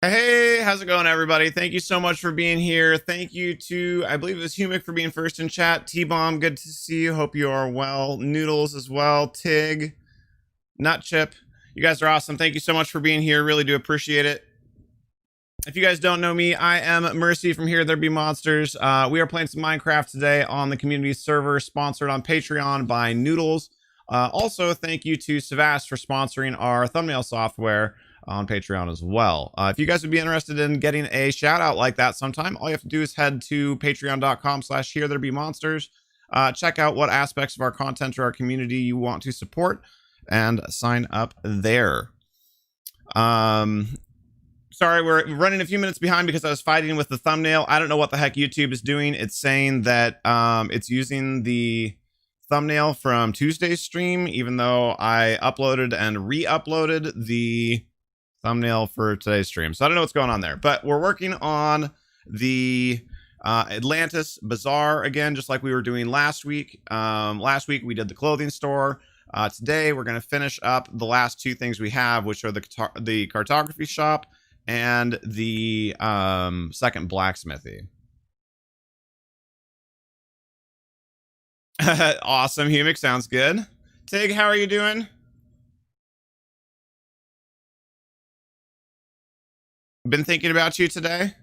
Hey, how's it going, everybody? Thank you so much for being here. Thank you to, I believe it was Humic for being first in chat. T-Bomb, good to see you. Hope you are well. Noodles as well. Tig, Nutchip. You guys are awesome. Thank you so much for being here. Really do appreciate it. If you guys don't know me, I am Mercy from HereThereBeMonsters. We are playing some Minecraft today on the community server, sponsored on Patreon by Noodles. Also, thank you to Savast for sponsoring our thumbnail software on Patreon as well. If you guys would be interested in getting a shout out like that sometime, all you have to do is head to patreon.com/HereThereBeMonsters. Check out what aspects of our content or our community you want to support and sign up there. Sorry, we're running a few minutes behind because I was fighting with the thumbnail. I don't know what the heck YouTube is doing. It's saying that it's using the thumbnail from Tuesday's stream, even though I uploaded and re-uploaded the thumbnail for today's stream. So I don't know what's going on there, but we're working on the Atlantis Bazaar again, just like we were doing last week. Last week we did the clothing store. Today we're going to finish up the last two things we have, which are the cartography shop and the second blacksmithy. Awesome, Humic, sounds good. Tig, how are you doing? Been thinking about you today.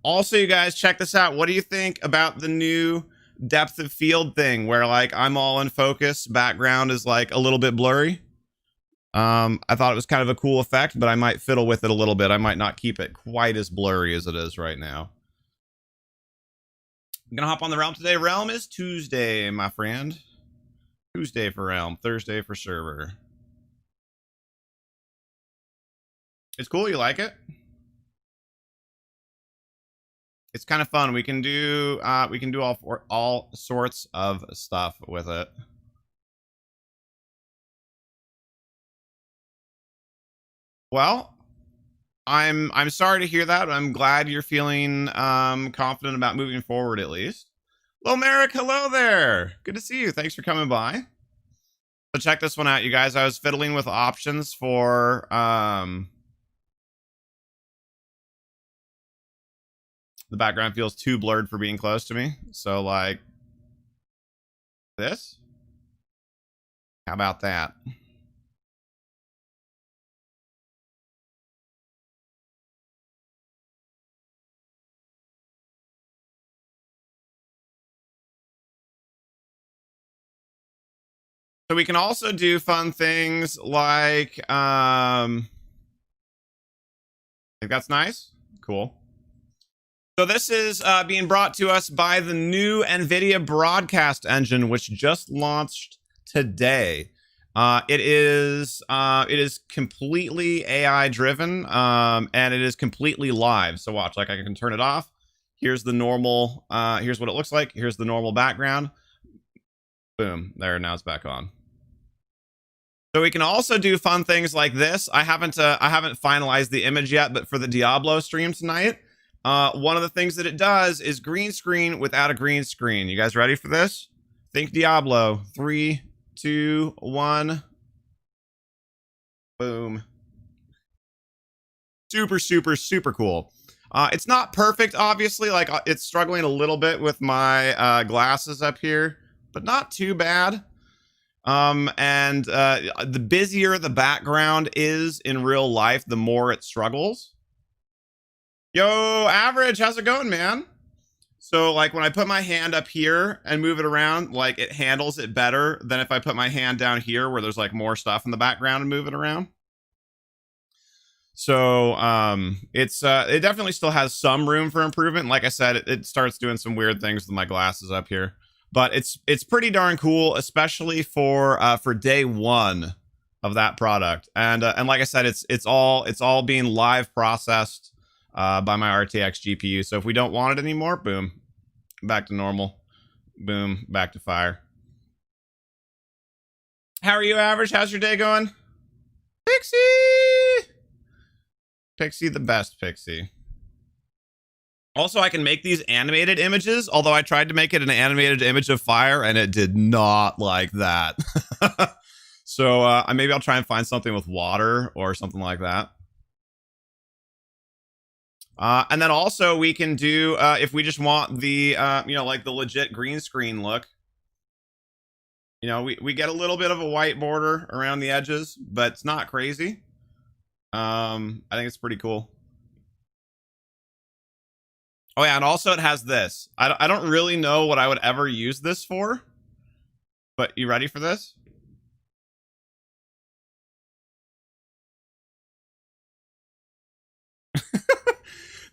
Also, you guys, check this out. What do you think about the new depth of field thing where like I'm all in focus, background is like a little bit blurry? I thought it was kind of a cool effect, but I might fiddle with it a little bit. I might not keep it quite as blurry as it is right now. I'm gonna hop on the Realm today. Realm is Tuesday, my friend. Tuesday for Realm, Thursday for server. It's cool, you like it? It's kind of fun. We can do all sorts of stuff with it. Well, I'm sorry to hear that. I'm glad you're feeling confident about moving forward at least. Hello, Merrick. Hello there. Good to see you. Thanks for coming by. So check this one out, you guys. I was fiddling with options for the background feels too blurred for being close to me. So like this. How about that? So we can also do fun things like I think that's nice. Cool. So this is being brought to us by the new NVIDIA broadcast engine, which just launched today. It is completely AI driven, and it is completely live. So watch, like I can turn it off. Here's the normal. Here's what it looks like. Here's the normal background. Boom. There. Now it's back on. So we can also do fun things like this. I haven't finalized the image yet, but for the Diablo stream tonight, one of the things that it does is green screen without a green screen. You guys ready for this? Think Diablo. 3, 2, 1. Boom. Super, super, super cool. It's not perfect, obviously. Like it's struggling a little bit with my glasses up here, but not too bad. The busier the background is in real life, the more it struggles. Yo, Average, how's it going, man? So like when I put my hand up here and move it around, like it handles it better than if I put my hand down here where there's like more stuff in the background and move it around. So it definitely still has some room for improvement. Like I said, it starts doing some weird things with my glasses up here. But it's pretty darn cool, especially for day one of that product. And like I said, it's all being live processed by my RTX GPU. So if we don't want it anymore, boom, back to normal. Boom, back to fire. How are you, Average? How's your day going? Pixie! Pixie the best, Pixie. Also, I can make these animated images, although I tried to make it an animated image of fire, and it did not like that. So maybe I'll try and find something with water or something like that. And then also we can do, if we just want the, you know, like the legit green screen look, you know, we get a little bit of a white border around the edges, but it's not crazy. I think it's pretty cool. Oh yeah, and also it has this. I don't really know what I would ever use this for, but you ready for this?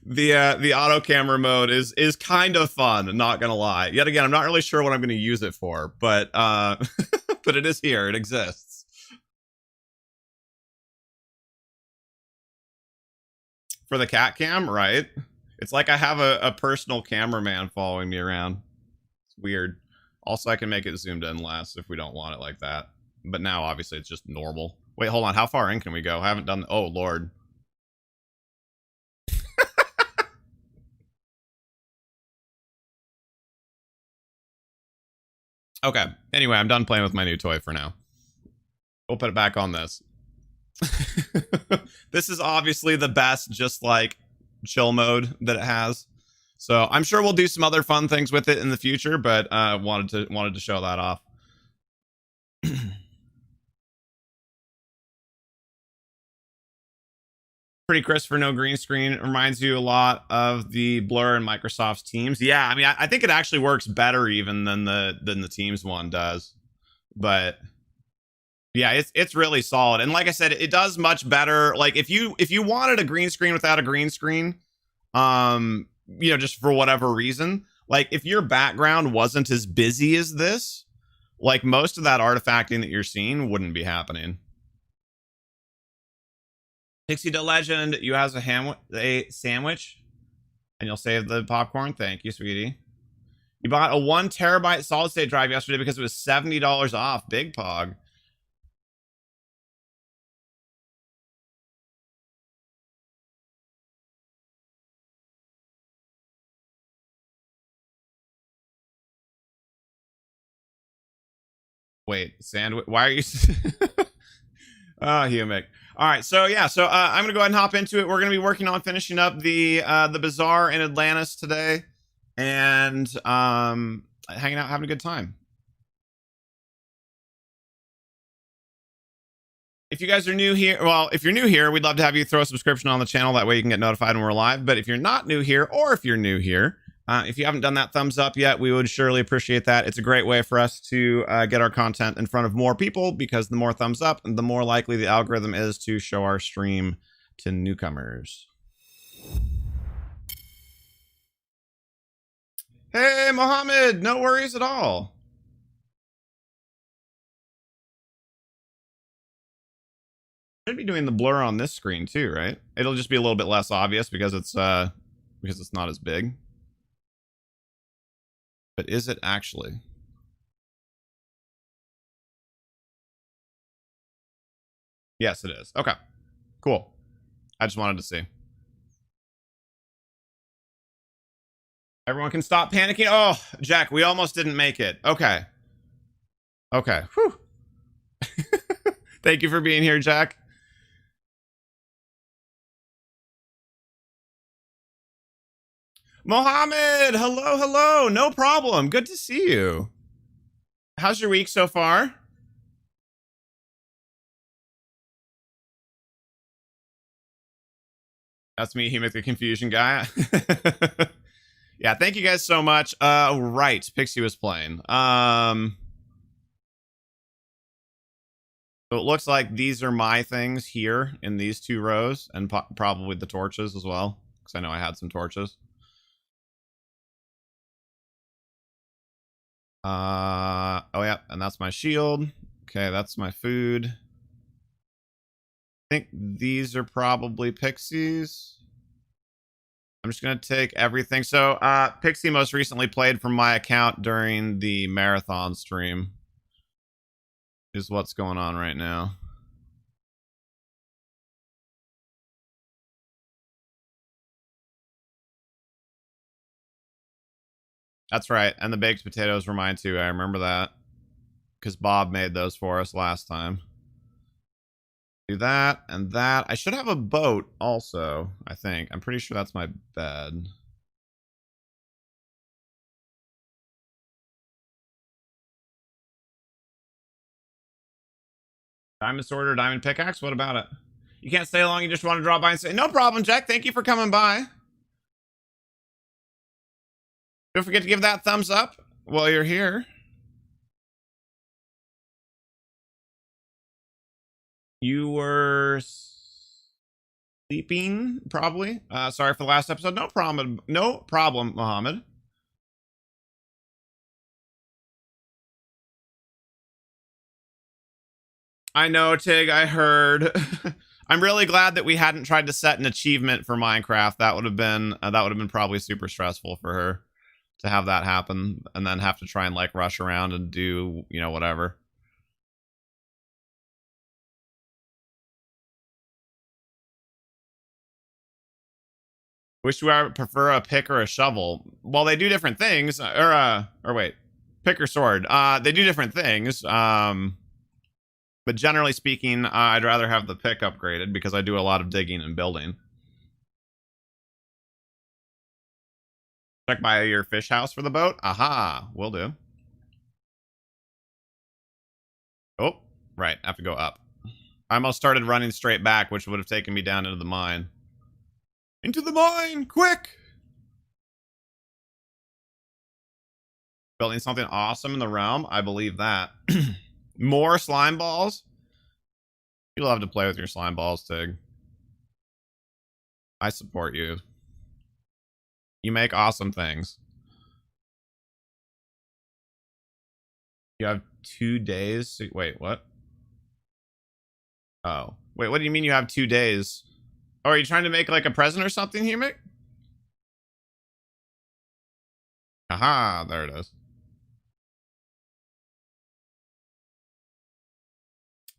The auto camera mode is kind of fun, not gonna lie. Yet again, I'm not really sure what I'm gonna use it for, but but it is here, it exists. For the cat cam, right? It's like I have a personal cameraman following me around. It's weird. Also, I can make it zoomed in less if we don't want it like that. But now, obviously, it's just normal. Wait, hold on. How far in can we go? I haven't done... Oh, Lord. Okay. Anyway, I'm done playing with my new toy for now. We'll put it back on this. This is obviously the best, just like chill mode that it has. So I'm sure we'll do some other fun things with it in the future, but wanted to show that off. Pretty crisp for no green screen. It reminds you a lot of the Blur and Microsoft's Teams. Yeah, I mean, I think it actually works better even than the Teams one does. But yeah, it's really solid. And like I said, it does much better. Like if you wanted a green screen without a green screen, you know, just for whatever reason, like if your background wasn't as busy as this, like most of that artifacting that you're seeing wouldn't be happening. Pixie the Legend, you have a sandwich, and you'll save the popcorn. Thank you, sweetie. You bought a 1 terabyte solid state drive yesterday because it was $70 off. Big Pog. Wait, sandwich? Why are you? Humic. All right, so yeah, so I'm gonna go ahead and hop into it. We're gonna be working on finishing up the bazaar in Atlantis today, and hanging out, having a good time. If you guys are new here, well, if you're new here, we'd love to have you throw a subscription on the channel. That way you can get notified when we're live. But if you're not new here, or if you're new here, if you haven't done that thumbs up yet, we would surely appreciate that. It's a great way for us to get our content in front of more people, because the more thumbs up, the more likely the algorithm is to show our stream to newcomers. Hey, Mohammed, no worries at all. Should be doing the blur on this screen too, right? It'll just be a little bit less obvious because it's not as big. But is it actually? Yes, it is. Okay, cool. I just wanted to see. Everyone can stop panicking. Oh, Jack, we almost didn't make it. Okay. Okay. Whew. Thank you for being here, Jack. Mohammed, hello, hello. No problem. Good to see you. How's your week so far? That's me, Humic the Confusion guy. Yeah, thank you guys so much. Right, Pixie was playing. So it looks like these are my things here in these 2 rows, and probably the torches as well, because I know I had some torches. Oh yeah, and that's my shield. Okay, that's my food. I think these are probably Pixies. I'm just gonna take everything. So Pixie most recently played from my account during the marathon stream, is what's going on right now. That's right, and the baked potatoes were mine too. I remember that, because Bob made those for us last time. Do that and that. I should have a boat also, I think. I'm pretty sure that's my bed. Diamond sword or diamond pickaxe? What about it? You can't stay long, you just want to drop by and say, no problem, Jack. Thank you for coming by. Don't forget to give that thumbs up while you're here. You were sleeping, probably. Sorry for the last episode. No problem. No problem, Mohammed. I know, Tig. I heard. I'm really glad that we hadn't tried to set an achievement for Minecraft. That would have been probably super stressful for her to have that happen and then have to try and like rush around and do, you know, whatever. Wish I would prefer a pick or a shovel. Well, they do different things. Or wait, pick or sword. They do different things. But generally speaking, I'd rather have the pick upgraded because I do a lot of digging and building. Check by your fish house for the boat. Aha, will do. Oh, right, I have to go up. I almost started running straight back, which would have taken me down into the mine. Into the mine, quick! Building something awesome in the realm. I believe that. More slime balls. You love to play with your slime balls, Tig. I support you. You make awesome things. You have 2 days. Wait, what? Oh. Wait, what do you mean you have 2 days? Oh, are you trying to make like a present or something here, Mick? Aha, there it is.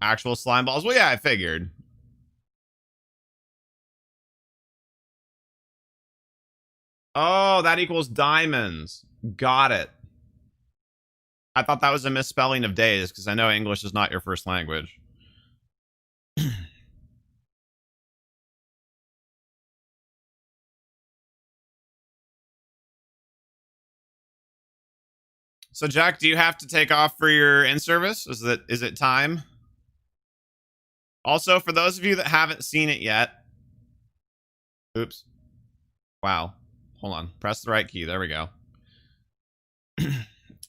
Actual slime balls? Well, yeah, I figured. Oh, that equals diamonds. Got it. I thought that was a misspelling of days because I know English is not your first language. So, Jack, do you have to take off for your in-service? Is it time? Also, for those of you that haven't seen it yet. Oops. Wow. Hold on. Press the right key. There we go.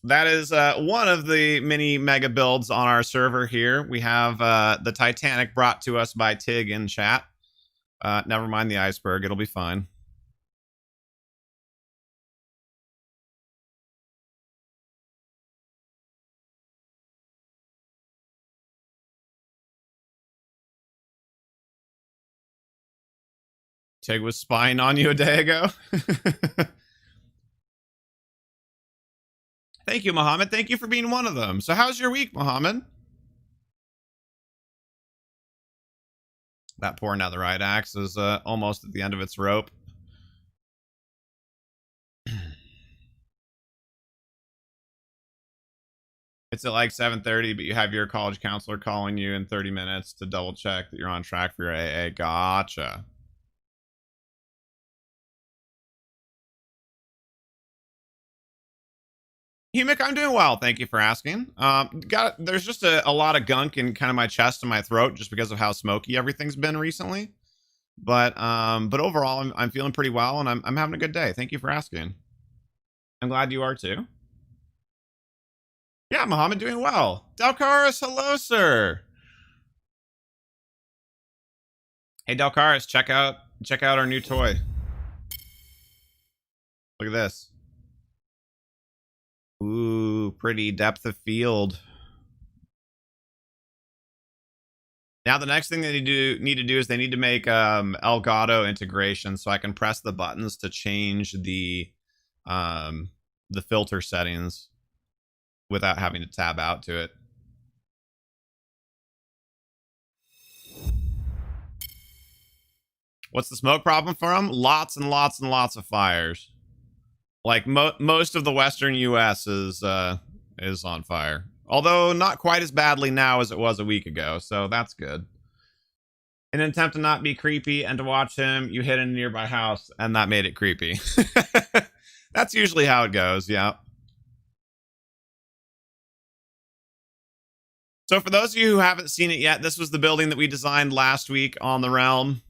That is one of the mini mega builds on our server here. We have the Titanic brought to us by Tig in chat. Never mind the iceberg. It'll be fine. Tig was spying on you a day ago. Thank you, Mohammed. Thank you for being one of them. So how's your week, Mohammed? That poor netherite axe is almost at the end of its rope. It's at like 7:30, but you have your college counselor calling you in 30 minutes to double check that you're on track for your AA. Gotcha. Humic, I'm doing well. Thank you for asking. There's just a lot of gunk in kind of my chest and my throat just because of how smoky everything's been recently. But overall, I'm feeling pretty well and I'm having a good day. Thank you for asking. I'm glad you are too. Yeah, Mohammed, doing well. Delcaris, hello, sir. Hey, Delcaris, check out our new toy. Look at this. Ooh, pretty depth of field. Now the next thing they need to do is they need to make Elgato integration so I can press the buttons to change the filter settings without having to tab out to it. What's the smoke problem for them? Lots and lots and lots of fires. Like most of the western U.S. is on fire. Although not quite as badly now as it was a week ago, so that's good. In an attempt to not be creepy and to watch him, you hit a nearby house, and that made it creepy. That's usually how it goes, yeah. So for those of you who haven't seen it yet, this was the building that we designed last week on the Realm.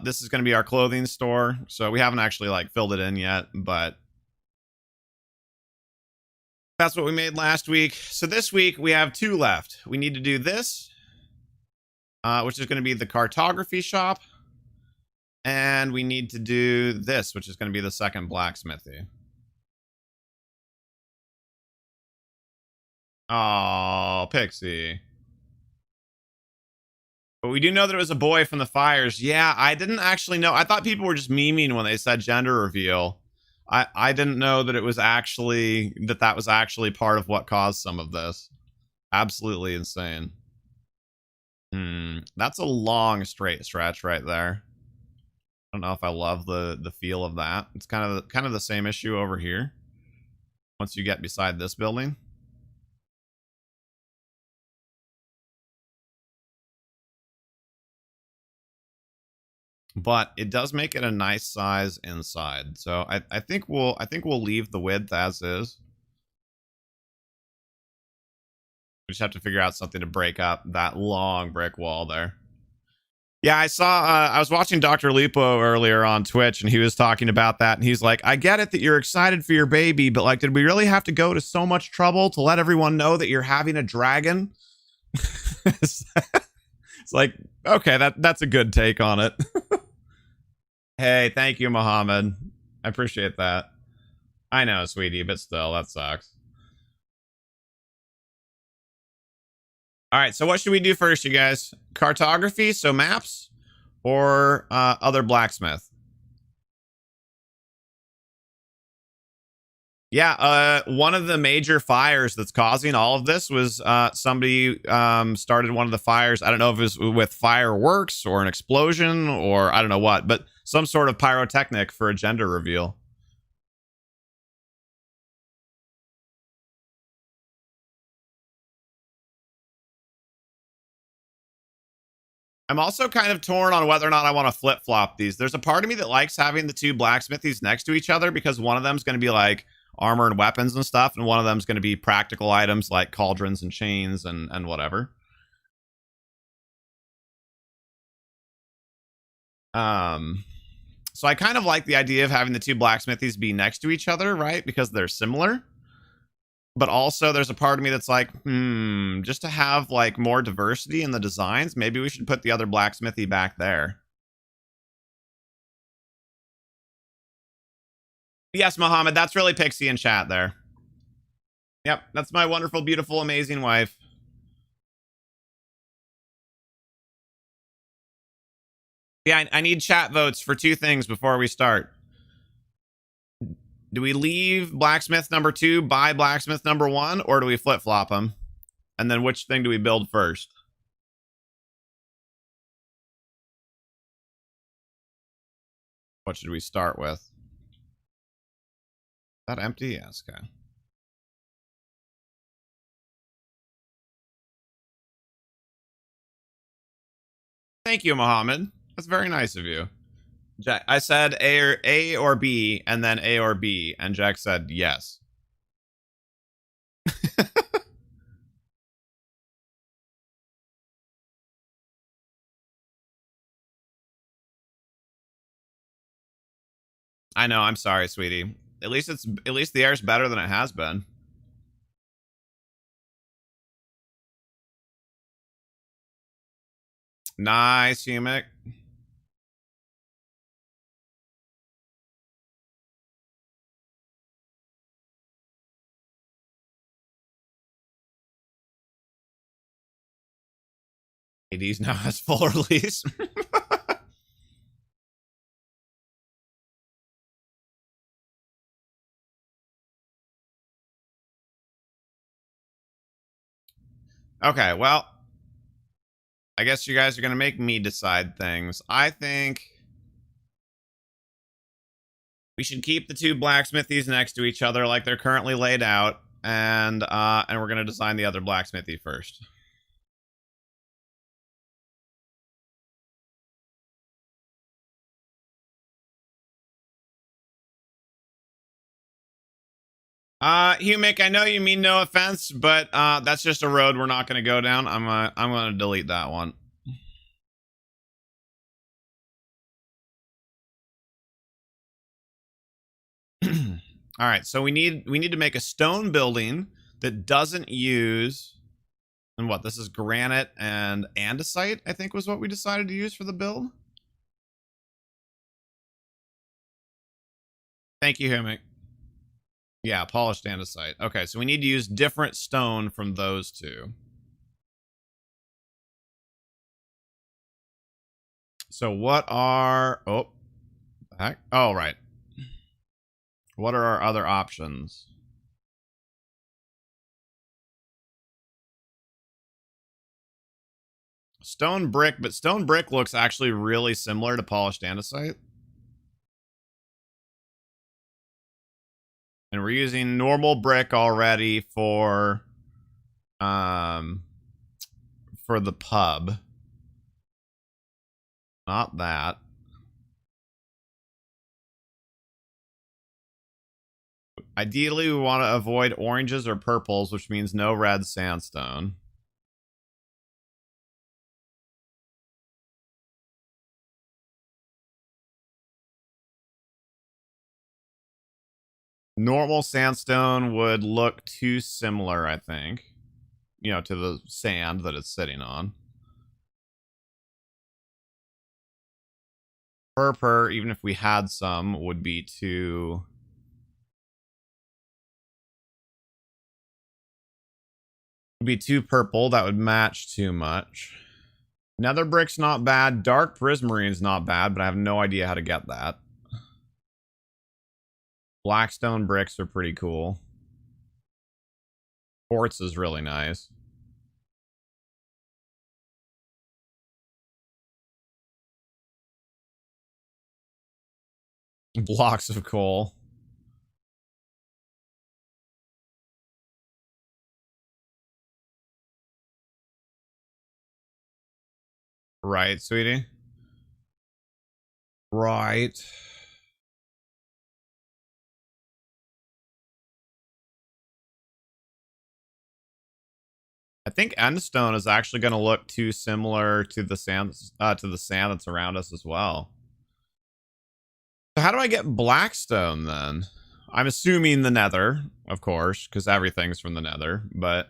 This is going to be our clothing store. So we haven't actually like filled it in yet, but that's what we made last week. So this week we have 2 left. We need to do this, which is going to be the cartography shop. And we need to do this, which is going to be the second blacksmithy. Oh, Pixie. But we do know that it was a boy from the fires. Yeah, I didn't actually know. I thought people were just memeing when they said gender reveal. I didn't know that it was actually, that was actually part of what caused some of this. Absolutely insane. That's a long straight stretch right there. I don't know if I love the feel of that. It's kind of the same issue over here. Once you get beside this building. But it does make it a nice size inside. So I think we'll leave the width as is. We just have to figure out something to break up that long brick wall there. Yeah, I saw, I was watching Dr. Lupo earlier on Twitch, and he was talking about that, and he's like, I get it that you're excited for your baby, but like, did we really have to go to so much trouble to let everyone know that you're having a dragon? It's like, okay, that's a good take on it. Hey, thank you, Mohammed. I appreciate that. I know, sweetie, but still, that sucks. All right, so what should we do first, you guys? Cartography, so maps, or other blacksmith? Yeah, one of the major fires that's causing all of this was somebody started one of the fires. I don't know if it was with fireworks or an explosion or I don't know what, but some sort of pyrotechnic for a gender reveal. I'm also kind of torn on whether or not I want to flip-flop these. There's a part of me that likes having the 2 blacksmithies next to each other because one of them is going to be like armor and weapons and stuff, and one of them is going to be practical items like cauldrons and chains and whatever. So I kind of like the idea of having the 2 blacksmithies be next to each other, right? Because they're similar. But also there's a part of me that's like, just to have like more diversity in the designs, maybe we should put the other blacksmithy back there. Yes, Mohammed, that's really Pixie in chat there. Yep, that's my wonderful, beautiful, amazing wife. Yeah, I need chat votes for 2 things before we start. Do we leave blacksmith number 2 by blacksmith number 1, or do we flip-flop them? And then which thing do we build first? What should we start with? Is that empty? Yes, okay. Thank you, Mohammed. That's very nice of you. Jack, I said A or B, and then A or B, and Jack said yes. I know, I'm sorry, sweetie. At least the air's better than it has been. Nice, Humic. AD's now has full release. Okay, well, I guess you guys are going to make me decide things. I think we should keep the 2 blacksmithies next to each other like they're currently laid out, and we're going to design the other blacksmithy first. Humic, I know you mean no offense, but that's just a road we're not going to go down. I'm going to delete that one. All right, so we need to make a stone building that doesn't use, and what, this is granite and andesite, I think was what we decided to use for the build. Thank you, Humic. Yeah, polished andesite. Okay, so we need to use different stone from those two. So what are, oh, the heck? Oh, right. What are our other options? Stone brick, but stone brick looks actually really similar to polished andesite. And we're using normal brick already for the pub. Not that. Ideally, we want to avoid oranges or purples, which means no red sandstone. Normal sandstone would look too similar, I think, you know, to the sand that it's sitting on. Purple, even if we had some, would be too... would be too purple. That would match too much. Nether brick's not bad. Dark prismarine's not bad, but I have no idea how to get that. Blackstone bricks are pretty cool. Quartz is really nice. Blocks of coal. Right, sweetie? Right. I think endstone is actually going to look too similar to the sand that's around us as well. So how do I get blackstone then? I'm assuming the nether, of course, because everything's from the nether, but...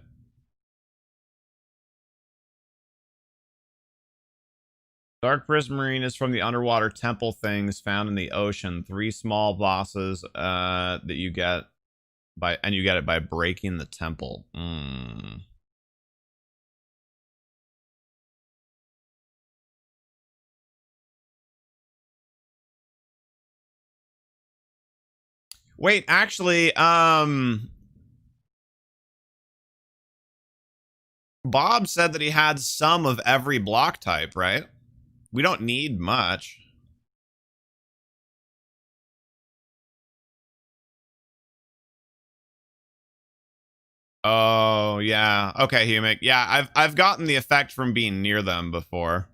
Dark prismarine is from the underwater temple things found in the ocean. 3 small bosses that you get by, and you get it by breaking the temple. Wait, actually, Bob said that he had some of every block type, right? We don't need much. Oh, yeah. Okay, Humic. Yeah, I've gotten the effect from being near them before.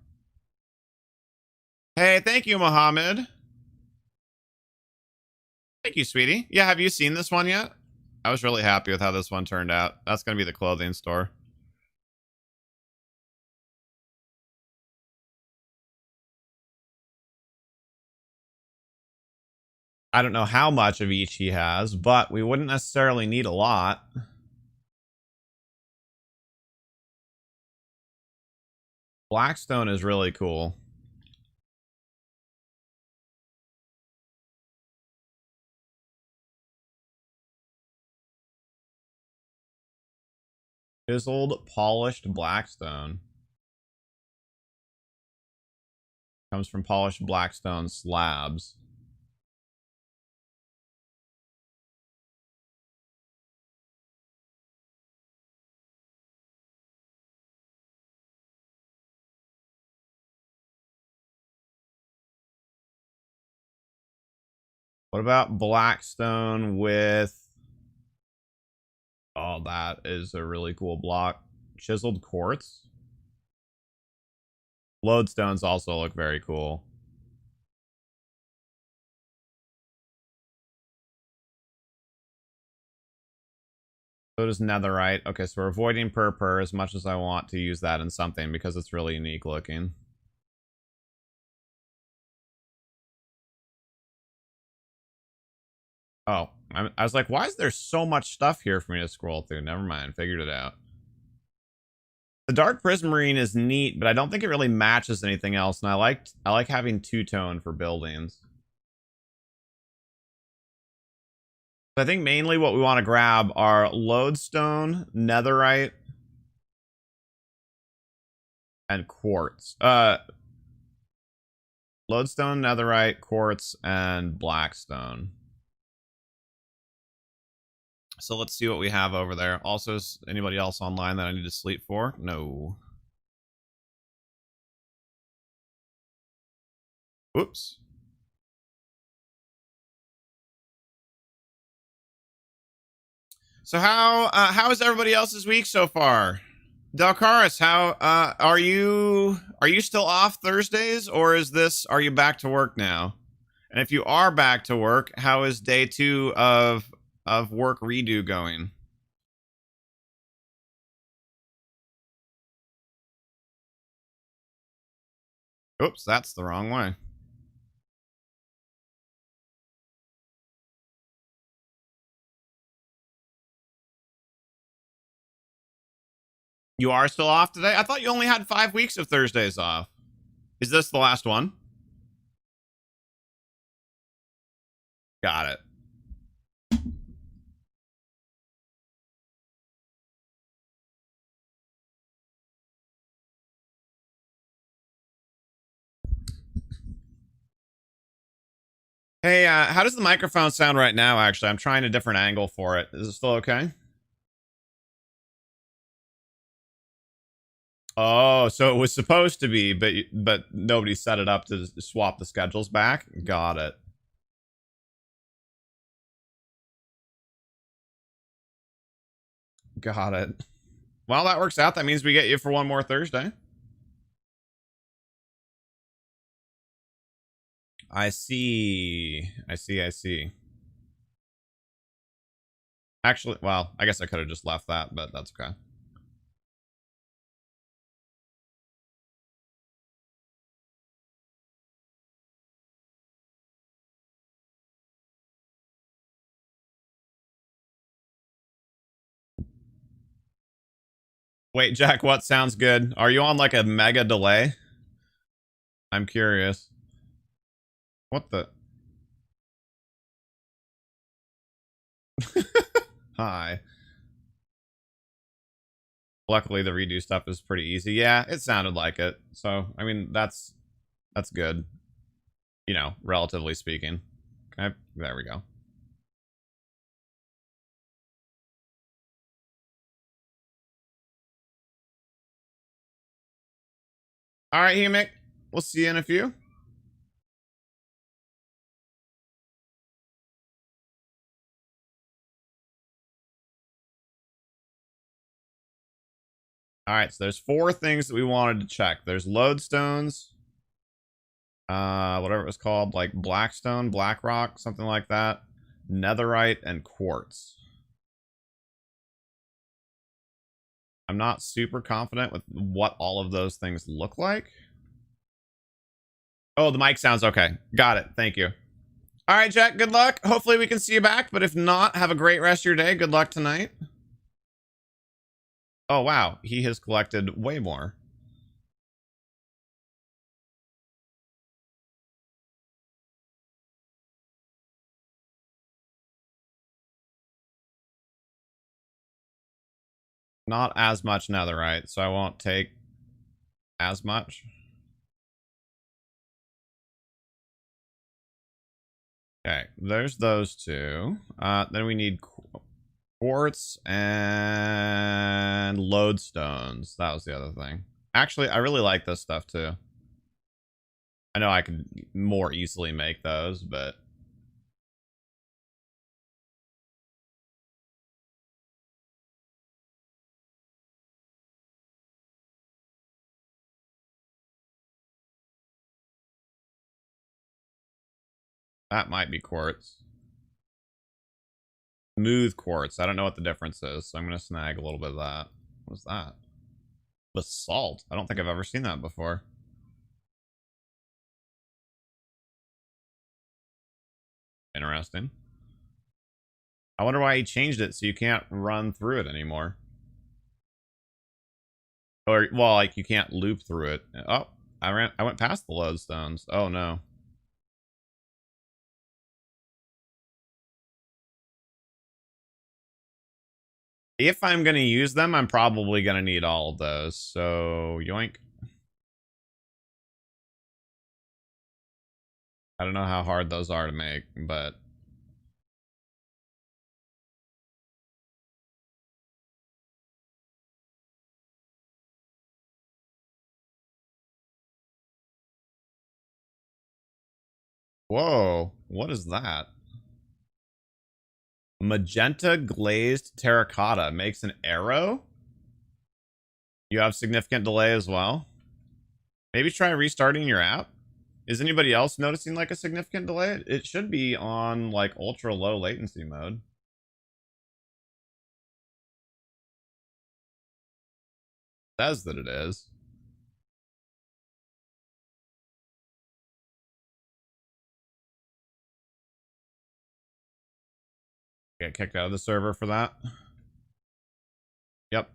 Hey, thank you, Mohammed. Thank you, sweetie. Yeah, have you seen this one yet? I was really happy with how this one turned out. That's going to be the clothing store. I don't know how much of each he has, but we wouldn't necessarily need a lot. Blackstone is really cool. Chiseled, polished blackstone. Comes from polished blackstone slabs. What about blackstone with... oh, that is a really cool block. Chiseled quartz. Lodestones also look very cool. So does netherite. Okay, so we're avoiding purpur as much as I want to use that in something because it's really unique looking. Oh, I was like, why is there so much stuff here for me to scroll through? Never mind, figured it out. The dark prismarine is neat, but I don't think it really matches anything else, and I like having two-tone for buildings. I think mainly what we want to grab are lodestone, netherite, and quartz. Lodestone, netherite, quartz, and blackstone. So let's see what we have over there. Also, is anybody else online that I need to sleep for? No. Whoops. So how is everybody else's week so far? Dalcaris, how are you still off Thursdays, or are you back to work now? And if you are back to work, how is day 2 of work redo going? Oops, that's the wrong way. You are still off today? I thought you only had 5 weeks of Thursdays off. Is this the last one? Got it. Hey, how does the microphone sound right now, actually? I'm trying a different angle for it. Is it still okay? Oh, so it was supposed to be, but nobody set it up to swap the schedules back? Got it. Got it. Well, that works out. That means we get you for one more Thursday. I see. I see. Actually, well, I guess I could have just left that, but that's okay. Wait, Jack, what sounds good? Are you on like a mega delay? I'm curious. What the? Hi. Luckily, the redo stuff is pretty easy. Yeah, it sounded like it. So, I mean, that's good. You know, relatively speaking. Okay, there we go. All right, Humic. We'll see you in a few. All right, so there's 4 things that we wanted to check. There's lodestones, whatever it was called, like blackstone, black rock, something like that, netherite, and quartz. I'm not super confident with what all of those things look like. Oh, the mic sounds okay. Got it. Thank you. All right, Jack, good luck. Hopefully we can see you back, but if not, have a great rest of your day. Good luck tonight. Oh, wow. He has collected way more. Not as much netherite, so I won't take as much. Okay, there's those 2. Then we need quartz and lodestones. That was the other thing. Actually, I really like this stuff too. I know I could more easily make those, but that might be quartz. Smooth quartz. I don't know what the difference is, so I'm going to snag a little bit of that. What's that? Basalt. I don't think I've ever seen that before. Interesting. I wonder why he changed it so you can't run through it anymore. Or, well, like, you can't loop through it. Oh, I went past the lodestones. Oh, no. If I'm going to use them, I'm probably going to need all of those. So, yoink. I don't know how hard those are to make, but... Whoa, what is that? Magenta glazed terracotta makes an arrow? You have significant delay as well? Maybe try restarting your app? Is anybody else noticing like a significant delay? It should be on like ultra low latency mode. It says that it is. Get kicked out of the server for that. Yep.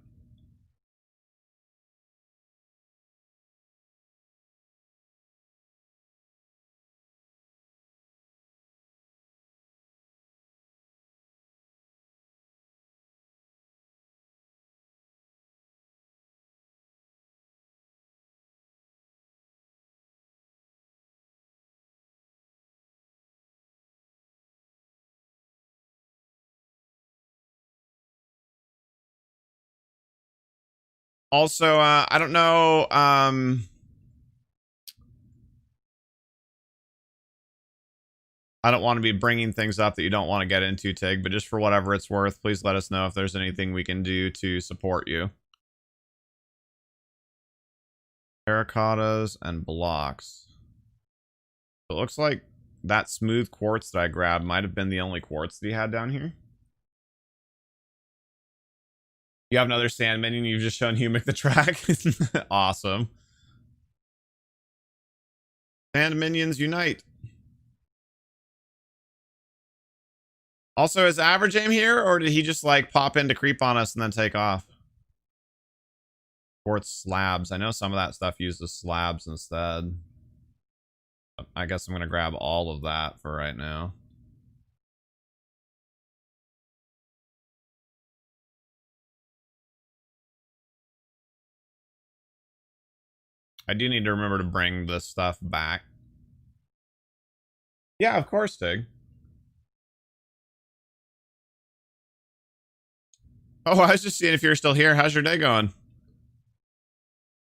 Also, I don't know, I don't want to be bringing things up that you don't want to get into, Tig, but just for whatever it's worth, please let us know if there's anything we can do to support you. Terracottas and blocks. It looks like that smooth quartz that I grabbed might have been the only quartz that he had down here. You have another sand minion. You've just shown Humic the track. Awesome. Sand minions unite. Also, is Average Aim here, or did he just like pop in to creep on us and then take off? Quartz slabs. I know some of that stuff uses slabs instead. I guess I'm going to grab all of that for right now. I do need to remember to bring this stuff back. Yeah, of course, Tig. Oh, I was just seeing if you're still here. How's your day going?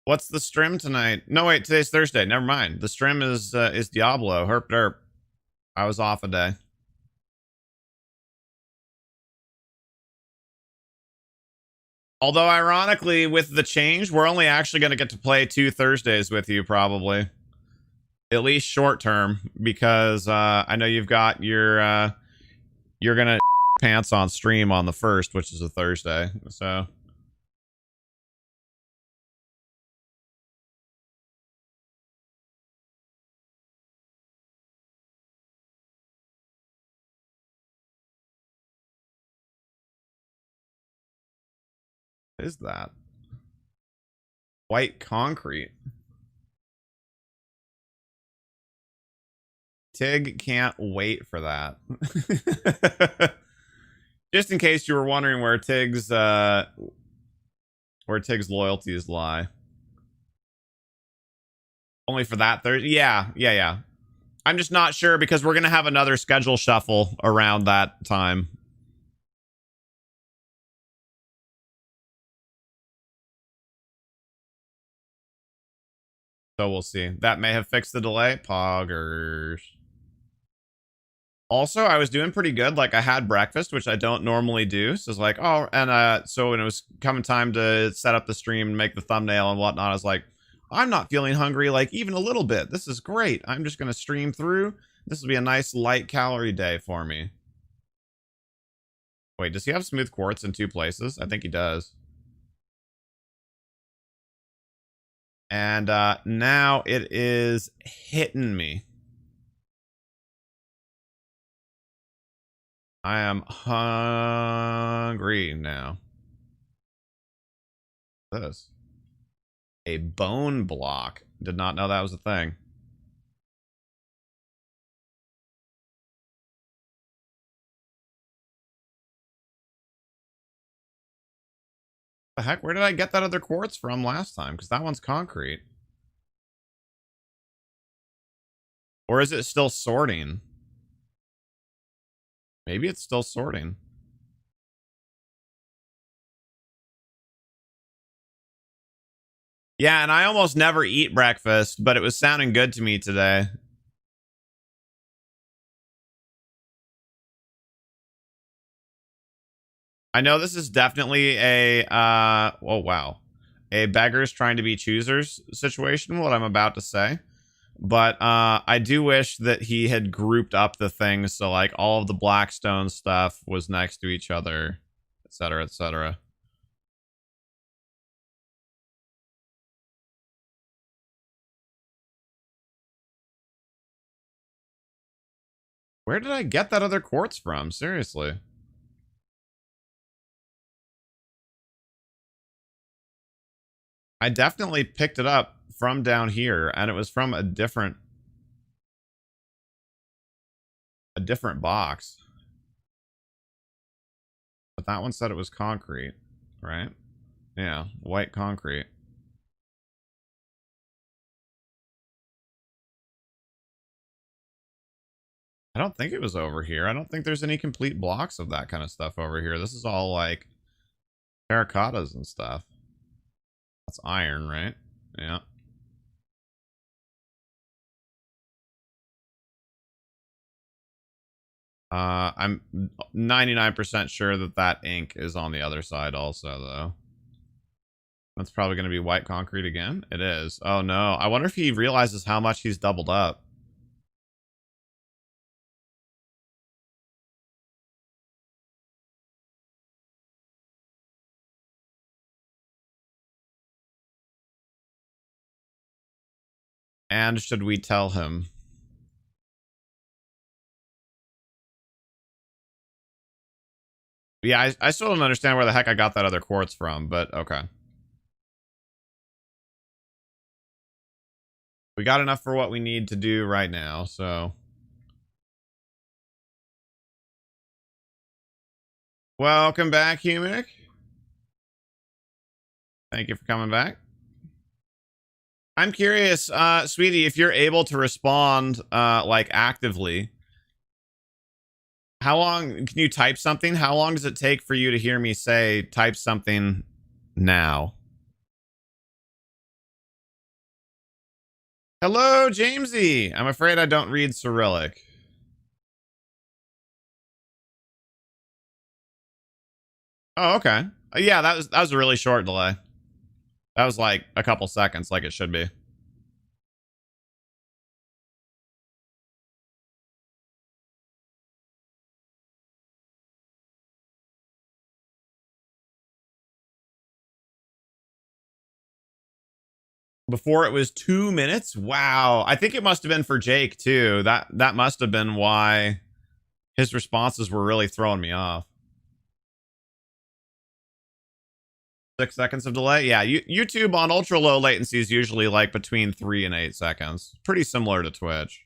What's the stream tonight? No, wait, today's Thursday. Never mind. The stream is Diablo. Herp derp. I was off a day. Although, ironically, with the change, we're only actually going to get to play 2 Thursdays with you, probably. At least short term, because I know you've got your... you're going to pants on stream on the 1st, which is a Thursday, so... What is that? White concrete. Tig can't wait for that. Just in case you were wondering where Tig's loyalties lie. Only for that Thursday? Yeah. I'm just not sure because we're gonna have another schedule shuffle around that time. So we'll see. That may have fixed the delay. Poggers. Also, I was doing pretty good. Like, I had breakfast, which I don't normally do. So it's like, oh, and so when it was coming time to set up the stream and make the thumbnail and whatnot, I was like, I'm not feeling hungry, like, even a little bit. This is great. I'm just going to stream through. This will be a nice light calorie day for me. Wait, does he have smooth quartz in 2 places? I think he does. And now it is hitting me. I am hungry now. This. A bone block. Did not know that was a thing. The heck? Where did I get that other quartz from last time? Because that one's concrete. Or is it still sorting? Maybe it's still sorting. Yeah, and I almost never eat breakfast, but it was sounding good to me today. I know this is definitely a, oh, wow. A beggars trying to be choosers situation, what I'm about to say. But I do wish that he had grouped up the things so, like, all of the Blackstone stuff was next to each other, etc., etc. Where did I get that other quartz from? Seriously. I definitely picked it up from down here, and it was from a different box. But that one said it was concrete, right? Yeah, white concrete. I don't think it was over here. I don't think there's any complete blocks of that kind of stuff over here. This is all like terracottas and stuff. That's iron, right? Yeah. I'm 99% sure that that ink is on the other side also, though. That's probably going to be white concrete again. It is. Oh, no. I wonder if he realizes how much he's doubled up. And should we tell him? Yeah, I still don't understand where the heck I got that other quartz from, but okay. We got enough for what we need to do right now, so. Welcome back, Humic. Thank you for coming back. I'm curious, sweetie, if you're able to respond, like, actively. How long can you type something? How long does it take for you to hear me say type something now? Hello, Jamesy. I'm afraid I don't read Cyrillic. Oh, okay. Yeah, that was a really short delay. That was like a couple seconds, like it should be. Before it was 2 minutes? Wow. I think it must have been for Jake too. That must have been why his responses were really throwing me off. 6 seconds of delay? Yeah, YouTube on ultra low latency is usually like between 3 and 8 seconds. Pretty similar to Twitch.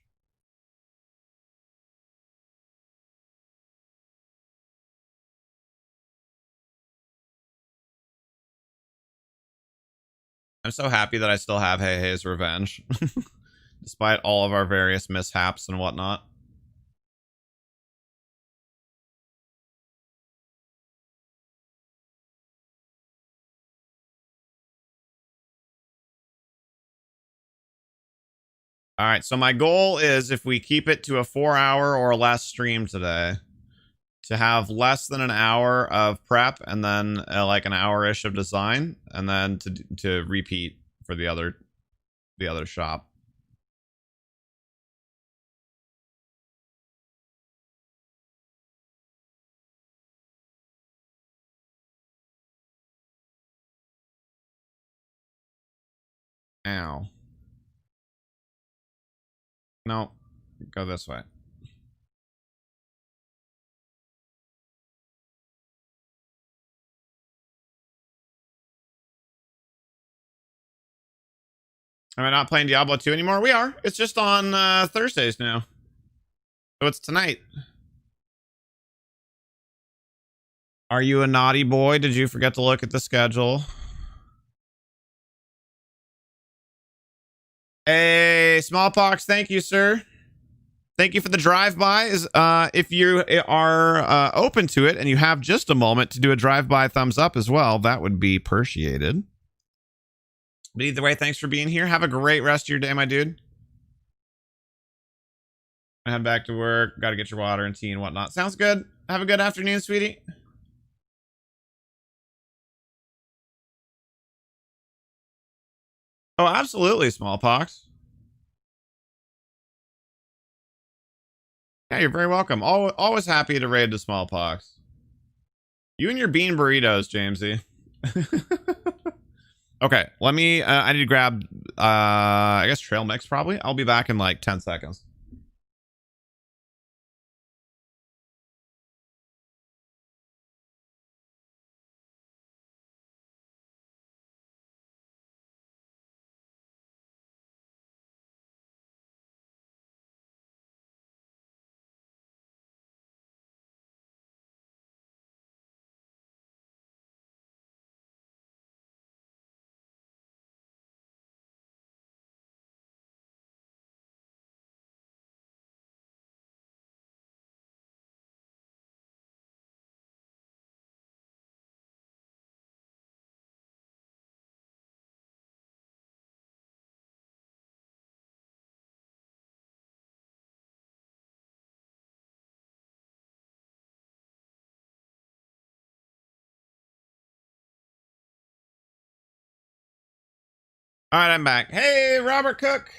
I'm so happy that I still have Hey's Revenge. Despite all of our various mishaps and whatnot. All right, so my goal is, if we keep it to a 4-hour or less stream today, to have less than an hour of prep and then like an hour-ish of design, and then to repeat for the other shop. Ow. No, go this way. Am I not playing Diablo 2 anymore? We are. It's just on Thursdays now. So it's tonight. Are you a naughty boy? Did you forget to look at the schedule? Hey, Smallpox, thank you, sir. Thank you for the drive-by. If you are open to it and you have just a moment to do a drive-by thumbs up as well, that would be appreciated. But either way, thanks for being here. Have a great rest of your day, my dude. I head back to work. Got to get your water and tea and whatnot. Sounds good. Have a good afternoon, sweetie. Oh, absolutely, Smallpox. Yeah, you're very welcome. Always happy to raid the Smallpox. You and your bean burritos, Jamesy. Okay, let me, I need to grab, I guess trail mix probably. I'll be back in like 10 seconds. All right, I'm back. Hey, Robert Cook.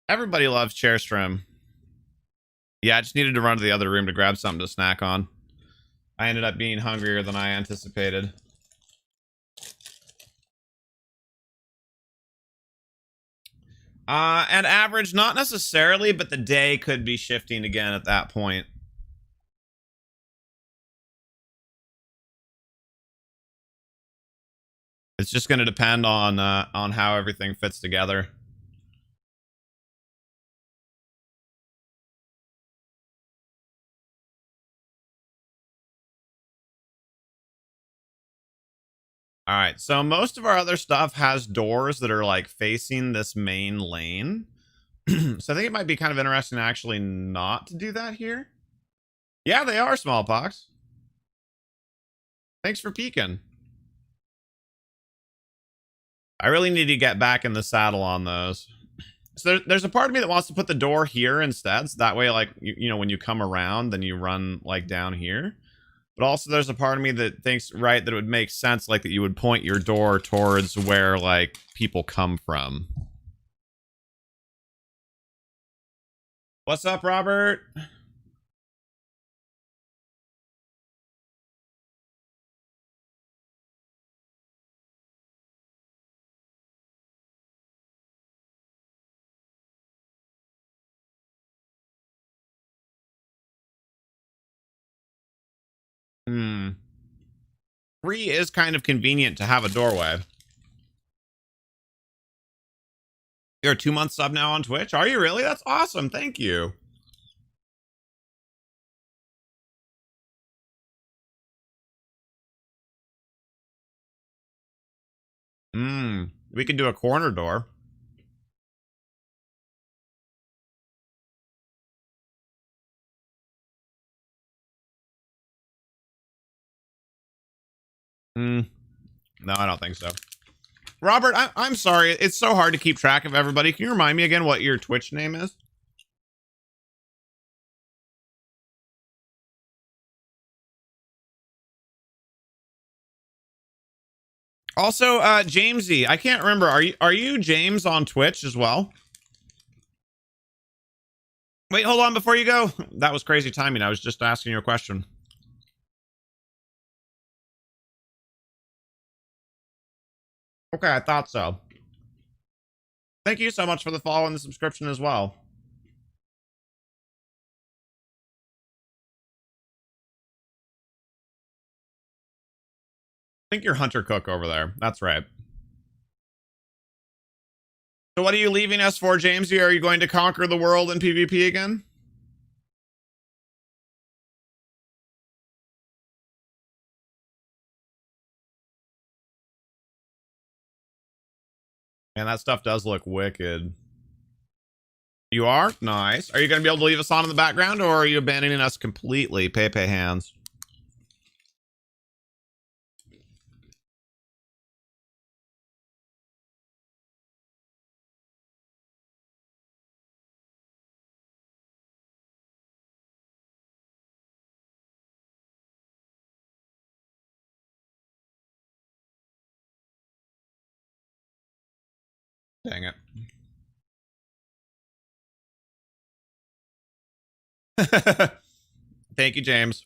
Everybody loves Chairstrom. Yeah, I just needed to run to the other room to grab something to snack on. I ended up being hungrier than I anticipated. And average, not necessarily, but the day could be shifting again at that point. It's just going to depend on how everything fits together. All right, so most of our other stuff has doors that are like facing this main lane. So I think it might be kind of interesting actually not to do that here. Yeah, they are, Smallpox. Thanks for peeking. I really need to get back in the saddle on those. So there's a part of me that wants to put the door here instead. So that way, like, you know, when you come around, then you run like down here. But also there's a part of me that thinks, right, that it would make sense, like, that you would point your door towards where, like, people come from. What's up, Robert? Hmm. 3 is kind of convenient to have a doorway. You're a 2-month sub now on Twitch? Are you really? That's awesome. Thank you. We could do a corner door. No, I don't think so. Robert, I'm sorry. It's so hard to keep track of everybody. Can you remind me again what your Twitch name is? Also, Jamesy, I can't remember. Are you James on Twitch as well? Wait, hold on before you go. That was crazy timing. I was just asking you a question. Okay, I thought so. Thank you so much for the follow and the subscription as well. I think you're Hunter Cook over there. That's right. So what are you leaving us for, Jamesy? Are you going to conquer the world in PvP again? Man, that stuff does look wicked. You are? Nice. Are you going to be able to leave us on in the background, or are you abandoning us completely? Pepe hands. Dang it. Thank you, James.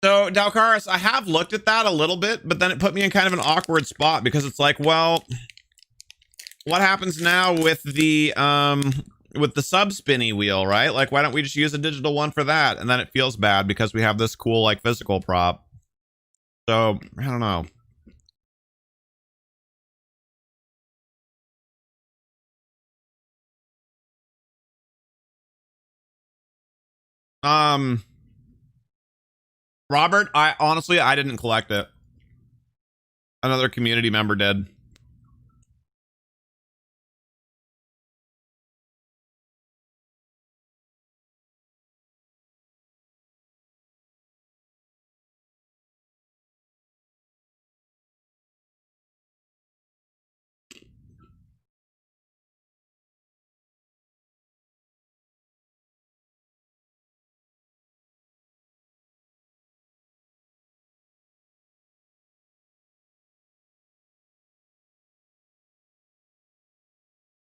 So, Dalcaris, I have looked at that a little bit, but then it put me in kind of an awkward spot because it's like, well, what happens now with the sub spinny wheel, right? Like, why don't we just use a digital one for that? And then it feels bad because we have this cool, like, physical prop. So, I don't know. Robert, I honestly didn't collect it. Another community member did.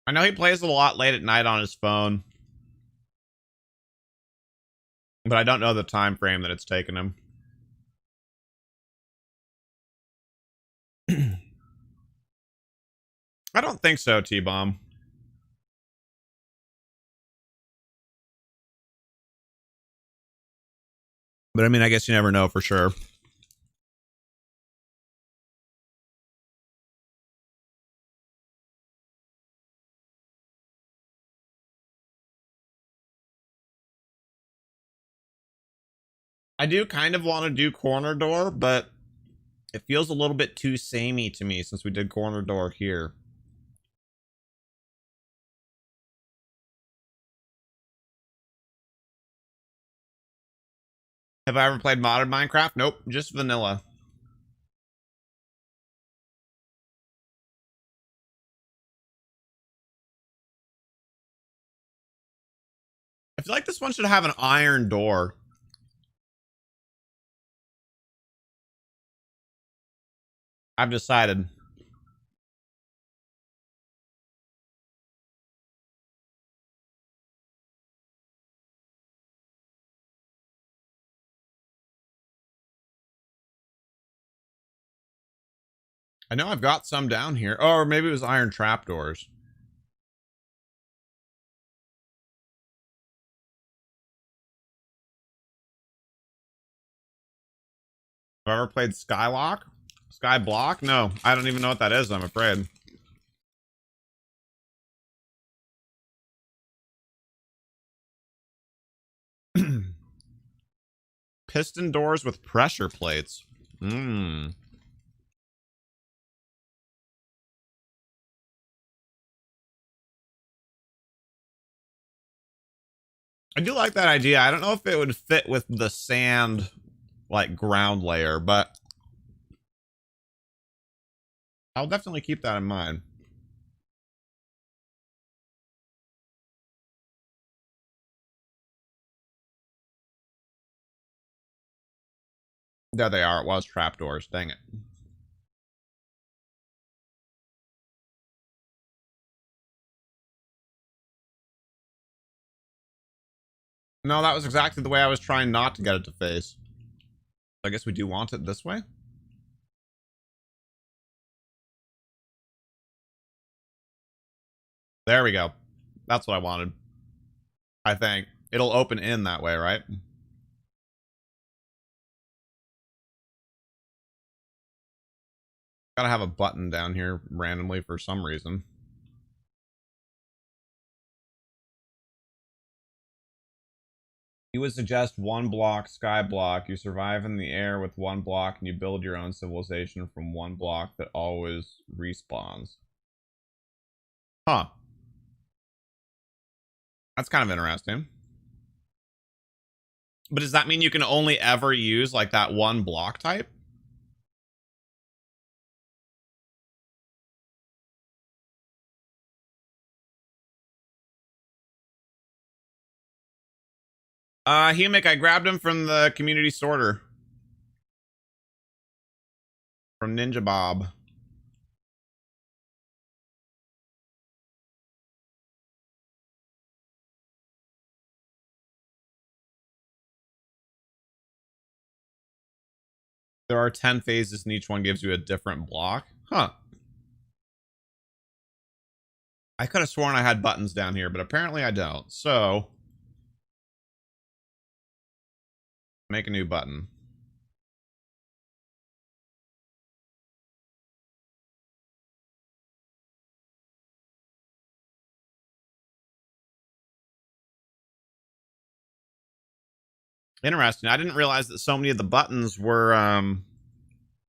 I know he plays a lot late at night on his phone, but I don't know the time frame that it's taken him. I don't think so, T-Bomb. But I mean, I guess you never know for sure. I do kind of want to do corner door, but it feels a little bit too samey to me since we did corner door here. Have I ever played modded Minecraft? Nope, just vanilla. I feel like this one should have an iron door. I've decided. I know I've got some down here. Oh, or maybe it was iron trapdoors. Have I ever played Skylock? Skyblock? No, I don't even know what that is, I'm afraid. Piston doors with pressure plates. Mmm. I do like that idea. I don't know if it would fit with the sand, like, ground layer, but I'll definitely keep that in mind. There they are. It was trapdoors. Dang it. No, that was exactly the way I was trying not to get it to face. I guess we do want it this way. There we go. That's what I wanted. I think. It'll open in that way, right? Gotta have a button down here randomly for some reason. You would suggest one block, sky block. You survive in the air with one block, and you build your own civilization from one block that always respawns. Huh. That's kind of interesting. But does that mean you can only ever use like that one block type? Humic, I grabbed him from the community sorter. From Ninja Bob. There are 10 phases and each one gives you a different block. Huh. I could have sworn I had buttons down here, but apparently I don't. So, make a new button. Interesting. I didn't realize that so many of the buttons were,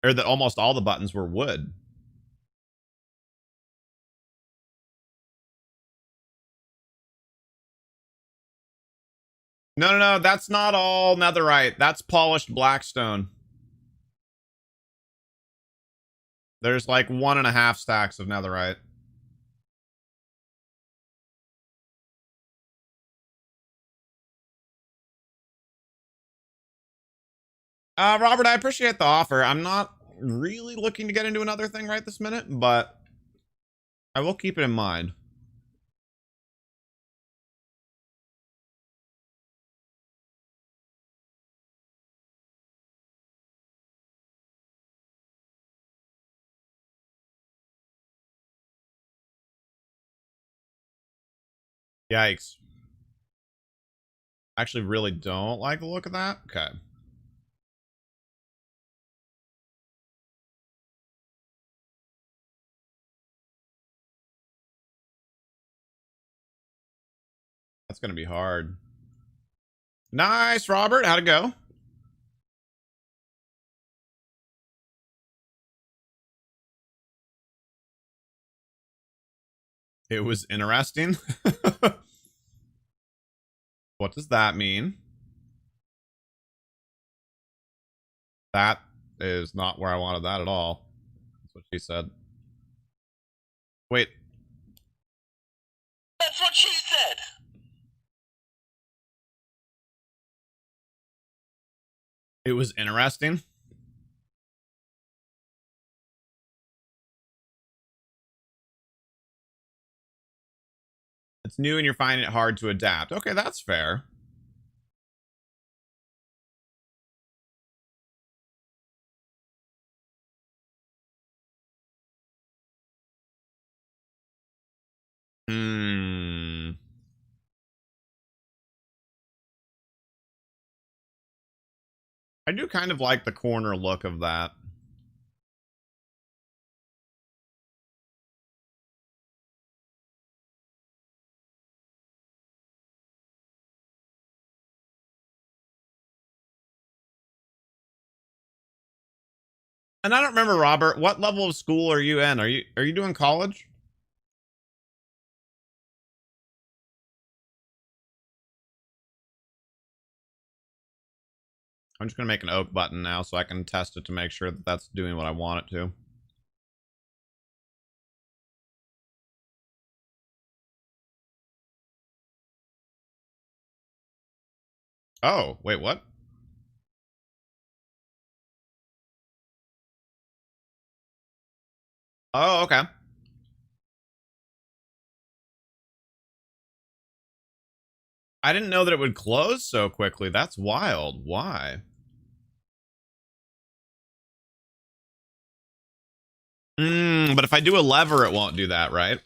or that almost all the buttons were wood. No, that's not all netherite. That's polished blackstone. There's like 1.5 stacks of netherite. Robert, I appreciate the offer. I'm not really looking to get into another thing right this minute, but I will keep it in mind. Yikes. I actually really don't like the look of that. Okay. That's going to be hard. Nice, Robert. How'd it go? It was interesting. What does that mean? That is not where I wanted that at all. That's what she said. Wait. That's what she said. It was interesting. It's new and you're finding it hard to adapt. Okay, that's fair. I do kind of like the corner look of that. And I don't remember, Robert, what level of school are you in? Are you doing college? I'm just going to make an oak button now so I can test it to make sure that that's doing what I want it to. Oh, wait, what? Oh, okay. I didn't know that it would close so quickly. That's wild. Why? But if I do a lever, it won't do that, right?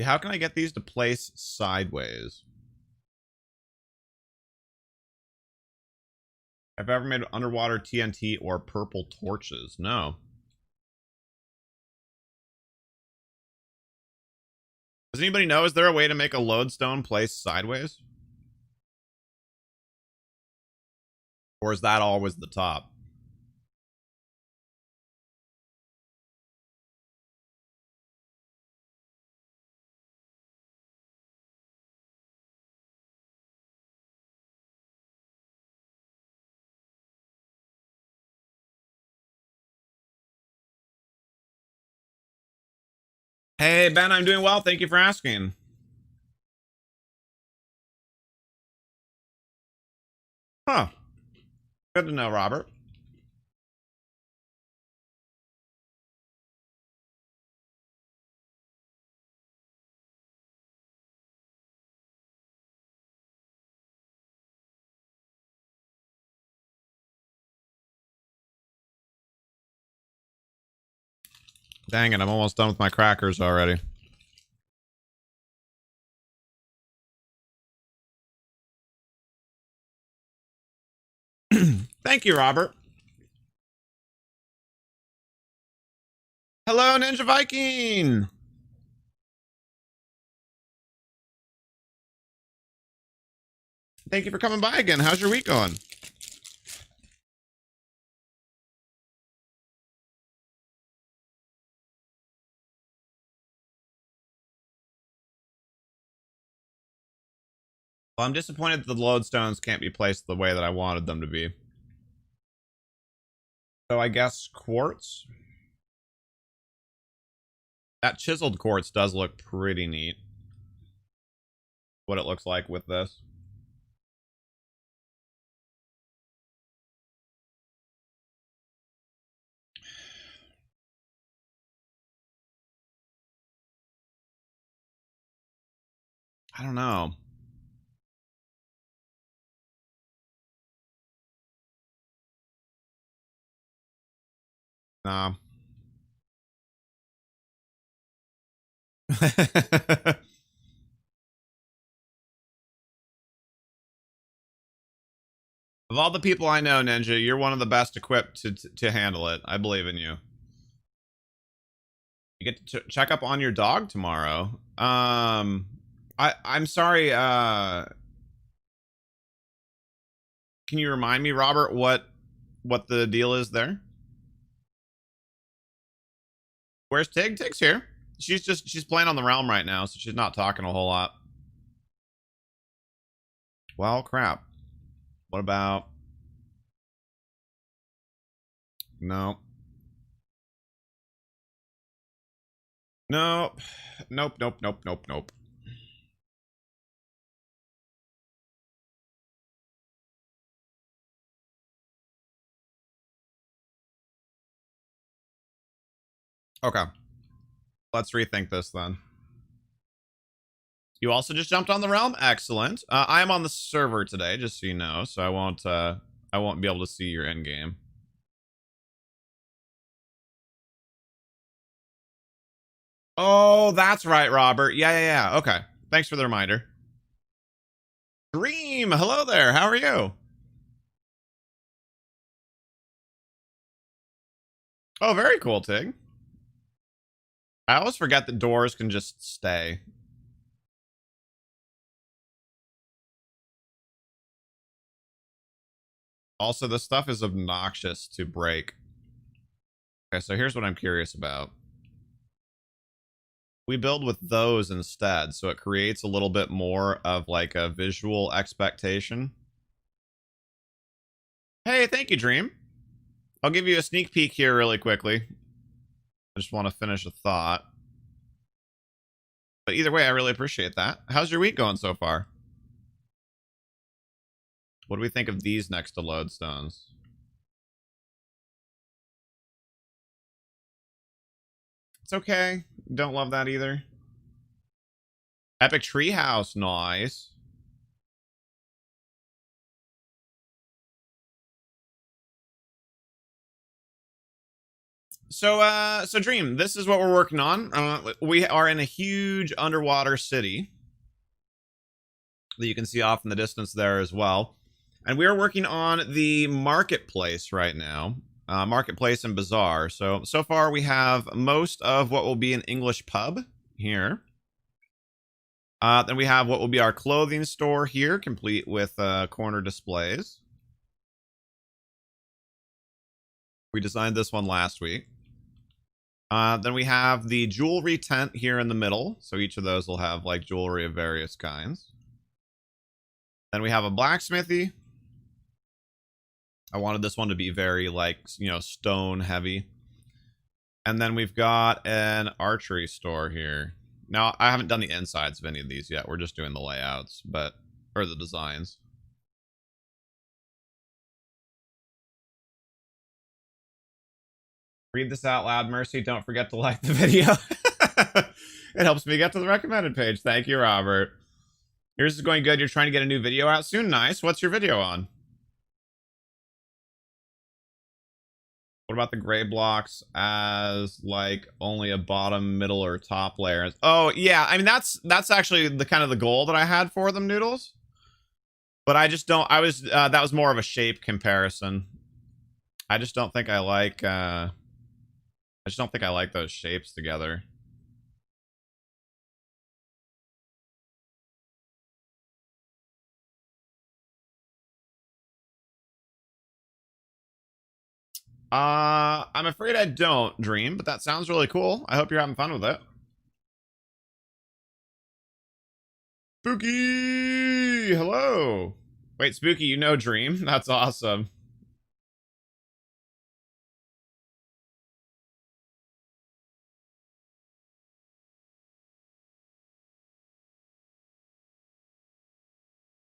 How can I get these to place sideways? Have I ever made underwater TNT or purple torches? No. Does anybody know? Is there a way to make a lodestone place sideways? Or is that always the top? Hey, Ben, I'm doing well. Thank you for asking. Huh. Good to know, Robert. Dang it, I'm almost done with my crackers already. Thank you, Robert. Hello, Ninja Viking. Thank you for coming by again. How's your week going? Well, I'm disappointed that the lodestones can't be placed the way that I wanted them to be. So I guess quartz. That chiseled quartz does look pretty neat. What it looks like with this. I don't know. Nah. Of all the people I know, Ninja, you're one of the best equipped to handle it. I believe in you. You get to check up on your dog tomorrow. I'm sorry. Can you remind me, Robert, what the deal is there? Where's Tig? Tig's here. She's playing on the realm right now, so she's not talking a whole lot. Well, crap. What about? No. Nope. Nope, nope, nope, nope, nope. Okay. Let's rethink this then. You also just jumped on the realm? Excellent. I am on the server today, just so you know, so I won't be able to see your end game. Oh, that's right, Robert. Yeah. Okay. Thanks for the reminder. Dream, hello there. How are you? Oh, very cool, Tig. I always forget that doors can just stay. Also, this stuff is obnoxious to break. Okay, so here's what I'm curious about. We build with those instead, so it creates a little bit more of like a visual expectation. Hey, thank you, Dream. I'll give you a sneak peek here really quickly. I just want to finish a thought. But either way, I really appreciate that. How's your week going so far? What do we think of these next to lodestones? It's okay. Don't love that either. Epic treehouse, nice. So Dream, this is what we're working on. We are in a huge underwater city that you can see off in the distance there as well. And we are working on the marketplace right now. Marketplace and bazaar. So far we have most of what will be an English pub here. Then we have what will be our clothing store here, complete with corner displays. We designed this one last week. Then we have the jewelry tent here in the middle. So each of those will have like jewelry of various kinds. Then we have a blacksmithy. I wanted this one to be very like, you know, stone heavy. And then we've got an archery store here. Now, I haven't done the insides of any of these yet. We're just doing the layouts, or the designs. Read this out loud, Mercy. Don't forget to like the video. It helps me get to the recommended page. Thank you, Robert. Yours is going good. You're trying to get a new video out soon. Nice. What's your video on? What about the gray blocks as like only a bottom, middle, or top layer? Oh yeah, I mean that's actually the kind of the goal that I had for them, Noodles. But I just don't. That was more of a shape comparison. I just don't think I like. I just don't think I like those shapes together. I'm afraid I don't, Dream, but that sounds really cool. I hope you're having fun with it. Spooky! Hello! Wait, Spooky, you know Dream? That's awesome.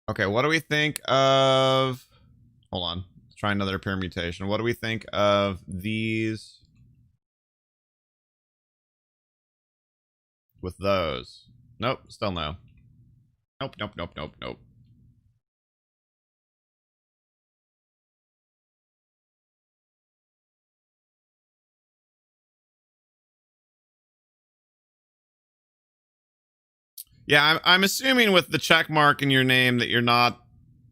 Okay, what do we think of... Hold on. Let's try another permutation. What do we think of these with those? Nope, still no. Nope, nope, nope, nope, nope. Yeah, I'm assuming with the check mark in your name that you're not,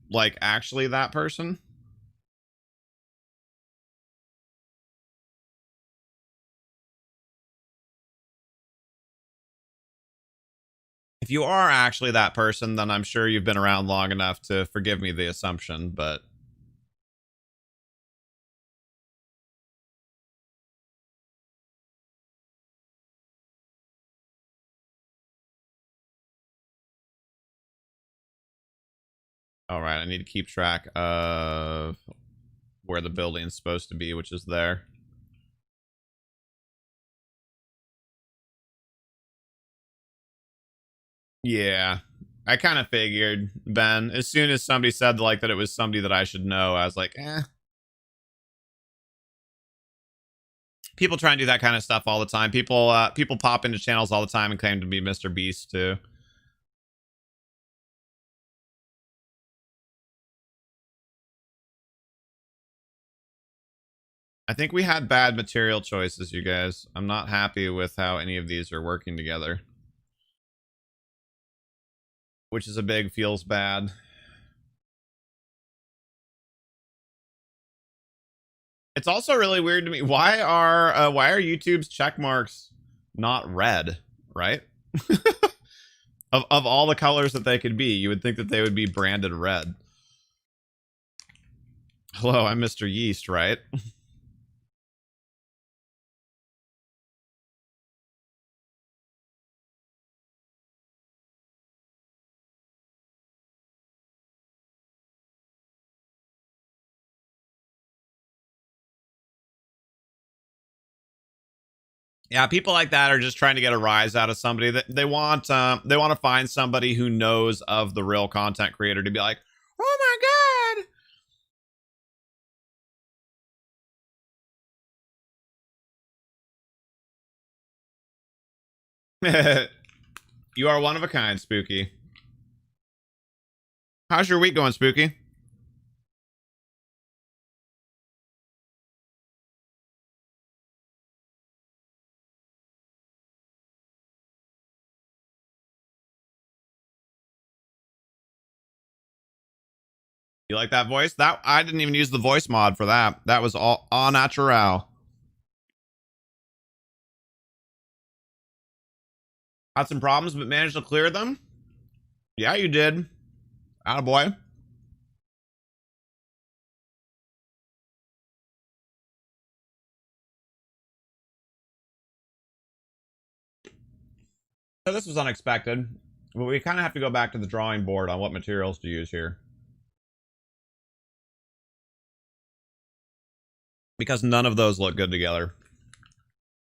like, actually that person. If you are actually that person, then I'm sure you've been around long enough to forgive me the assumption, but... Alright, I need to keep track of where the building's supposed to be, which is there. Yeah, I kind of figured, Ben. As soon as somebody said, like, that it was somebody that I should know, I was like, eh. People try and do that kind of stuff all the time. People pop into channels all the time and claim to be Mr. Beast, too. I think we had bad material choices, you guys. I'm not happy with how any of these are working together. Which is a big feels bad. It's also really weird to me. Why are YouTube's check marks not red, right? of all the colors that they could be, you would think that they would be branded red. Hello, I'm Mr. Yeast, right? Yeah, people like that are just trying to get a rise out of somebody. That they want to find somebody who knows of the real content creator to be like, oh my god. You are one of a kind, Spooky. How's your week going, Spooky? You like that voice? That I didn't even use the voice mod for that. That was all au natural. Had some problems, but managed to clear them. Yeah, you did. Attaboy. So this was unexpected, but we kind of have to go back to the drawing board on what materials to use here. Because none of those look good together.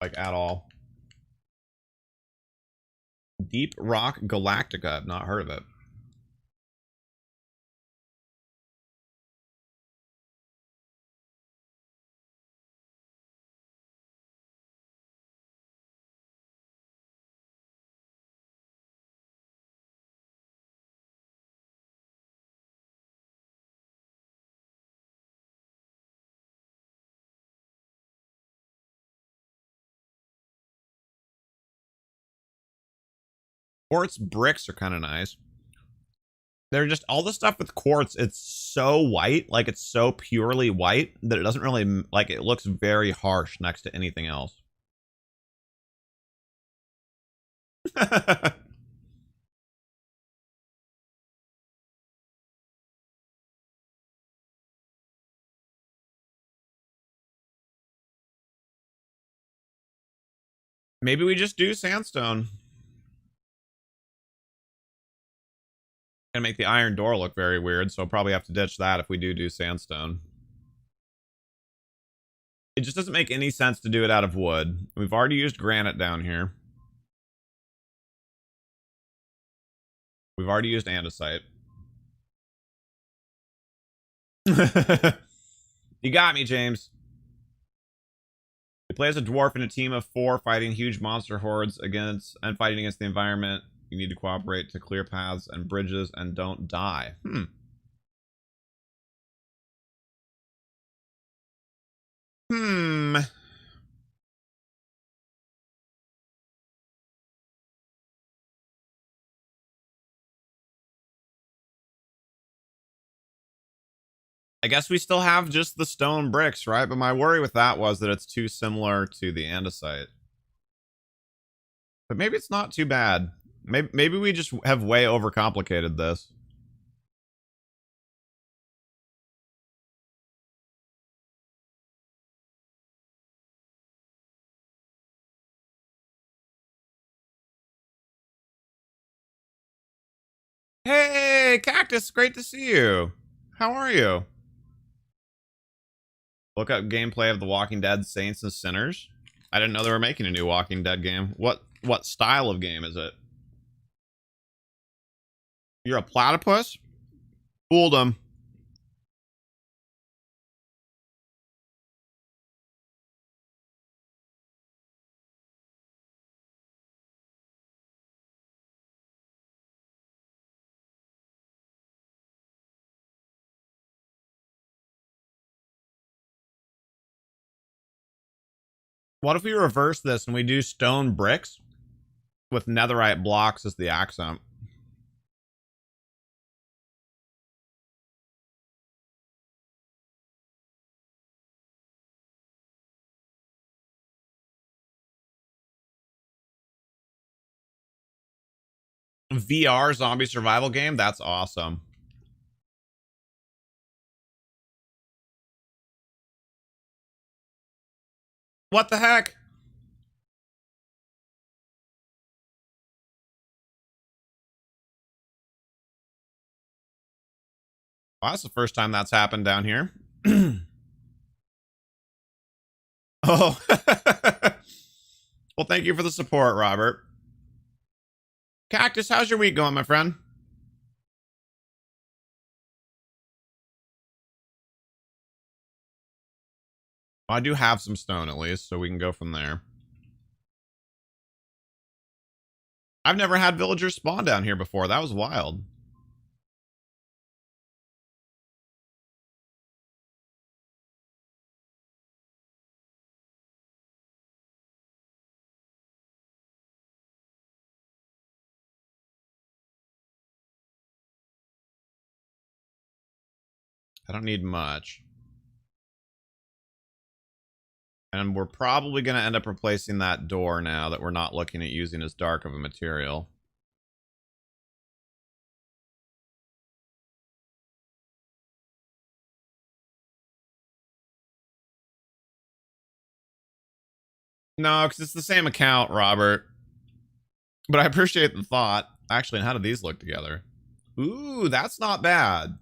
Like, at all. Deep Rock Galactica. I've not heard of it. Quartz bricks are kind of nice. They're just all the stuff with quartz. It's so white, like it's so purely white that it doesn't really like. It looks very harsh next to anything else. Maybe we just do sandstone. Gonna make the iron door look very weird, so I'll probably have to ditch that if we do sandstone. It just doesn't make any sense to do it out of wood. We've already used granite down here. We've already used andesite. You got me, James. You play as a dwarf in a team of 4 fighting huge monster hordes fighting against the environment. You need to cooperate to clear paths and bridges and don't die. I guess we still have just the stone bricks, right? But my worry with that was that it's too similar to the andesite. But maybe it's not too bad. Maybe we just have way overcomplicated this. Hey, Cactus, great to see you. How are you? Look up gameplay of The Walking Dead Saints and Sinners. I didn't know they were making a new Walking Dead game. What style of game is it? You're a platypus? Fooled them. What if we reverse this and we do stone bricks with netherite blocks as the accent? VR zombie survival game? That's awesome. What the heck? Well, that's the first time that's happened down here. Oh. Well, thank you for the support, Robert. Cactus, how's your week going, my friend? Well, I do have some stone at least, so we can go from there. I've never had villagers spawn down here before. That was wild. I don't need much. And we're probably going to end up replacing that door now that we're not looking at using as dark of a material. No, because it's the same account, Robert. But I appreciate the thought. Actually, and how do these look together? Ooh, that's not bad.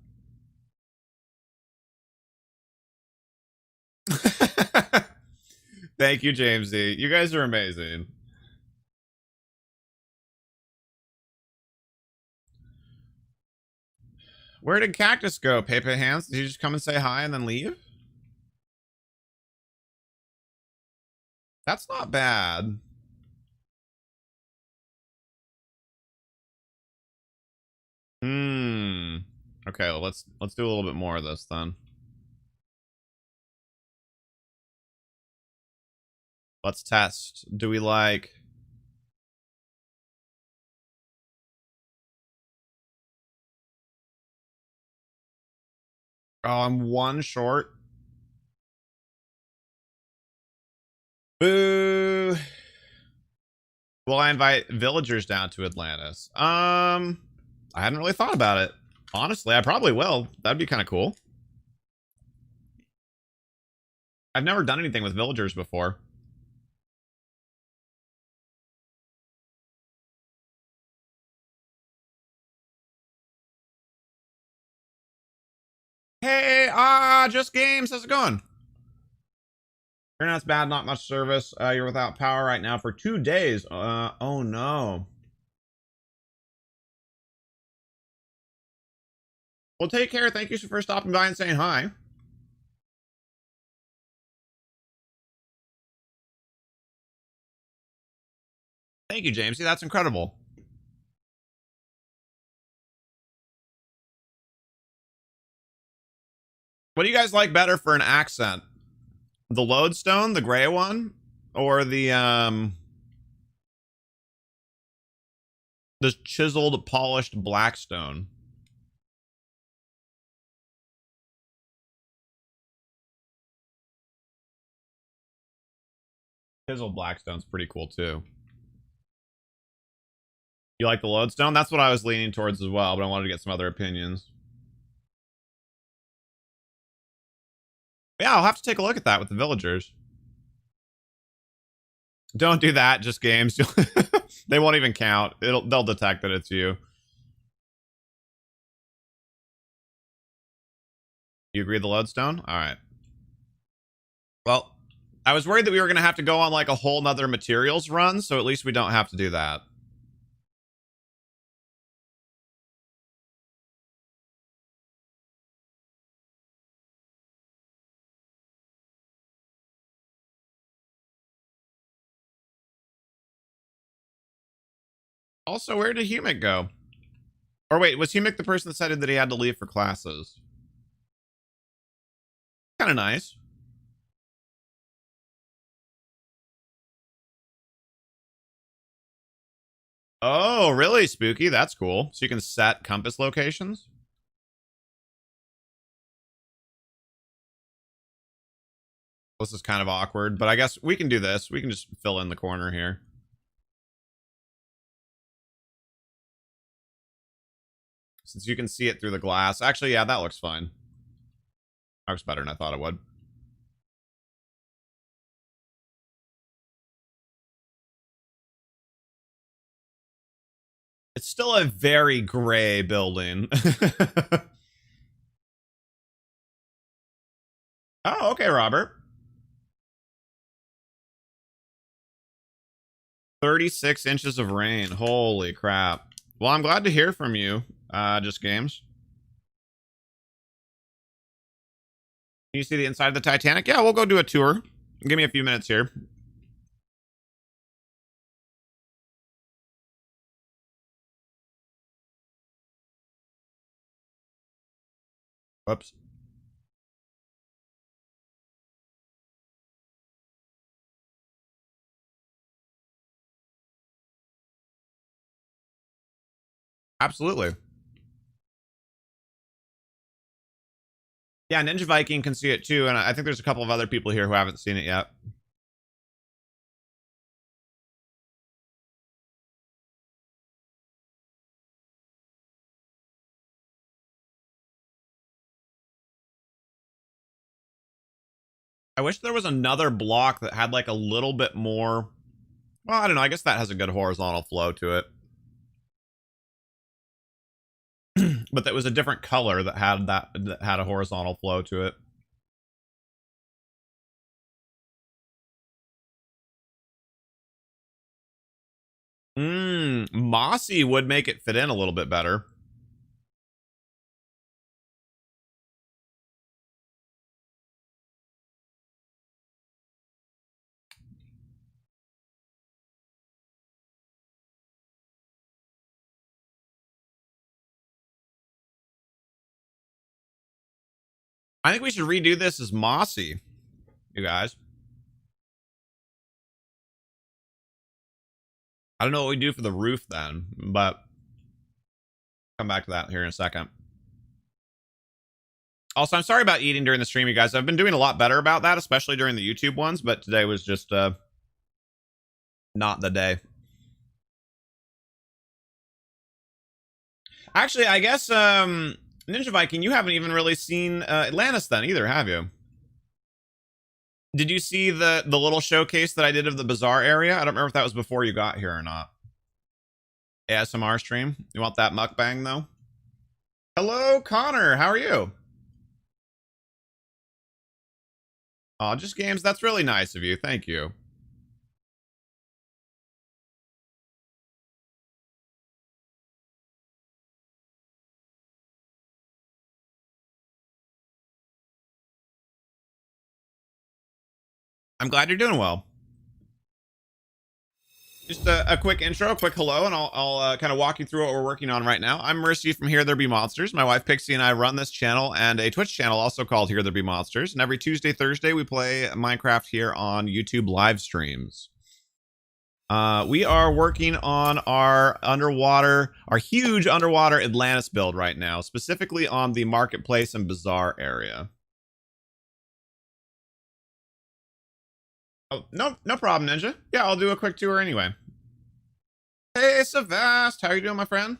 Thank you, Jamesy. You guys are amazing. Where did Cactus go, Pepe Hands? Did he just come and say hi and then leave? That's not bad. Okay, well, let's do a little bit more of this then. Let's test. Do we like... Oh, I'm one short. Boo. Will I invite villagers down to Atlantis? I hadn't really thought about it. Honestly, I probably will. That'd be kind of cool. I've never done anything with villagers before. Hey, just games. How's it going? Internet's bad, not much service. You're without power right now for 2 days. Oh no. Well, take care. Thank you for stopping by and saying hi. Thank you, Jamesy. That's incredible. What do you guys like better for an accent? The lodestone, the gray one, or the chiseled, polished blackstone? Chiseled blackstone's pretty cool too. You like the lodestone? That's what I was leaning towards as well, but I wanted to get some other opinions. Yeah, I'll have to take a look at that with the villagers. Don't do that, just games. They won't even count. They'll detect that it's you. You agree with the lodestone? All right. Well, I was worried that we were going to have to go on like a whole nother materials run, so at least we don't have to do that. Also, where did Humic go? Or wait, was Humic the person that said that he had to leave for classes? Kind of nice. Oh, really, Spooky? That's cool. So you can set compass locations? This is kind of awkward, but I guess we can do this. We can just fill in the corner here. Since you can see it through the glass. Actually, yeah, that looks fine. Looks better than I thought it would. It's still a very gray building. Oh, okay, Robert. 36 inches of rain. Holy crap. Well, I'm glad to hear from you, just games. Can you see the inside of the Titanic? Yeah, we'll go do a tour. Give me a few minutes here. Whoops. Absolutely. Yeah, Ninja Viking can see it too, and I think there's a couple of other people here who haven't seen it yet. I wish there was another block that had like a little bit more. Well, I don't know. I guess that has a good horizontal flow to it. But that was a different color that had a horizontal flow to it. Mossy would make it fit in a little bit better. I think we should redo this as mossy, you guys. I don't know what we do for the roof then, but come back to that here in a second. Also, I'm sorry about eating during the stream, you guys. I've been doing a lot better about that, especially during the YouTube ones, but today was just not the day. Actually, I guess Ninja Viking, you haven't even really seen Atlantis then either, have you? Did you see the little showcase that I did of the bazaar area? I don't remember if that was before you got here or not. ASMR stream. You want that mukbang though? Hello, Connor. How are you? Oh, just games. That's really nice of you. Thank you. I'm glad you're doing well. Just a quick intro, a quick hello, and I'll kind of walk you through what we're working on right now. I'm Mercy from HereThereBeMonsters. My wife Pixie and I run this channel and a Twitch channel also called HereThereBeMonsters. And every Tuesday, Thursday, we play Minecraft here on YouTube live streams. We are working on our huge underwater Atlantis build right now, specifically on the marketplace and bazaar area. Oh, no problem, Ninja. Yeah, I'll do a quick tour anyway. Hey, Savast, how you doing, my friend?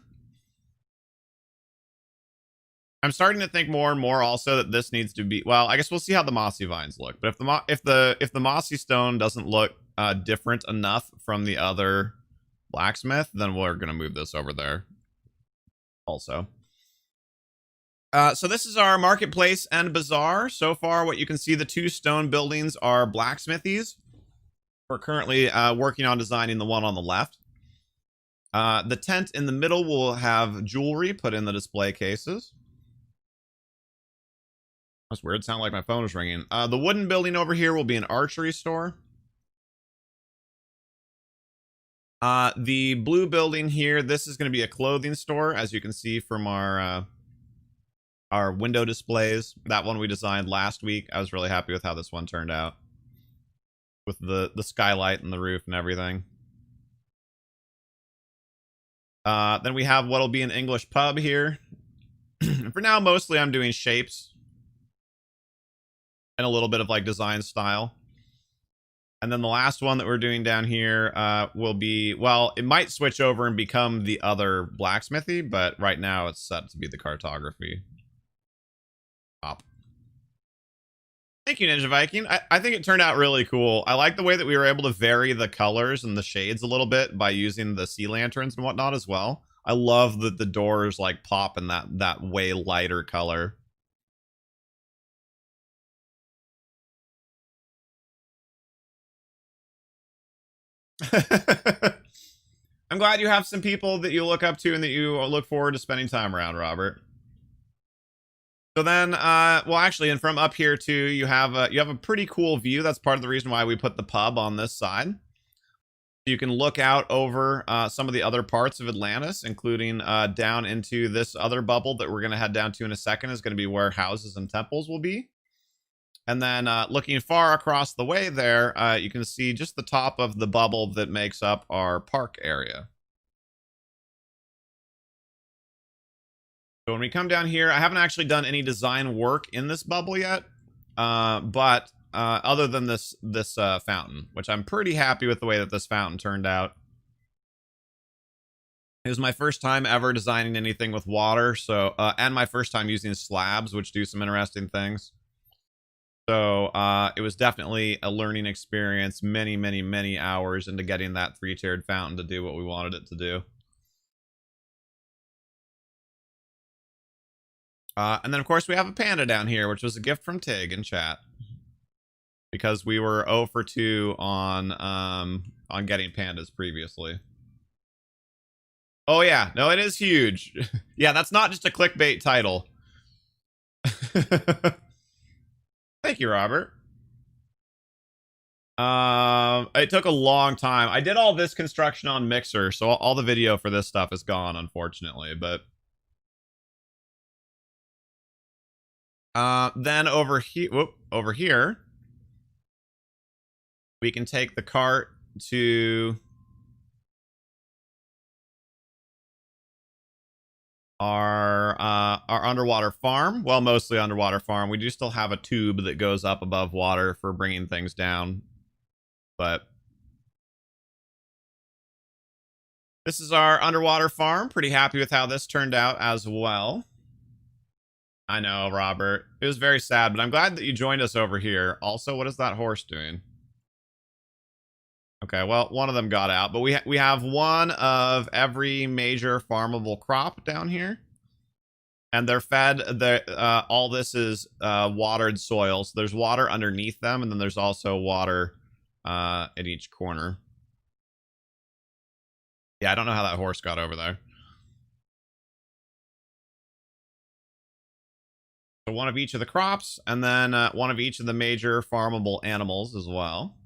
I'm starting to think more and more also that this needs to be, well, I guess we'll see how the mossy vines look. But if the mossy stone doesn't look different enough from the other blacksmith, then we're gonna move this over there. Also. So this is our marketplace and bazaar. So far, what you can see, the two stone buildings are blacksmithies. We're currently working on designing the one on the left. The tent in the middle will have jewelry put in the display cases. That's weird. It sounded like my phone was ringing. The wooden building over here will be an archery store. The blue building here, this is going to be a clothing store, as you can see from our window displays. That one we designed last week. I was really happy with how this one turned out, with the skylight and the roof and everything. Then we have what'll be an English pub here. For now, mostly I'm doing shapes and a little bit of like design style. And then the last one that we're doing down here will be, well, it might switch over and become the other blacksmithy, but right now it's set to be the cartography. Top. Thank you, Ninja Viking. I think it turned out really cool. I like the way that we were able to vary the colors and the shades a little bit by using the sea lanterns and whatnot as well. I love that the doors like pop in that way lighter color. I'm glad you have some people that you look up to and that you look forward to spending time around, Robert. So then, well, actually, and from up here too, you have a pretty cool view. That's part of the reason why we put the pub on this side. You can look out over some of the other parts of Atlantis, including down into this other bubble that we're going to head down to in a second is going to be where houses and temples will be. And then looking far across the way there, you can see just the top of the bubble that makes up our park area. So when we come down here, I haven't actually done any design work in this bubble yet, but other than this fountain, which I'm pretty happy with the way that this fountain turned out. It was my first time ever designing anything with water, so and my first time using slabs, which do some interesting things. So it was definitely a learning experience, many hours into getting that three-tiered fountain to do what we wanted it to do. And then, of course, we have a panda down here, which was a gift from Tig in chat. Because we were 0 for 2 on getting pandas previously. Oh, yeah. No, it is huge. Yeah, that's not just a clickbait title. Thank you, Robert. It took a long time. I did all this construction on Mixer, so all the video for this stuff is gone, unfortunately, but then over here, we can take the cart to our underwater farm. Well, mostly underwater farm. We do still have a tube that goes up above water for bringing things down, but this is our underwater farm. Pretty happy with how this turned out as well. I know, Robert. It was very sad, but I'm glad that you joined us over here. Also, what is that horse doing? Okay, well, one of them got out, but we have one of every major farmable crop down here. And they're fed, all this is watered soil. So there's water underneath them, and then there's also water at each corner. Yeah, I don't know how that horse got over there. So one of each of the crops, and then one of each of the major farmable animals as well.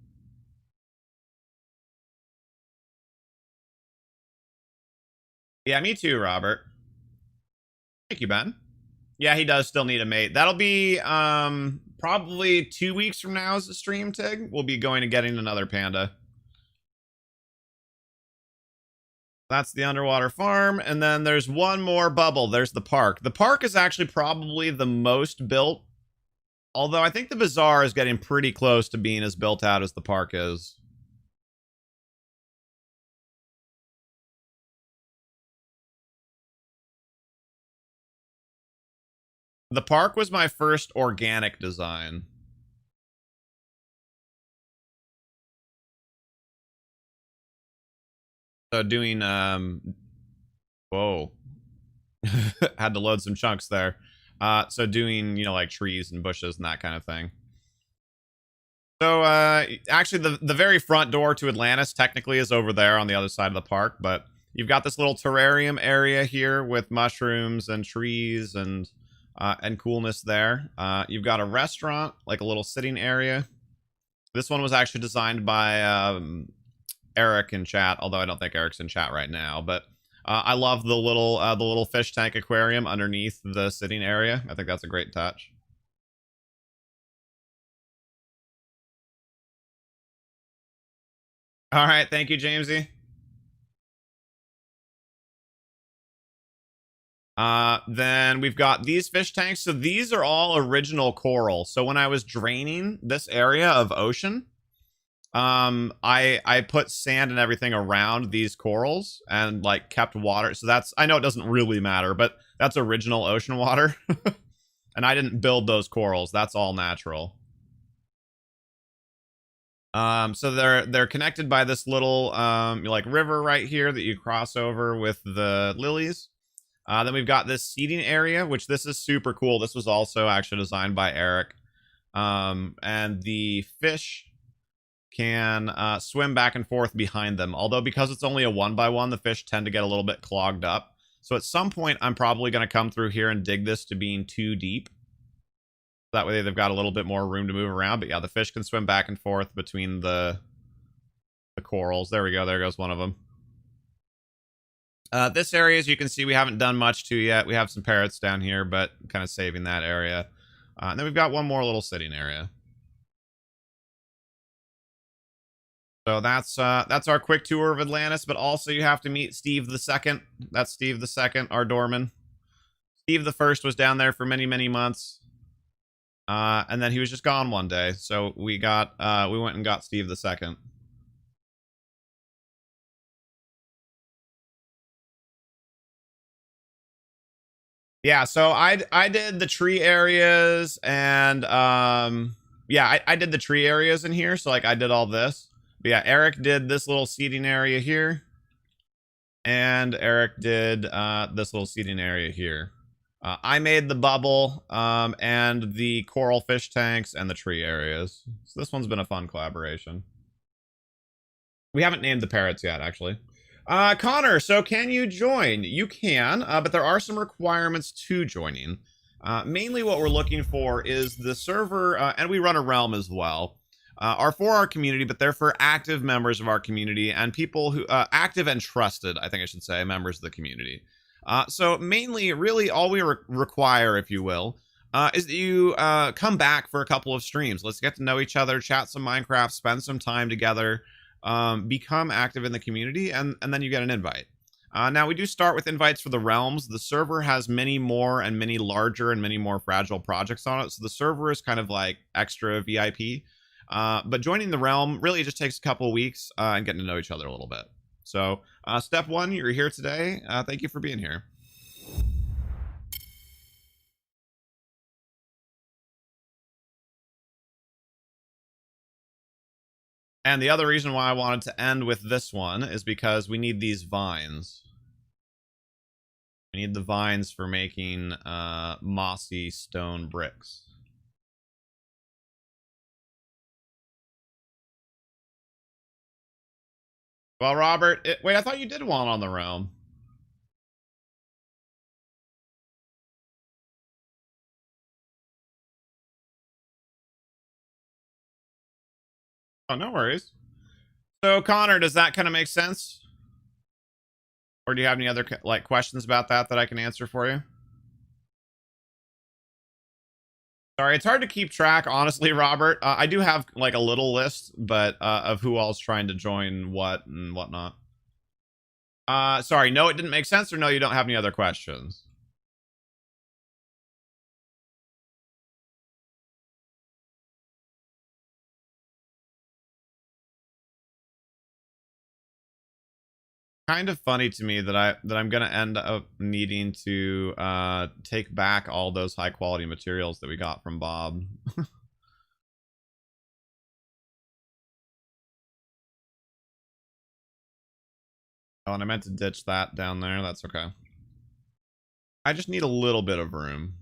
Yeah, me too, Robert. Thank you, Ben. Yeah, he does still need a mate. That'll be probably 2 weeks from now as a stream, Tig. We'll be going and getting another panda. That's the underwater farm, and then there's one more bubble. There's the park. The park is actually probably the most built, although I think the bazaar is getting pretty close to being as built out as the park is. The park was my first organic design. So doing, whoa. Had to load some chunks there. So doing, you know, like trees and bushes and that kind of thing. So, actually, the very front door to Atlantis technically is over there on the other side of the park, but you've got this little terrarium area here with mushrooms and trees and coolness there. You've got a restaurant, like a little sitting area. This one was actually designed by Eric in chat, although I don't think Eric's in chat right now. But I love the little fish tank aquarium underneath the sitting area. I think that's a great touch. All right, thank you, Jamesy. Then we've got these fish tanks. So these are all original coral. So when I was draining this area of ocean, I put sand and everything around these corals and like kept water. So that's, I know it doesn't really matter, but that's original ocean water. And I didn't build those corals. That's all natural. So they're connected by this little like river right here that you cross over with the lilies. Then we've got this seating area, which this is super cool. This was also actually designed by Eric. And the fish can swim back and forth behind them. Although because it's only a 1x1, the fish tend to get a little bit clogged up. So at some point, I'm probably going to come through here and dig this to being too deep. That way they've got a little bit more room to move around. But yeah, the fish can swim back and forth between the corals. There we go. There goes one of them. This area, as you can see, we haven't done much to yet. We have some parrots down here, but kind of saving that area. And then we've got one more little sitting area. So that's our quick tour of Atlantis, but also you have to meet Steve the Second. That's Steve the Second, our doorman. Steve the First was down there for many, many months. And then he was just gone one day. So we went and got Steve the Second. Yeah, so I did the tree areas and yeah, I did the tree areas in here. So like I did all this. But yeah, Eric did this little seating area here. And Eric did this little seating area here. I made the bubble and the coral fish tanks and the tree areas. So this one's been a fun collaboration. We haven't named the parrots yet, actually. Connor, so can you join? You can, but there are some requirements to joining. Mainly what we're looking for is the server, and we run a realm as well, are for our community, but they're for active members of our community and people who, active and trusted, I think I should say, members of the community. So mainly, really, all we require, if you will, is that you come back for a couple of streams. Let's get to know each other, chat some Minecraft, spend some time together, become active in the community, and then you get an invite. Now, we do start with invites for the realms. The server has many more and many larger and many more fragile projects on it, so the server is kind of like extra VIP. But joining the realm really just takes a couple of weeks and getting to know each other a little bit. So step one, you're here today. Thank you for being here. And the other reason why I wanted to end with this one is because we need these vines. We need the vines for making mossy stone bricks. Well, Robert, wait, I thought you did one on the realm. Oh, no worries. So, Connor, does that kind of make sense? Or do you have any other like questions about that I can answer for you? Sorry, it's hard to keep track, honestly, Robert. I do have like a little list, but of who all's trying to join what and whatnot. Sorry, no, it didn't make sense, or no, you don't have any other questions? Kind of funny to me that I'm gonna end up needing to take back all those high quality materials that we got from Bob. Oh, and I meant to ditch that down there. That's okay. I just need a little bit of room.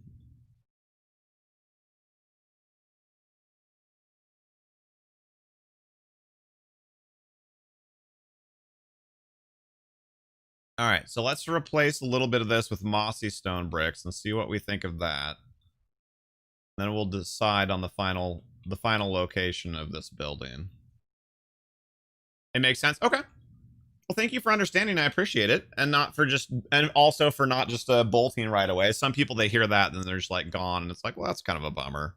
All right, so let's replace a little bit of this with mossy stone bricks and see what we think of that. Then we'll decide on the final location of this building. It makes sense. Okay. Well, thank you for understanding. I appreciate it, and also for not just bolting right away. Some people, they hear that and they're just like gone, and it's like, well, that's kind of a bummer.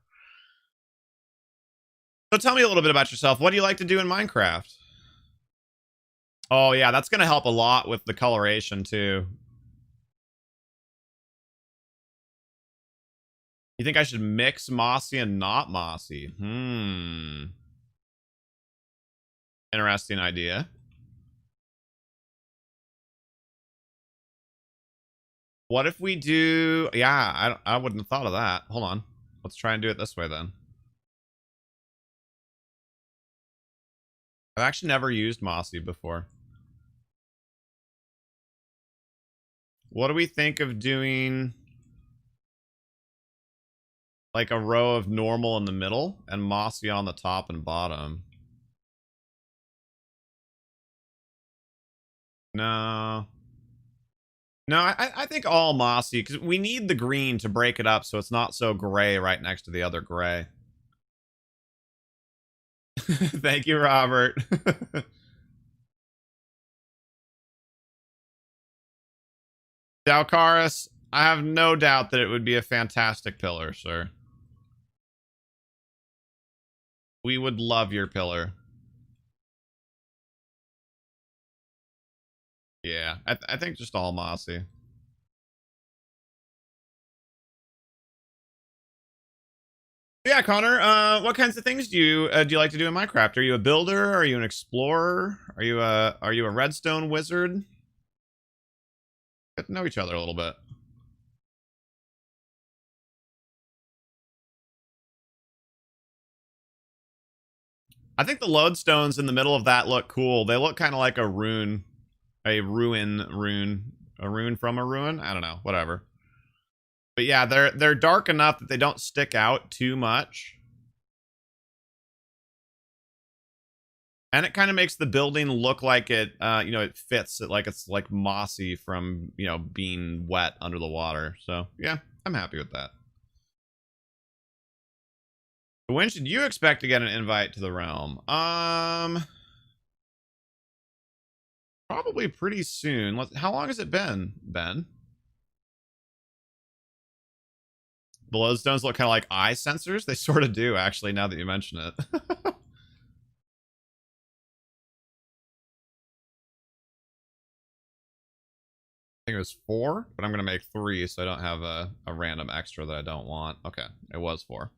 So tell me a little bit about yourself. What do you like to do in Minecraft? Oh yeah, that's gonna help a lot with the coloration too. You think I should mix mossy and not mossy? Interesting idea. What if we do... Yeah, I wouldn't have thought of that. Hold on. Let's try and do it this way then. I've actually never used mossy before. What do we think of doing like a row of normal in the middle and mossy on the top and bottom? No. No, I think all mossy, because we need the green to break it up so it's not so gray right next to the other gray. Thank you, Robert. Dalcaris, I have no doubt that it would be a fantastic pillar, sir. We would love your pillar. Yeah, I think just all mossy. Yeah, Connor. What kinds of things do you like to do in Minecraft? Are you a builder? Are you an explorer? Are you a redstone wizard? Get to know each other a little bit. I think the lodestones in the middle of that look cool. They look kind of like a rune, a rune from a ruin. I don't know, whatever. But yeah, they're dark enough that they don't stick out too much. And it kind of makes the building look like it, it fits it, like it's like mossy from, being wet under the water. So yeah, I'm happy with that. When should you expect to get an invite to the realm? Probably pretty soon. How long has it been, Ben? The lodestones look kind of like eye sensors. They sort of do, actually, now that you mention it. I think it was 4, but I'm going to make 3 so I don't have a random extra that I don't want. Okay, it was 4.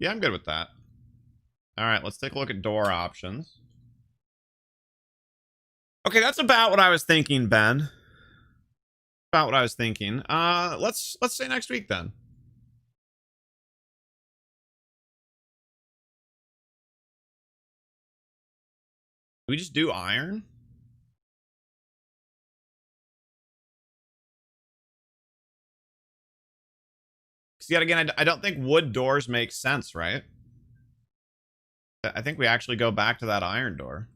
Yeah, I'm good with that. All right, let's take a look at door options. Okay, that's about what I was thinking, Ben. About what I was thinking. Let's say next week then. We just do iron? Because yet again, I don't think wood doors make sense, right? I think we actually go back to that iron door.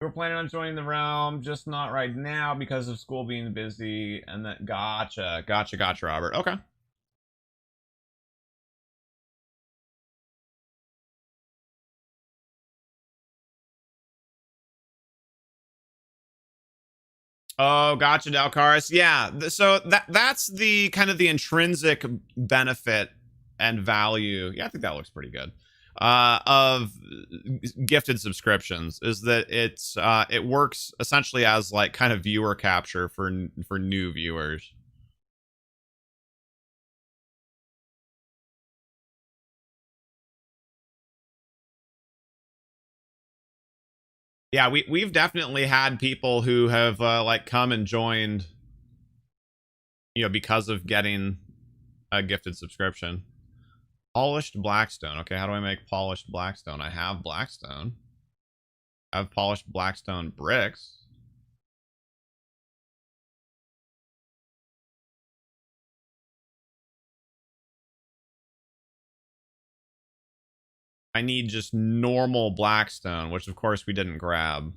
We were planning on joining the realm, just not right now because of school being busy. And then, gotcha, Robert. Okay. Oh, gotcha, Dalcaris. Yeah, so that's the kind of the intrinsic benefit and value. Yeah, I think that looks pretty good. Of gifted subscriptions is that it works essentially as like kind of viewer capture for new viewers. Yeah, we've definitely had people who have like come and joined, because of getting a gifted subscription. Polished blackstone. Okay, how do I make polished blackstone? I have blackstone. I have polished blackstone bricks. I need just normal blackstone, which of course we didn't grab.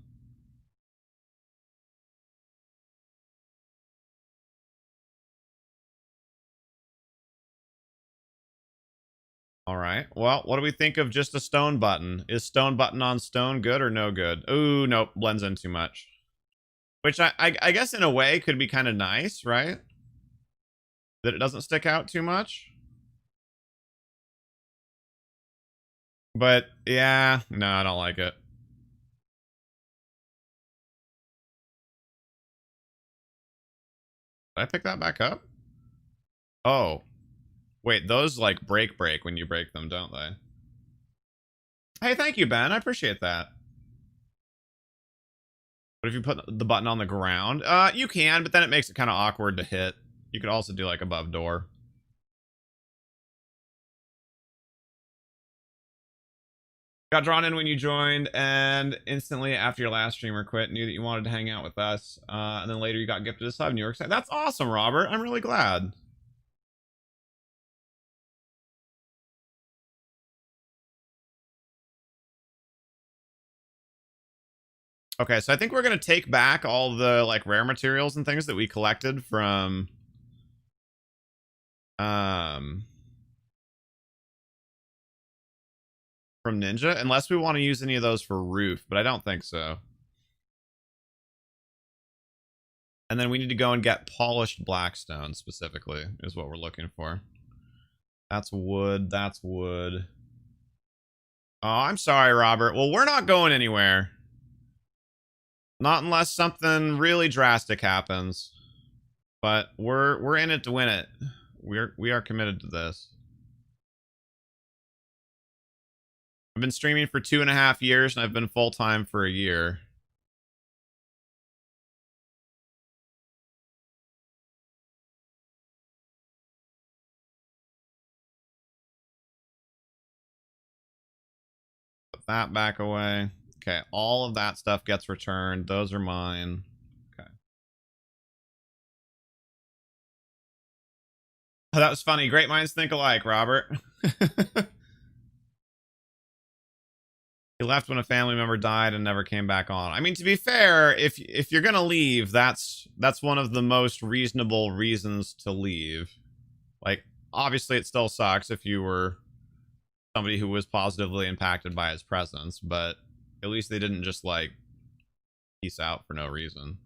All right. Well, what do we think of just a stone button? Is stone button on stone good or no good? Ooh, nope. Blends in too much. Which I guess in a way could be kind of nice, right? That it doesn't stick out too much. But yeah, no, I don't like it. Did I pick that back up? Oh. Wait, those like break when you break them, don't they? Hey, thank you, Ben. I appreciate that. But if you put the button on the ground, you can, but then it makes it kind of awkward to hit. You could also do like above door. Got drawn in when you joined, and instantly after your last stream or quit, knew that you wanted to hang out with us. And then later you got gifted a sub, New York side. That's awesome, Robert. I'm really glad. Okay, so I think we're gonna take back all the like rare materials and things that we collected from from Ninja, unless we want to use any of those for roof, but I don't think so. And then we need to go and get polished blackstone specifically is what we're looking for. That's wood. That's wood. Oh, I'm sorry, Robert. Well, we're not going anywhere. Not unless something really drastic happens. But we're in it to win it. We are committed to this. I've been streaming for 2.5 years, and I've been full-time for a year. Put that back away. Okay, all of that stuff gets returned. Those are mine. Okay. Oh, that was funny. Great minds think alike, Robert. He left when a family member died and never came back on. I mean, to be fair, if you're gonna leave, that's one of the most reasonable reasons to leave. Like, obviously it still sucks if you were somebody who was positively impacted by his presence, but at least they didn't just, like, peace out for no reason.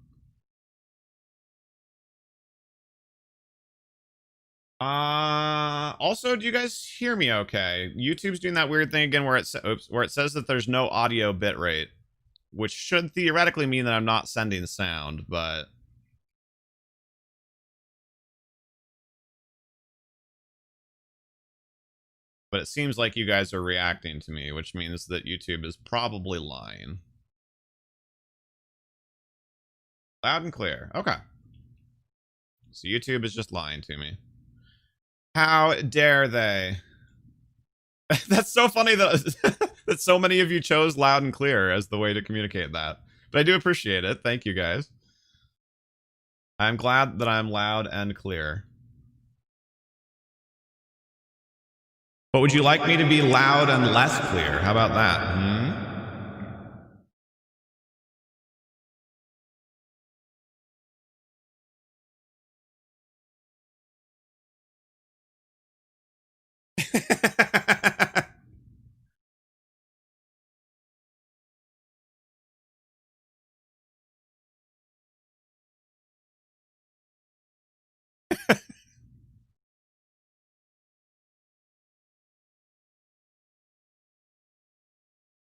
Also, do you guys hear me okay? YouTube's doing that weird thing again where it says that there's no audio bitrate, which should theoretically mean that I'm not sending sound, but it seems like you guys are reacting to me, which means that YouTube is probably lying. Loud and clear. Okay. So YouTube is just lying to me. How dare they? That's so funny that, that so many of you chose loud and clear as the way to communicate that. But I do appreciate it. Thank you, guys. I'm glad that I'm loud and clear. But would you like me to be loud and less clear? How about that? Hmm?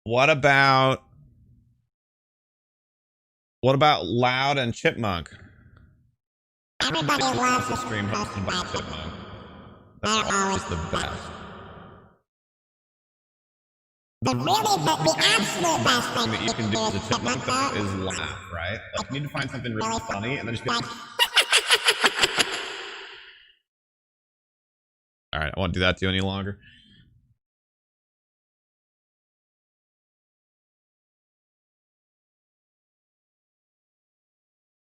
What about Loud and Chipmunk? Everybody loves the stream hosted by Chipmunk. That's always the best. The absolute best thing that you can do as a Chipmunk though is laugh, right? Like, you need to find something really funny and then just be like, all right, I won't do that to you any longer.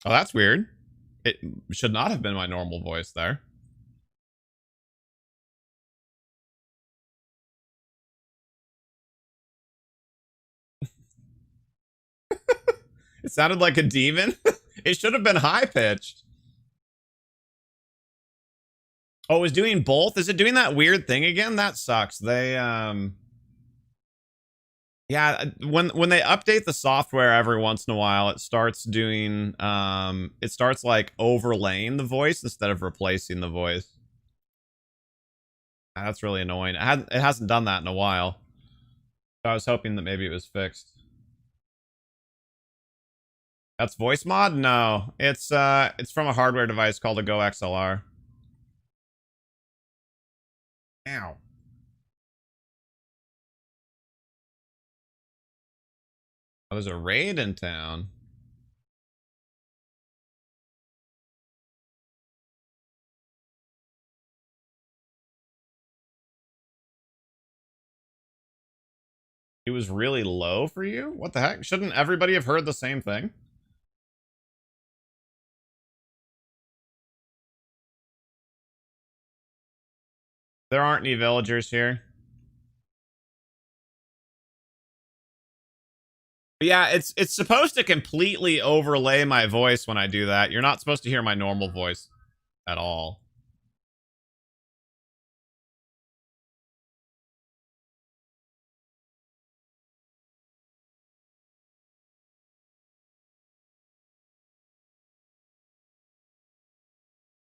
Oh, that's weird. It should not have been my normal voice there. It sounded like a demon. It should have been high-pitched. Oh, it was doing both? Is it doing that weird thing again? That sucks. They, yeah, when they update the software every once in a while, it starts doing, it starts, like, overlaying the voice instead of replacing the voice. That's really annoying. It hasn't done that in a while. So I was hoping that maybe it was fixed. That's voice mod? No. It's from a hardware device called a Go XLR. Ow. Oh, there's a raid in town. It was really low for you? What the heck? Shouldn't everybody have heard the same thing? There aren't any villagers here. But yeah, it's supposed to completely overlay my voice when I do that. You're not supposed to hear my normal voice at all.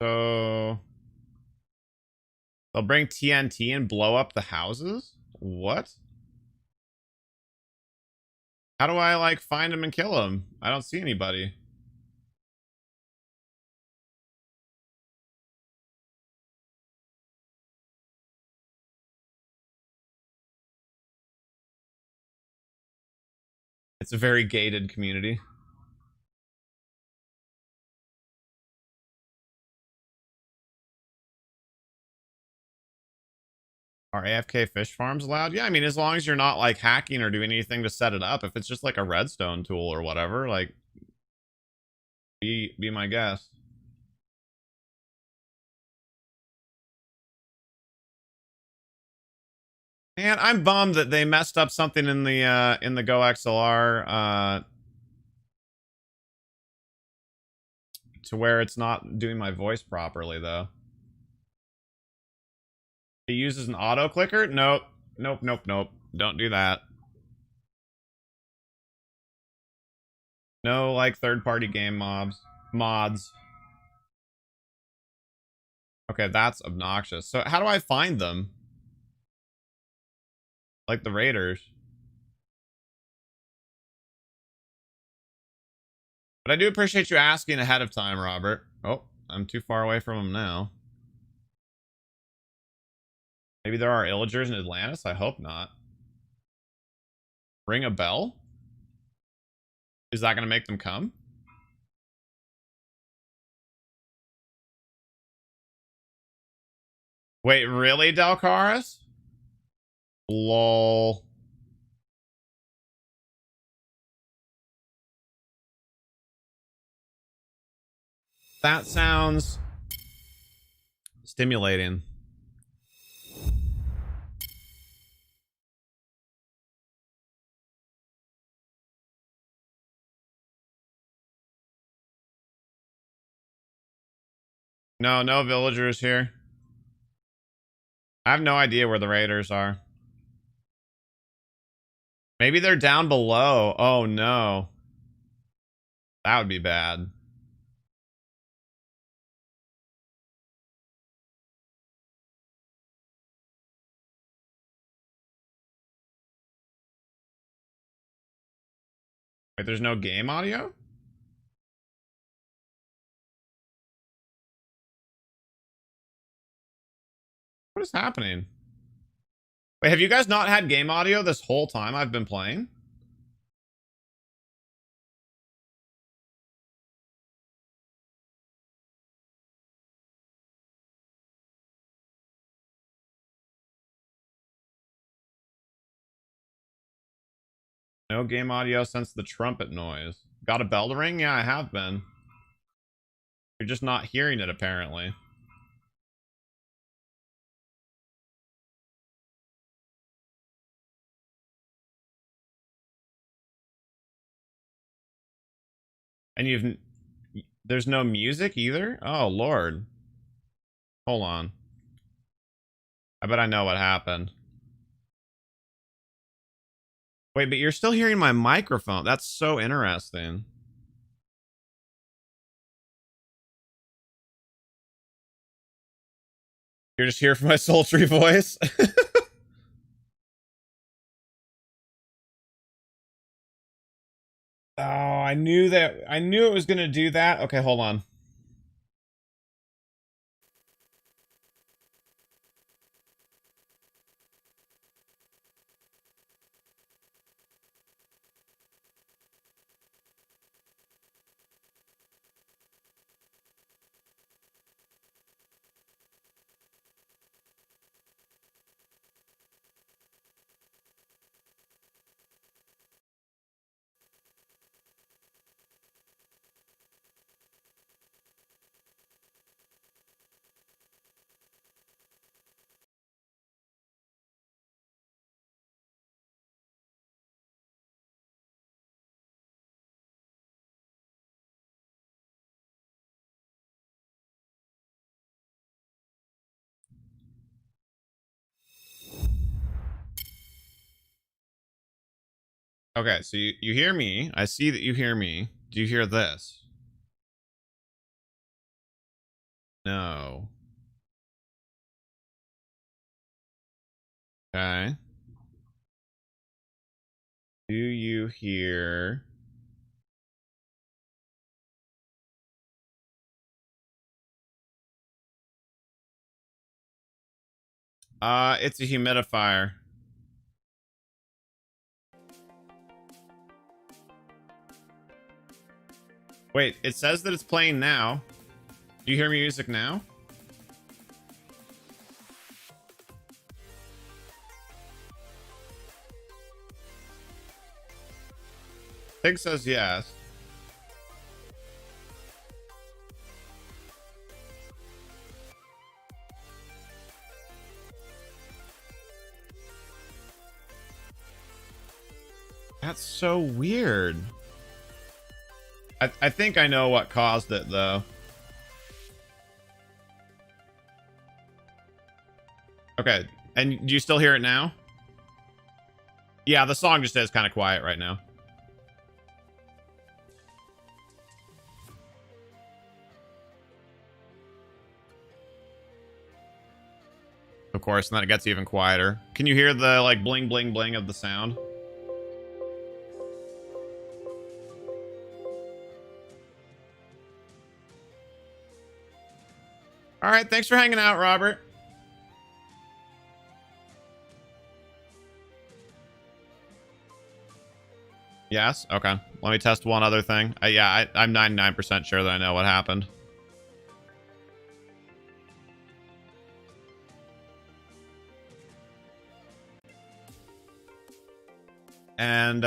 So they'll bring TNT and blow up the houses? What? How do I, like, find them and kill them? I don't see anybody. It's a very gated community. Are AFK fish farms allowed? Yeah, I mean, as long as you're not, like, hacking or doing anything to set it up. If it's just, like, a redstone tool or whatever, like, be my guest. Man, I'm bummed that they messed up something in the Go XLR to where it's not doing my voice properly, though. It uses an auto clicker? Nope. Nope, nope, nope. Don't do that. No, like, third-party game mods. Okay, that's obnoxious. So how do I find them? Like the raiders. But I do appreciate you asking ahead of time, Robert. Oh, I'm too far away from them now. Maybe there are illagers in Atlantis? I hope not. Ring a bell? Is that going to make them come? Wait, really, Dalcaris? Lol. That sounds stimulating. No, no villagers here. I have no idea where the raiders are. Maybe they're down below. Oh, no. That would be bad. Wait, there's no game audio? What is happening? Wait, have you guys not had game audio this whole time I've been playing? No game audio since the trumpet noise. Got a bell to ring? Yeah, I have been. You're just not hearing it, apparently. And there's no music either? Oh, Lord. Hold on. I bet I know what happened. Wait, but you're still hearing my microphone. That's so interesting. You're just here for my sultry voice? Oh, I knew it was gonna do that. Okay, hold on. Okay, so you hear me. I see that you hear me. Do you hear this? No. Okay. Do you hear? It's a humidifier. Wait, it says that it's playing now. Do you hear music now? Tig says yes. That's so weird. I think I know what caused it, though. Okay, and do you still hear it now? Yeah, the song just is kind of quiet right now. Of course, and then it gets even quieter. Can you hear the, like, bling, bling, bling of the sound? All right, thanks for hanging out, Robert. Yes? Okay. Let me test one other thing. Yeah, I'm 99% sure that I know what happened. And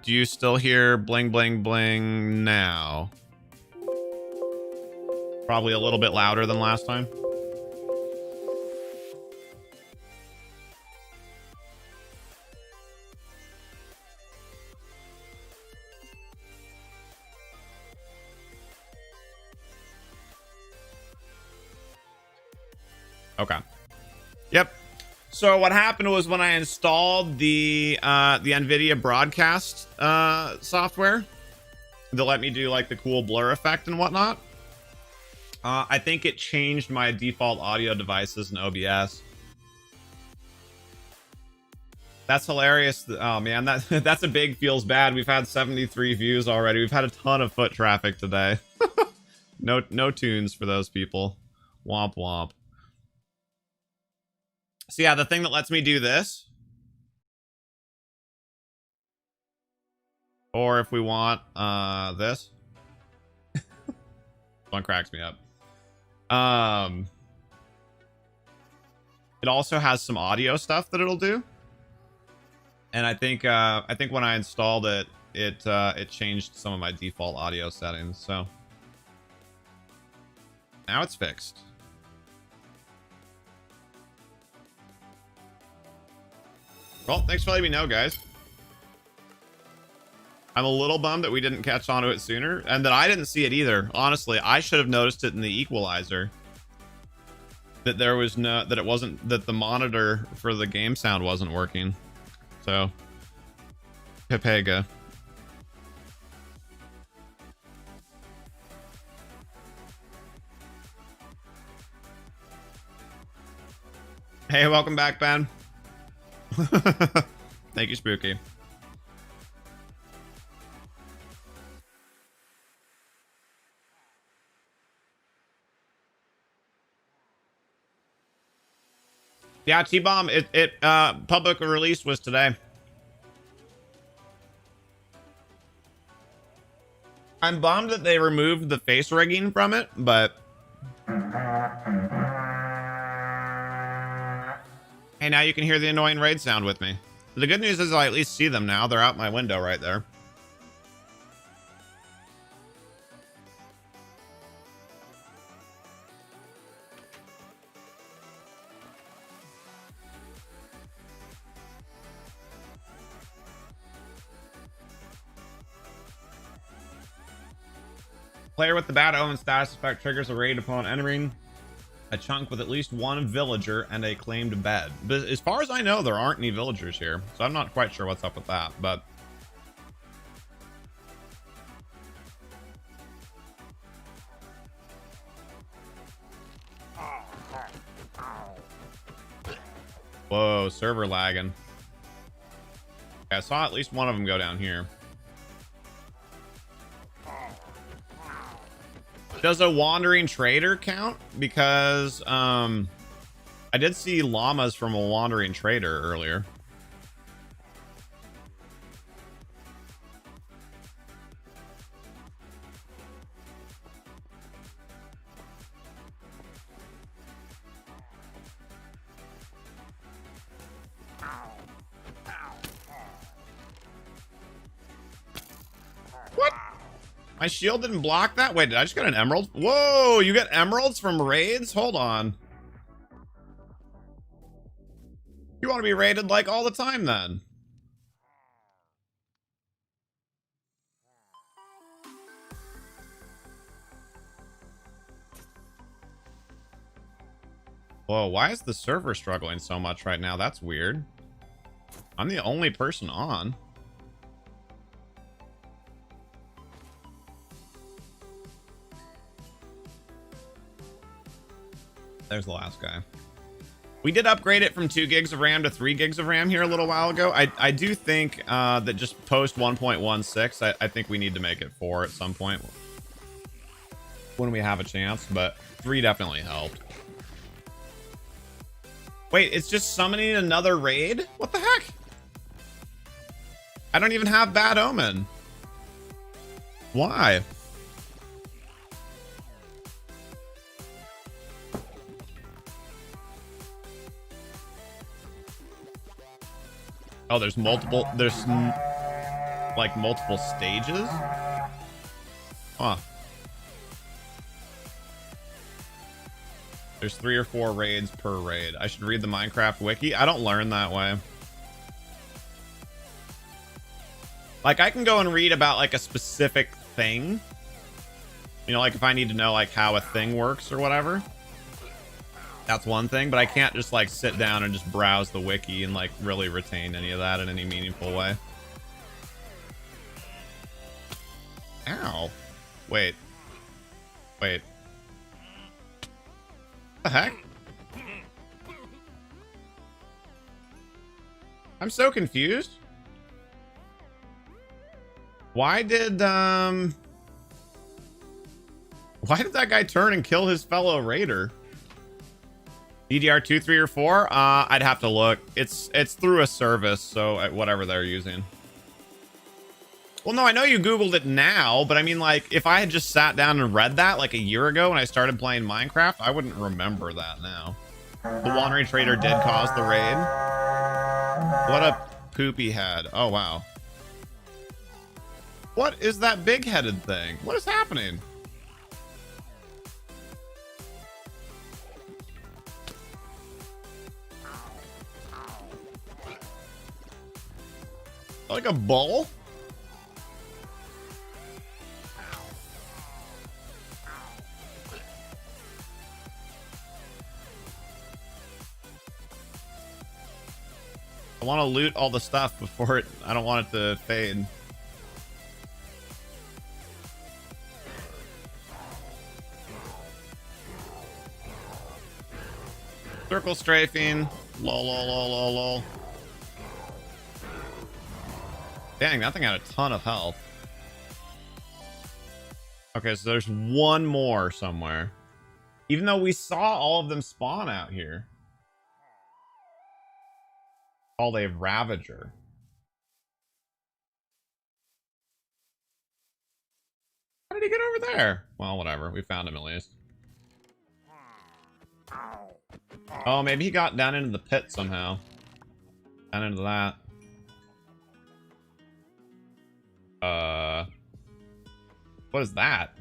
do you still hear bling, bling, bling now? Probably a little bit louder than last time. Okay. Yep. So what happened was when I installed the NVIDIA broadcast software that let me do like the cool blur effect and whatnot, I think it changed my default audio devices in OBS. That's hilarious. Oh man, that's a big feels bad. We've had 73 views already. We've had a ton of foot traffic today. No tunes for those people. Womp womp. So yeah, the thing that lets me do this, or if we want this, one cracks me up. It also has some audio stuff that it'll do, and I think when I installed it, it changed some of my default audio settings. So now it's fixed. Well, thanks for letting me know, guys. I'm a little bummed that we didn't catch on to it sooner, and that I didn't see it either. Honestly, I should have noticed it in the equalizer. That there was no, that it wasn't, that the monitor for the game sound wasn't working. So, Pepega. Hey, welcome back, Ben. Thank you, Spooky. Yeah, T-Bomb, public release was today. I'm bummed that they removed the face rigging from it, but hey, now you can hear the annoying raid sound with me. The good news is I at least see them now. They're out my window right there. Player with the bad omen status effect triggers a raid upon entering a chunk with at least one villager and a claimed bed. But as far as I know, there aren't any villagers here, so I'm not quite sure what's up with that, but Whoa, server lagging. Okay, I saw at least one of them go down here. Does a wandering trader count? Because I did see llamas from a wandering trader earlier. What? My shield didn't block that? Wait, did I just get an emerald? Whoa, you get emeralds from raids? Hold on. You want to be raided like all the time then? Whoa, why is the server struggling so much right now? That's weird. I'm the only person on. There's the last guy. We did upgrade it from 2 gigs of RAM to 3 gigs of RAM here a little while ago. I do think that just post 1.16, I think we need to make it 4 at some point when we have a chance, but 3 definitely helped. Wait, it's just summoning another raid? What the heck? I don't even have Bad Omen. Why? Oh, there's multiple, like multiple stages? Huh. There's 3 or 4 raids per raid. I should read the Minecraft wiki. I don't learn that way. Like, I can go and read about like a specific thing. You know, like if I need to know like how a thing works or whatever. That's one thing, but I can't just like sit down and just browse the wiki and like really retain any of that in any meaningful way. Ow. Wait. Wait. What the heck? I'm so confused. Why did that guy turn and kill his fellow raider? DDR 2, 3, or 4? I'd have to look. It's through a service, so whatever they're using. Well, no, I know you Googled it now, but I mean, like, if I had just sat down and read that like a year ago when I started playing Minecraft, I wouldn't remember that now. The Wandering Trader did cause the raid. What a poopy head. Oh, wow. What is that big-headed thing? What is happening? Like a bull? I want to loot all the stuff before it... I don't want it to fade. Circle strafing. Lol, lol, lol, lol, lol. Dang, that thing had a ton of health. Okay, so there's one more somewhere. Even though we saw all of them spawn out here. Called a Ravager. How did he get over there? Well, whatever. We found him at least. Oh, maybe he got down into the pit somehow. Down into that. What is that?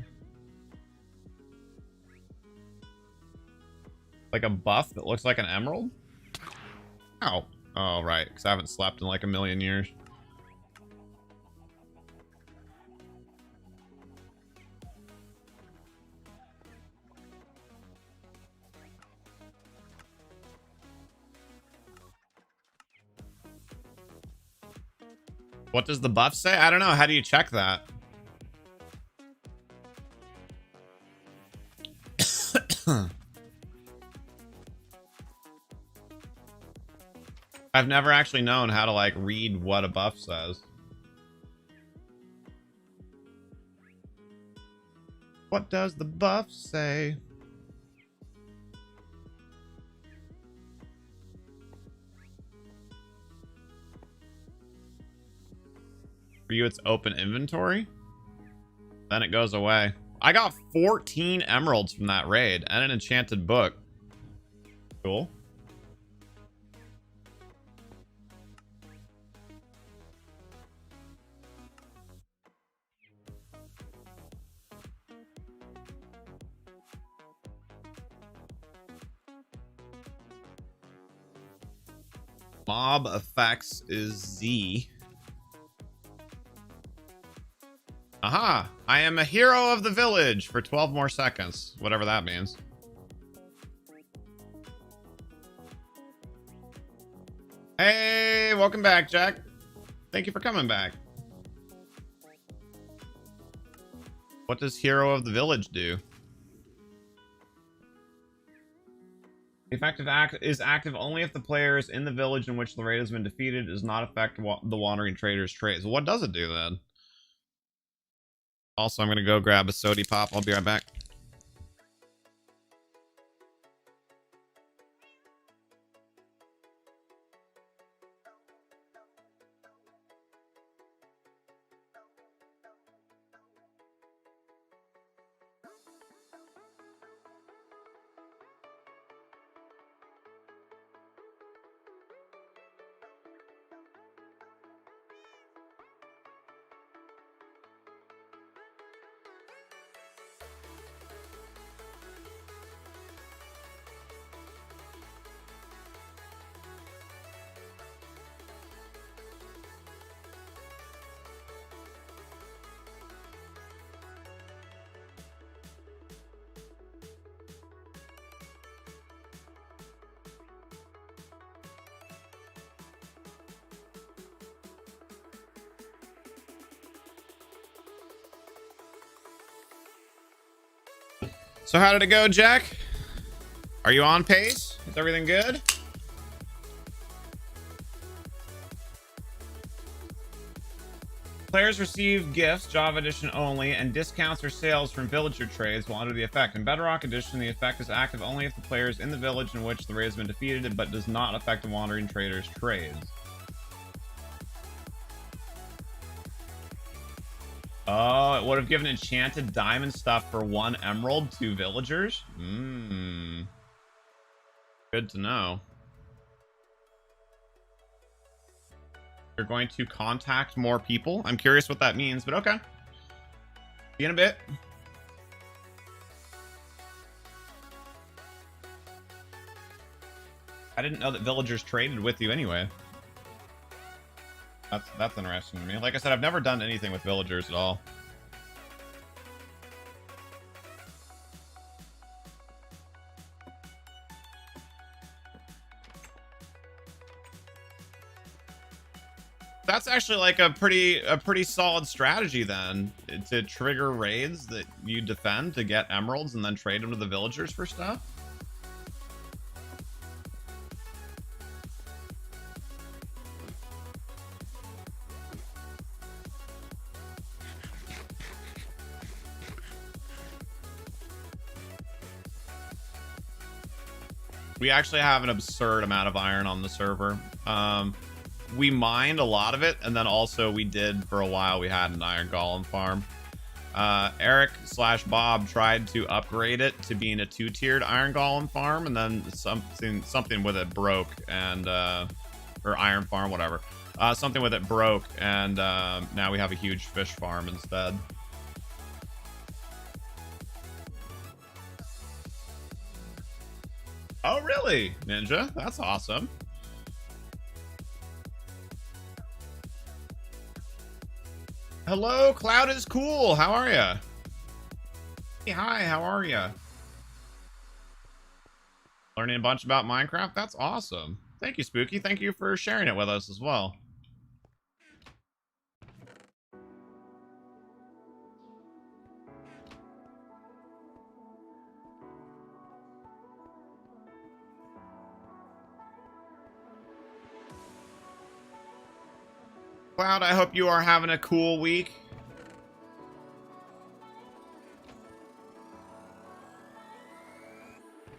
Like a buff that looks like an emerald? Ow. Oh, right, because I haven't slept in like a million years. What does the buff say? I don't know. How do you check that? I've never actually known how to like read what a buff says. What does the buff say? For you, it's open inventory. Then it goes away. I got 14 emeralds from that raid and an enchanted book. Cool. Mob effects is Z. Aha! I am a hero of the village for 12 more seconds. Whatever that means. Hey, welcome back, Jack. Thank you for coming back. What does hero of the village do? The effective act is active only if the player is in the village in which the raid has been defeated. It does not affect the wandering trader's trades. Well, what does it do then? Also, I'm going to go grab a sody pop. I'll be right back. So how did it go, Jack? Are you on pace? Is everything good? Players receive gifts, Java Edition only, and discounts or sales from villager trades while under the effect. In Bedrock Edition, the effect is active only if the player is in the village in which the raid has been defeated, but does not affect the wandering trader's trades. Oh, it would have given enchanted diamond stuff for 1 emerald to villagers? Good to know. You're going to contact more people? I'm curious what that means, but okay. See you in a bit. I didn't know that villagers traded with you anyway. That's interesting to me. Like I said, I've never done anything with villagers at all. That's actually like a pretty solid strategy then, to trigger raids that you defend to get emeralds and then trade them to the villagers for stuff. We actually have an absurd amount of iron on the server. We mined a lot of it, and then also we did, for a while, we had an iron golem farm. Eric/Bob tried to upgrade it to being a 2-tiered iron golem farm, and then something with it broke, and or iron farm, whatever. Something with it broke, and now we have a huge fish farm instead. Oh, really, Ninja? That's awesome. Hello, Cloud is cool. How are ya? Hey, hi, how are ya? Learning a bunch about Minecraft? That's awesome. Thank you, Spooky. Thank you for sharing it with us as well. Cloud, I hope you are having a cool week.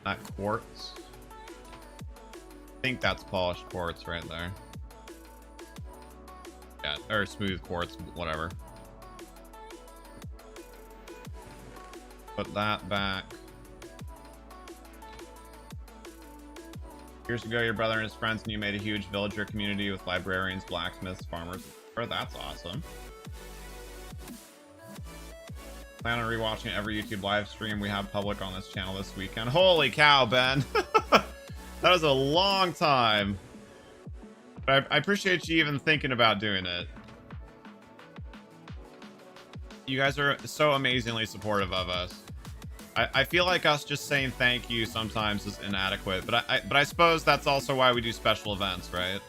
That quartz. I think that's polished quartz right there. Yeah, or smooth quartz, whatever. Put that back. Years ago, your brother and his friends and you made a huge villager community with librarians, blacksmiths, farmers. Oh, that's awesome. Plan on rewatching every YouTube live stream we have public on this channel this weekend. Holy cow, Ben. That was a long time. But I appreciate you even thinking about doing it. You guys are so amazingly supportive of us. I feel like us just saying thank you sometimes is inadequate, but I suppose that's also why we do special events, right?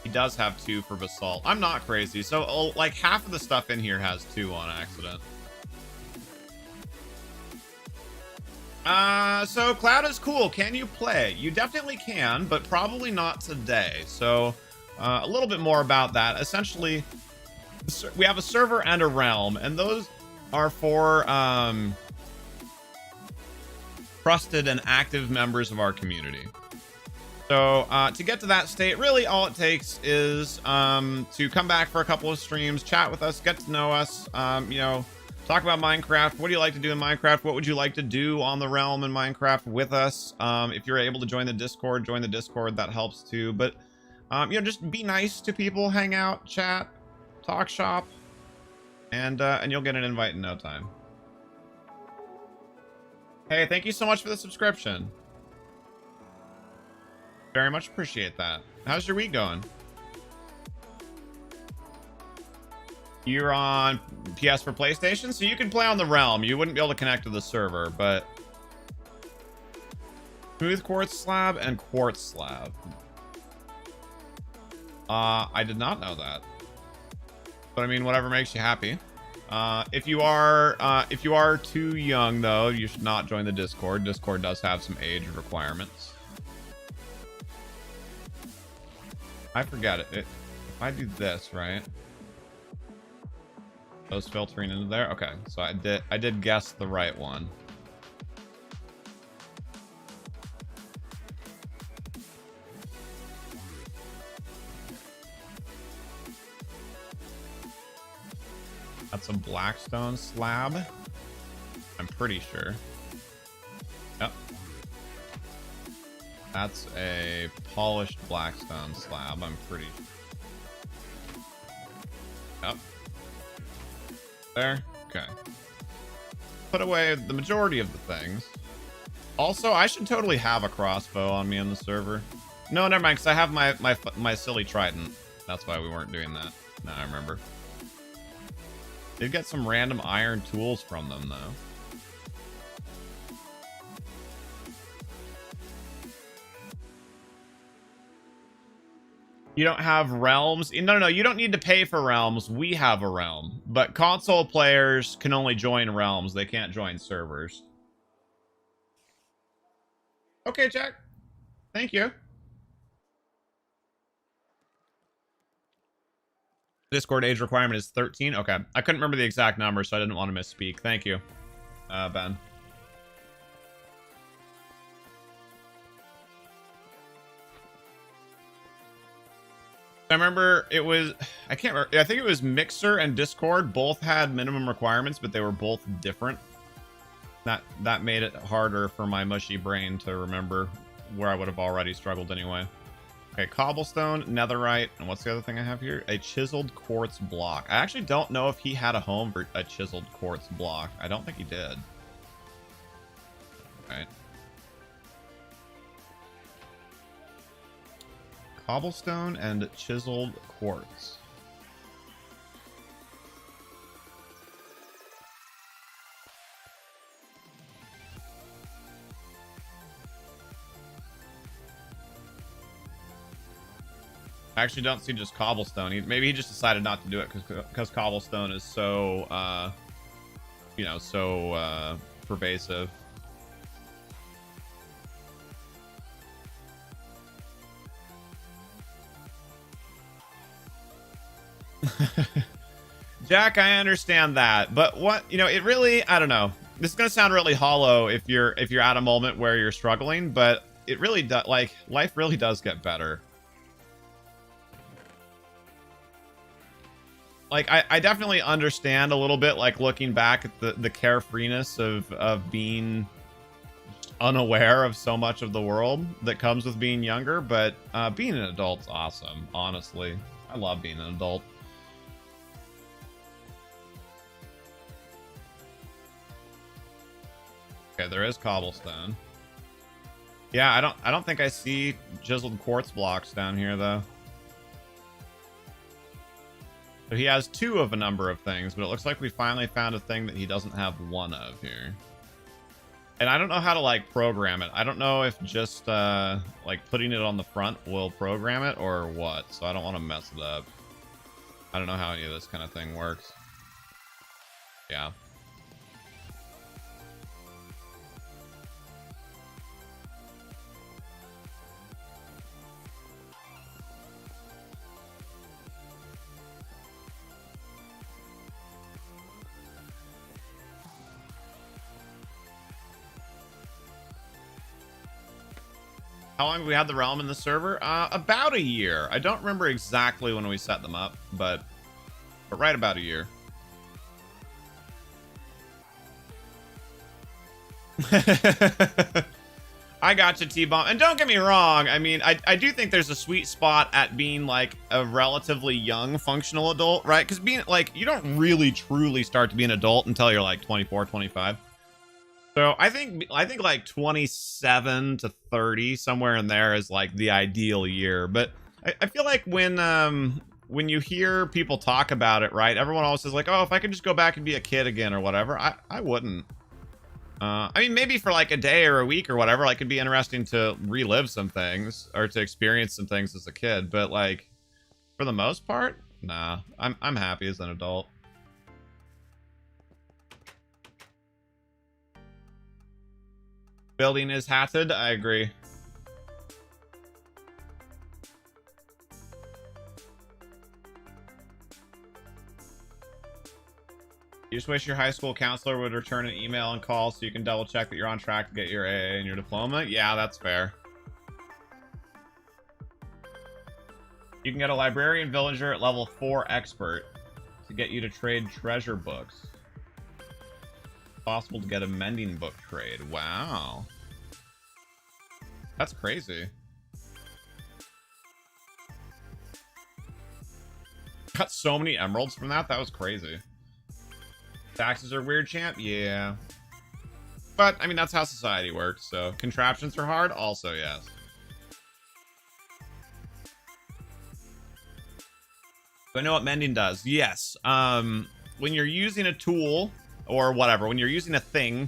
He does have 2 for basalt. I'm not crazy, so like half of the stuff in here has 2 on accident. So Cloud is cool. Can you play? You definitely can, but probably not today. So a little bit more about that. Essentially, we have a server and a realm, and those are for trusted and active members of our community. So to get to that state, really all it takes is to come back for a couple of streams, chat with us, get to know us, you know, talk about Minecraft. What do you like to do in Minecraft? What would you like to do on the realm in Minecraft with us? If you're able to join the Discord, join the Discord. That helps too. But you know, just be nice to people, hang out, chat, talk shop, and you'll get an invite in no time. Hey, thank you so much for the subscription. Very much appreciate that. How's your week going? You're on PS for PlayStation, so you can play on the realm. You wouldn't be able to connect to the server, but smooth quartz slab and quartz slab. I did not know that. But I mean, whatever makes you happy. If you are too young though, you should not join the Discord. Discord does have some age requirements. I forget it. If I do this, right? Those filtering into there? Okay, so I did guess the right one. That's a blackstone slab. I'm pretty sure. Yep. That's a polished blackstone slab. I'm pretty sure. Yep. There. Okay. Put away the majority of the things. Also, I should totally have a crossbow on me in the server. No, never mind, because I have my silly trident. That's why we weren't doing that. Now I remember. Did get some random iron tools from them, though. You don't have realms? No, you don't need to pay for realms. We have a realm. But console players can only join realms. They can't join servers. Okay, Jack. Thank you. Discord age requirement is 13. Okay. I couldn't remember the exact number, so I didn't want to misspeak. Thank you, Ben. I remember it was, I can't remember, I think it was Mixer and Discord both had minimum requirements, but they were both different. That made it harder for my mushy brain to remember where I would have already struggled anyway. Okay, cobblestone, netherite, and what's the other thing I have here? A chiseled quartz block. I actually don't know if he had a home for a chiseled quartz block. I don't think he did. Right. Cobblestone and chiseled quartz. I actually don't see just cobblestone. Maybe he just decided not to do it because cobblestone is so, you know, so pervasive. Jack, I understand that, but what, you know, it really, I don't know. This is gonna sound really hollow if you're at a moment where you're struggling, but it really does, like, life really does get better. Like, I definitely understand a little bit, like, looking back at the carefreeness of being unaware of so much of the world that comes with being younger, but being an adult's awesome, honestly. I love being an adult. Okay, there is cobblestone. Yeah, I don't think I see chiseled quartz blocks down here though. So he has 2 of a number of things, but it looks like we finally found a thing that he doesn't have 1 of here. And I don't know how to, like, program it. I don't know if just, like, putting it on the front will program it or what. So I don't want to mess it up. I don't know how any of this kind of thing works. Yeah. How long have we had the realm in the server? About a year. I don't remember exactly when we set them up, but right about a year. I got you, T-Bomb. And don't get me wrong, I mean, I do think there's a sweet spot at being, like, a relatively young functional adult, right? Because being, like, you don't really truly start to be an adult until you're, like, 24, 25. So I think like 27 to 30, somewhere in there is like the ideal year. But I feel like when you hear people talk about it, right, everyone always says like, oh, if I could just go back and be a kid again or whatever. I wouldn't. I mean, maybe for like a day or a week or whatever, like it'd be interesting to relive some things or to experience some things as a kid. But like for the most part, nah, I'm happy as an adult. Building is hatted. I agree. You just wish your high school counselor would return an email and call so you can double check that you're on track to get your AA and your diploma. Yeah, that's fair. You can get a librarian villager at level 4 expert to get you to trade treasure books. Possible to get a mending book trade. Wow. That's crazy. Got so many emeralds from that. That was crazy. Taxes are weird, champ. Yeah. But, I mean, that's how society works. So, contraptions are hard. Also, yes. Do I know what mending does? Yes. When you're using a tool or whatever, when you're using a thing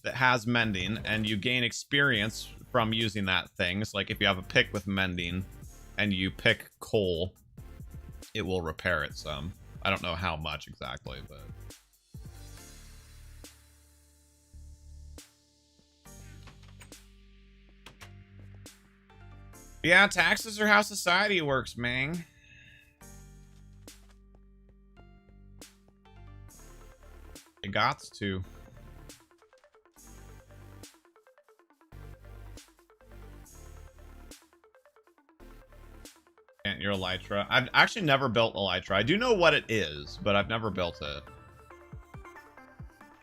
that has mending and you gain experience from using that thing, so like if you have a pick with mending and you pick coal, it will repair it some. I don't know how much exactly, but yeah, taxes are how society works, man. It gots to. And your elytra. I've actually never built elytra. I do know what it is, but I've never built it.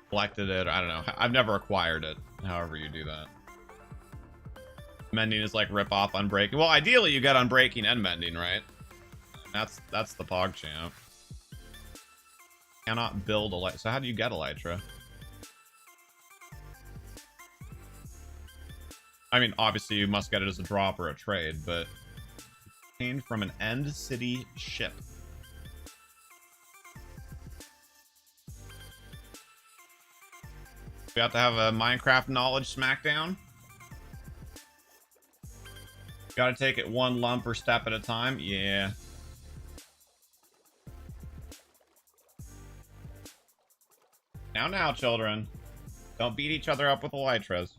Collected it. I don't know. I've never acquired it. However you do that. Mending is like rip off unbreaking. Well, ideally you get unbreaking and mending, right? That's the pog champ. Cannot build elytra. So how do you get elytra? I mean, obviously you must get it as a drop or a trade, but obtained from an end city ship. We have to have a Minecraft knowledge smackdown. Gotta take it one lump or step at a time. Yeah. Now, children. Don't beat each other up with elytras.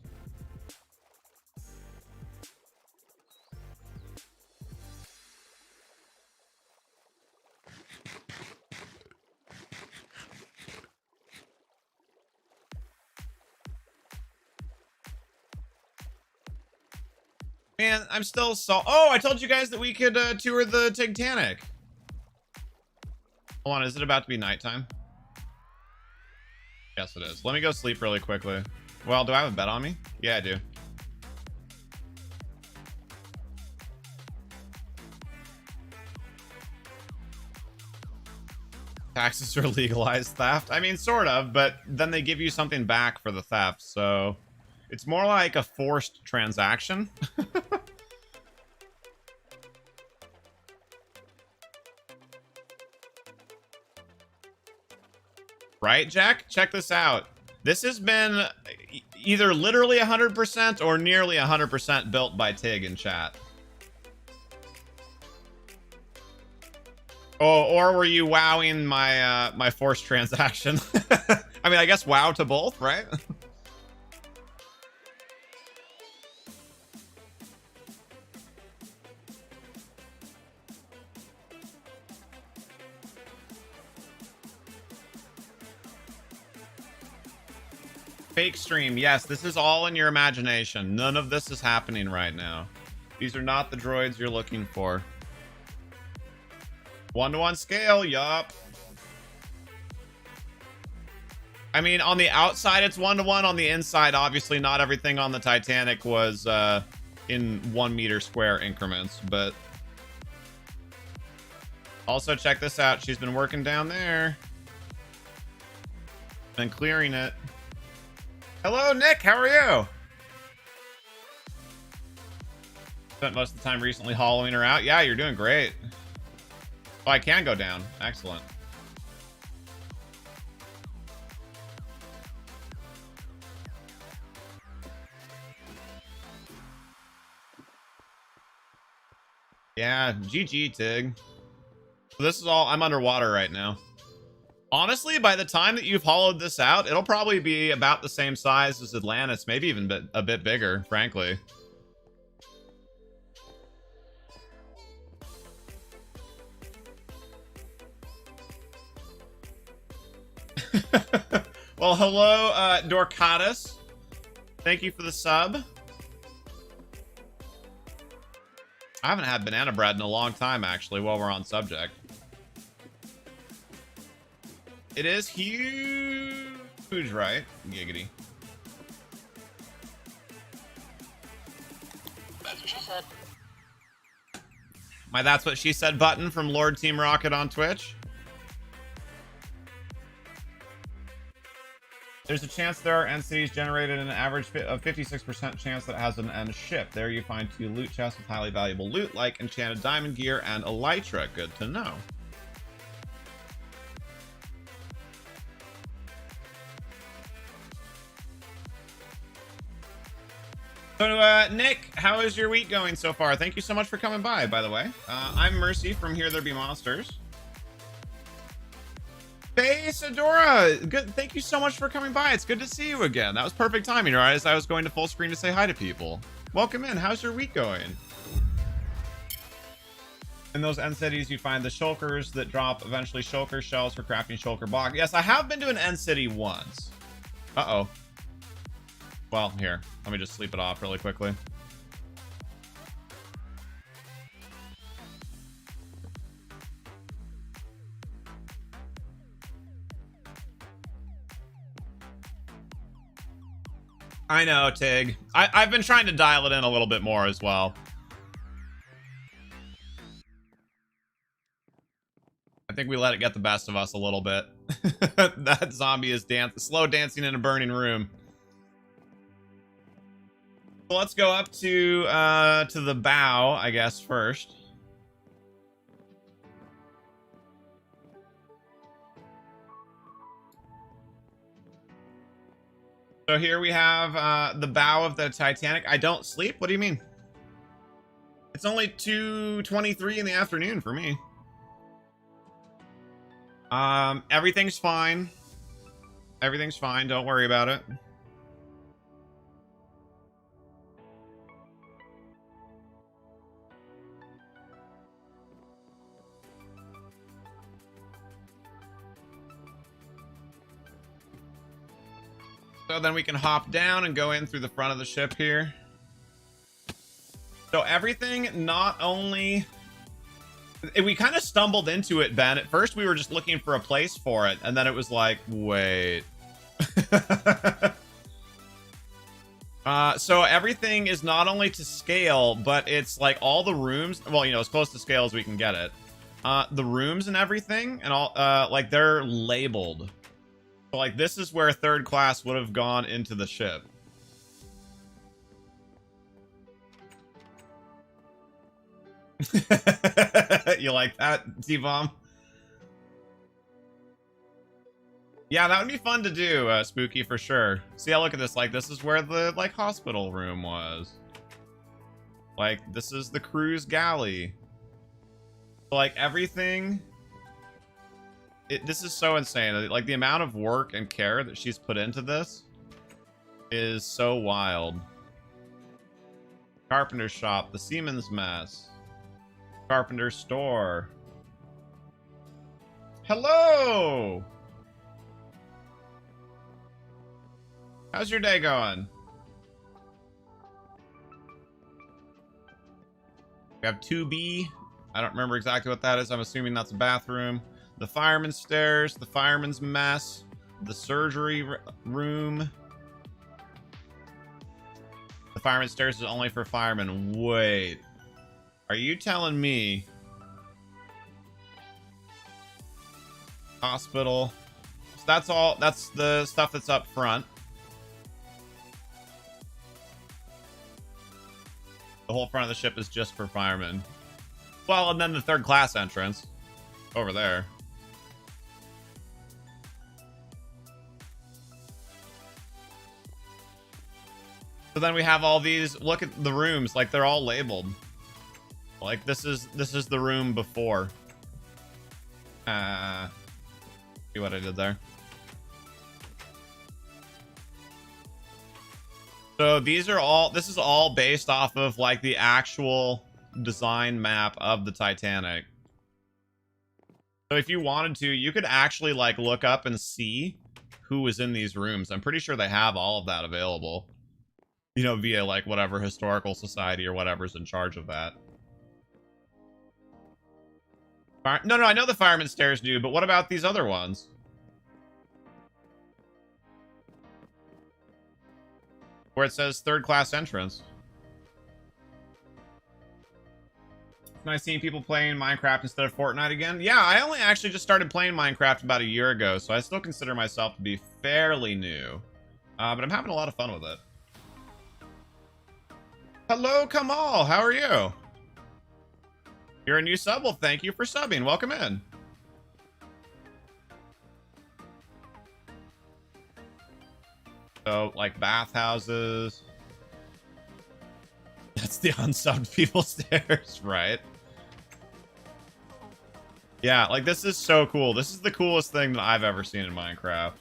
Man, I'm still so... Oh, I told you guys that we could tour the Tigtanic. Hold on, is it about to be nighttime? Yes, it is. Let me go sleep really quickly. Well, do I have a bet on me? Yeah, I do. Taxes are legalized theft. I mean, sort of, but then they give you something back for the theft, so... It's more like a forced transaction. Right, Jack? Check this out. This has been either literally 100% or nearly 100% built by Tig in chat. Oh, or were you wowing my my forced transaction? I mean, I guess wow to both, right? Fake stream. Yes, this is all in your imagination. None of this is happening right now. These are not the droids you're looking for. 1-to-1 scale, yup. I mean, on the outside, it's 1-to-1. On the inside, obviously, not everything on the Titanic was in 1 meter square increments, but... Also, check this out. She's been working down there. Been clearing it. Hello, Nick. How are you? Spent most of the time recently hollowing her out. Yeah, you're doing great. Oh, I can go down. Excellent. Yeah, GG, Tig. So this is all... I'm underwater right now. Honestly, by the time that you've hollowed this out, it'll probably be about the same size as Atlantis, maybe even a bit bigger, frankly. Well, hello, Dorcatus. Thank you for the sub. I haven't had banana bread in a long time, actually, while we're on subject. It is huge, right? Giggity. That's what she said. My That's What She Said button from Lord Team Rocket on Twitch. There's a chance there are end cities generated an average of 56% chance that has an end ship. There you find 2 loot chests with highly valuable loot like enchanted diamond gear and elytra. Good to know. So, Nick, how is your week going so far? Thank you so much for coming by the way. I'm Mercy from HereThereBeMonsters. Face Adora, good. Thank you so much for coming by. It's good to see you again. That was perfect timing, right? As I was going to full screen to say hi to people. Welcome in. How's your week going? In those end cities, you find the shulkers that drop eventually shulker shells for crafting shulker block. Yes, I have been to an end city once. Uh-oh. Well, here. Let me just sleep it off really quickly. I know, Tig. I've been trying to dial it in a little bit more as well. I think we let it get the best of us a little bit. That zombie is slow dancing in a burning room. So let's go up to the bow, I guess, first. So here we have the bow of the Titanic. I don't sleep? What do you mean? It's only 2:23 in the afternoon for me. Everything's fine. Everything's fine. Don't worry about it. So then we can hop down and go in through the front of the ship here. So everything, not only... We kind of stumbled into it, Ben. At first, we were just looking for a place for it, and then it was like, wait. So everything is not only to scale, but it's like all the rooms, well, you know, as close to scale as we can get it. The rooms and everything, and all, like, they're labeled. So, like, this is where third class would have gone into the ship. You like that, T-Bomb? Yeah, that would be fun to do, Spooky, for sure. See, I look at this, like, this is where the, like, hospital room was. Like, this is the cruise galley. Like, everything... this is so insane. Like, the amount of work and care that she's put into this is so wild. Carpenter's shop, the seaman's mess. Carpenter's store. Hello! How's your day going? We have 2B. I don't remember exactly what that is. I'm assuming that's a bathroom. The fireman's stairs, the fireman's mess, the surgery room. The fireman's stairs is only for firemen. Wait. Are you telling me? Hospital. So that's all. That's the stuff that's up front. The whole front of the ship is just for firemen. Well, and then the third class entrance over there. So then we have all these, look at the rooms, like they're all labeled. Like this is the room before. See what I did there. So these are all, this is all based off of like the actual design map of the Titanic. So if you wanted to, you could actually like look up and see who was in these rooms. I'm pretty sure they have all of that available. You know, via like whatever historical society or whatever's in charge of that. No, I know the fireman's stairs do, but what about these other ones? Where it says third class entrance. Nice seeing people playing Minecraft instead of Fortnite again. Yeah, I only actually just started playing Minecraft about a year ago, so I still consider myself to be fairly new. But I'm having a lot of fun with it. Hello, Kamal. How are you? You're a new sub? Well, thank you for subbing. Welcome in. So, like, bathhouses. That's the unsubbed people stairs, right? Yeah, like, this is so cool. This is the coolest thing that I've ever seen in Minecraft.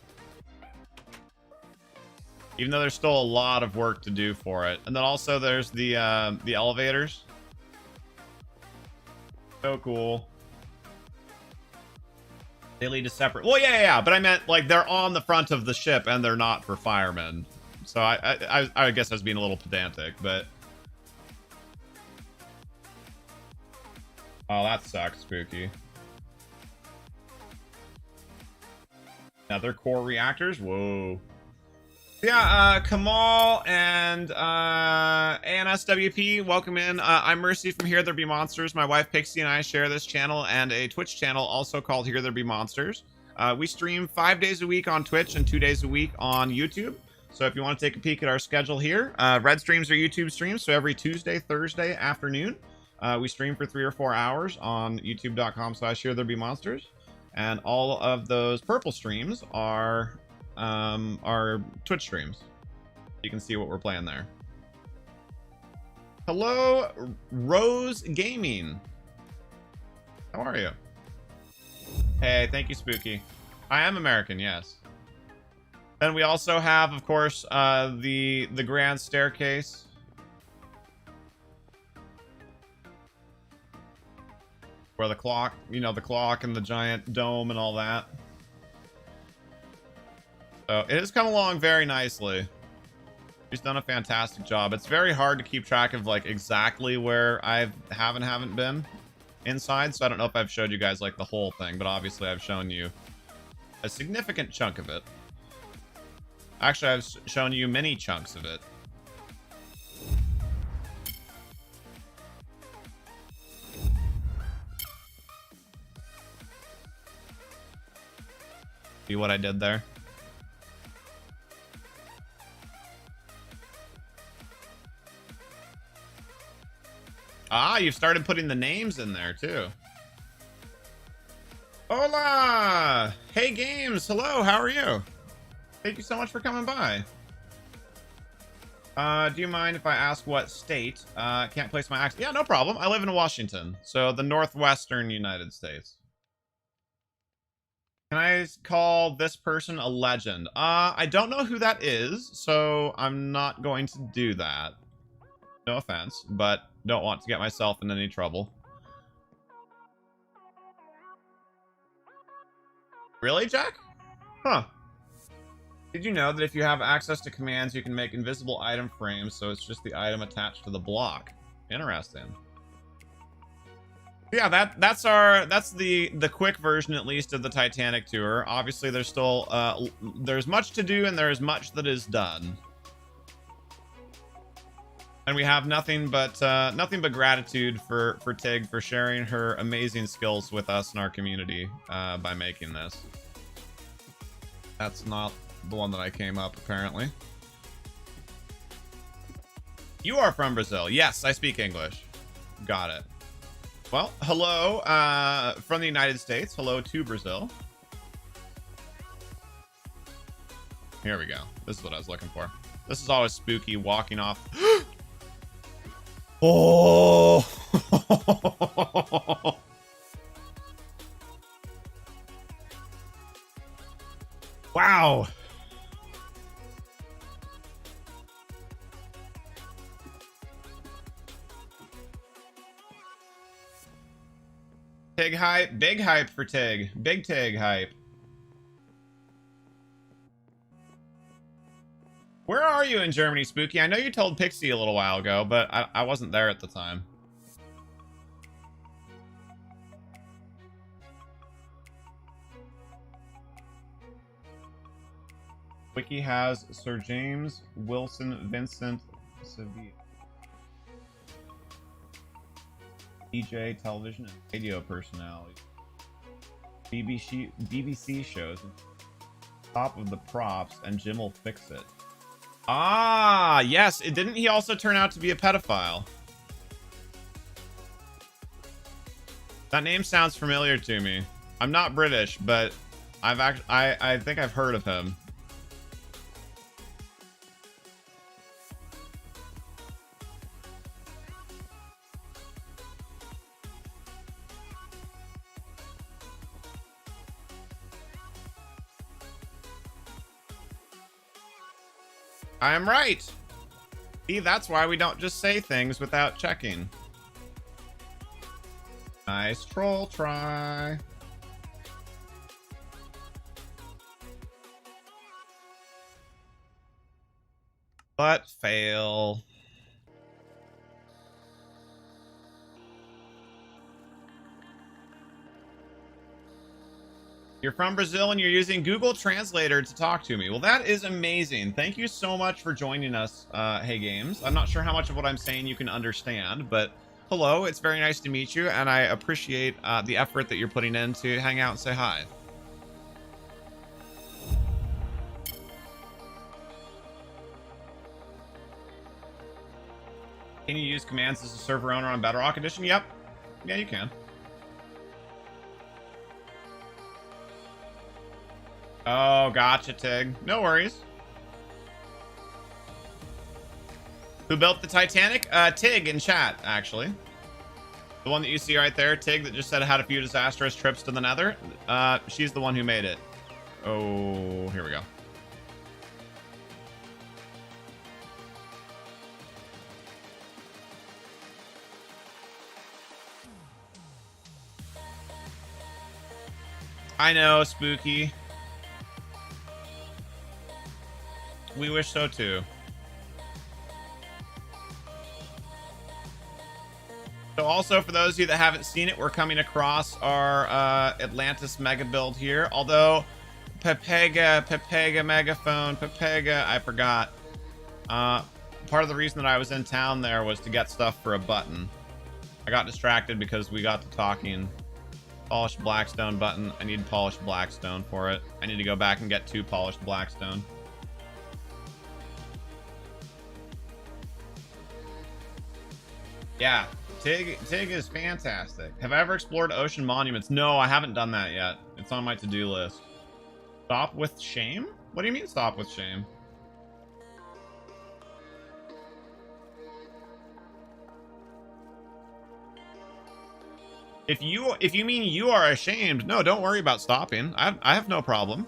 Even though there's still a lot of work to do for it. And then also there's the elevators. So cool. They lead to separate... Well, yeah. But I meant, like, they're on the front of the ship and they're not for firemen. So I guess I was being a little pedantic, but... Oh, that sucks, Spooky. Another core reactors? Whoa. Yeah, Kamal and ANSWP, welcome in. I'm Mercy from HereThereBeMonsters. My wife Pixie and I share this channel and a Twitch channel also called HereThereBeMonsters. We stream 5 days a week on Twitch and 2 days a week on YouTube. So if you want to take a peek at our schedule here, red streams are YouTube streams. So every Tuesday, Thursday afternoon, we stream for 3 or 4 hours on youtube.com/HereThereBeMonsters. And all of those purple streams are Twitch streams. You can see what we're playing there. Hello, Rose Gaming. How are you? Hey, thank you, Spooky. I am American, yes. Then we also have, of course, the grand staircase. Where the clock, you know, the clock and the giant dome and all that. So it has come along very nicely. He's done a fantastic job. It's very hard to keep track of like exactly where I have and haven't been inside, so I don't know if I've showed you guys like the whole thing, but obviously I've shown you a significant chunk of it. Actually, I've shown you many chunks of it. See what I did there? Ah, you've started putting the names in there too. Hola! Hey Games, hello, how are you? Thank you so much for coming by. Do you mind if I ask what state? Can't place my accent. Yeah, no problem. I live in Washington, so the northwestern United States. Can I call this person a legend? I don't know who that is, so I'm not going to do that. No offense, but don't want to get myself in any trouble. Really, Jack? Huh. Did you know that if you have access to commands, you can make invisible item frames, so it's just the item attached to the block? Interesting. Yeah, that's the quick version, at least, of the Titanic tour. Obviously, there's still there's much to do, and there's much that is done. And we have nothing but gratitude for Tig for sharing her amazing skills with us in our community by making this. That's not the one that I came up, apparently. You are from Brazil. Yes, I speak English. Got it. Well, hello from the United States. Hello to Brazil. Here we go. This is what I was looking for. This is always spooky, walking off. Oh! Wow! Tig hype, big hype for Tig. Big Tig hype. Where are you in Germany, Spooky? I know you told Pixie a little while ago, but I wasn't there at the time. Wiki has Sir James Wilson Vincent Seville. DJ, television, and radio personality. BBC shows. Top of the props, and Jim will fix it. Ah, yes. Didn't he also turn out to be a pedophile? That name sounds familiar to me. I'm not British, but I think I've heard of him. I am right. See, that's why we don't just say things without checking. Nice troll try. But fail. You're from Brazil and you're using Google Translator to talk to me. Well, that is amazing. Thank you so much for joining us, Hey Games. I'm not sure how much of what I'm saying you can understand, but hello, it's very nice to meet you, and I appreciate the effort that you're putting in to hang out and say hi. Can you use commands as a server owner on Bedrock Edition? Yep. Yeah, you can. Oh, gotcha, Tig. No worries. Who built the Titanic? Tig in chat, actually. The one that you see right there, Tig, that just said it had a few disastrous trips to the Nether. She's the one who made it. Oh, here we go. I know, Spooky. We wish so too. So also, for those of you that haven't seen it, we're coming across our Atlantis mega build here. Although, Pepega megaphone, Pepega, I forgot. Part of the reason that I was in town there was to get stuff for a button. I got distracted because we got to talking. Polished blackstone button. I need polished blackstone for it. I need to go back and get 2 polished blackstone. Yeah, Tig is fantastic. Have I ever explored ocean monuments? No, I haven't done that yet. It's on my to-do list. Stop with shame? What do you mean stop with shame? If you mean you are ashamed, no, don't worry about stopping. I have no problem.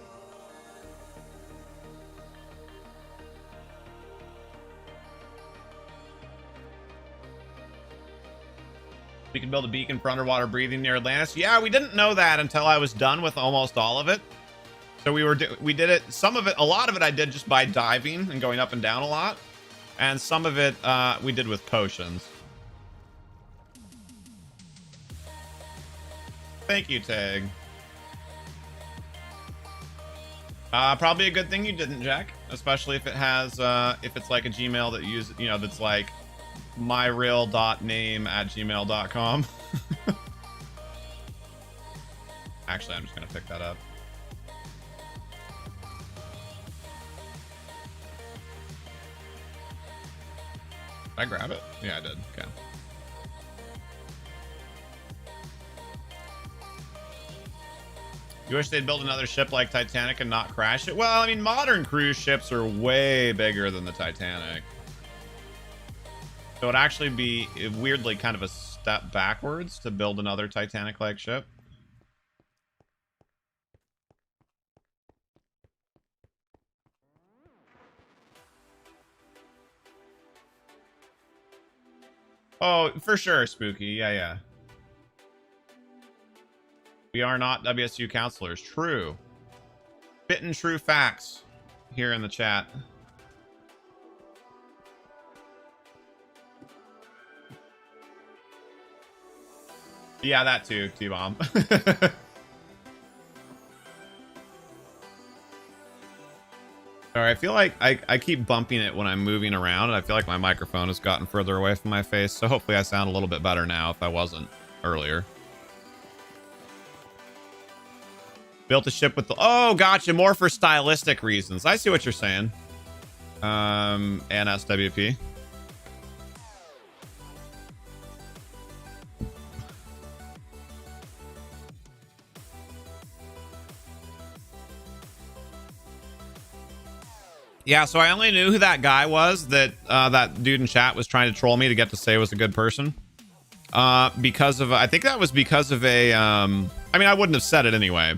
We can build a beacon for underwater breathing near Atlantis. Yeah, we didn't know that until I was done with almost all of it. So we did it. Some of it, a lot of it, I did just by diving and going up and down a lot, and some of it we did with potions. Thank you, Tag. Probably a good thing you didn't, Jack. Especially if it has, if it's like a Gmail that uses, you know, that's like myreal.name@gmail.com. Actually, I'm just gonna pick that up. Did I grab it? Yeah, I did. Okay. You wish they'd build another ship like Titanic and not crash it? Well, I mean, modern cruise ships are way bigger than the Titanic. So it'd actually be weirdly kind of a step backwards to build another Titanic-like ship. Oh, for sure, Spooky. Yeah. We are not WSU counselors. True. Spitting true facts here in the chat. Yeah, that too, T-Bomb. Alright, I feel like I keep bumping it when I'm moving around, and I feel like my microphone has gotten further away from my face, so hopefully I sound a little bit better now if I wasn't earlier. Built a ship with the... Oh, gotcha. More for stylistic reasons. I see what you're saying. And SWP. Yeah, so I only knew who that guy was that that dude in chat was trying to troll me to get to say was a good person. Because of... I think that was because of a... I mean, I wouldn't have said it anyway.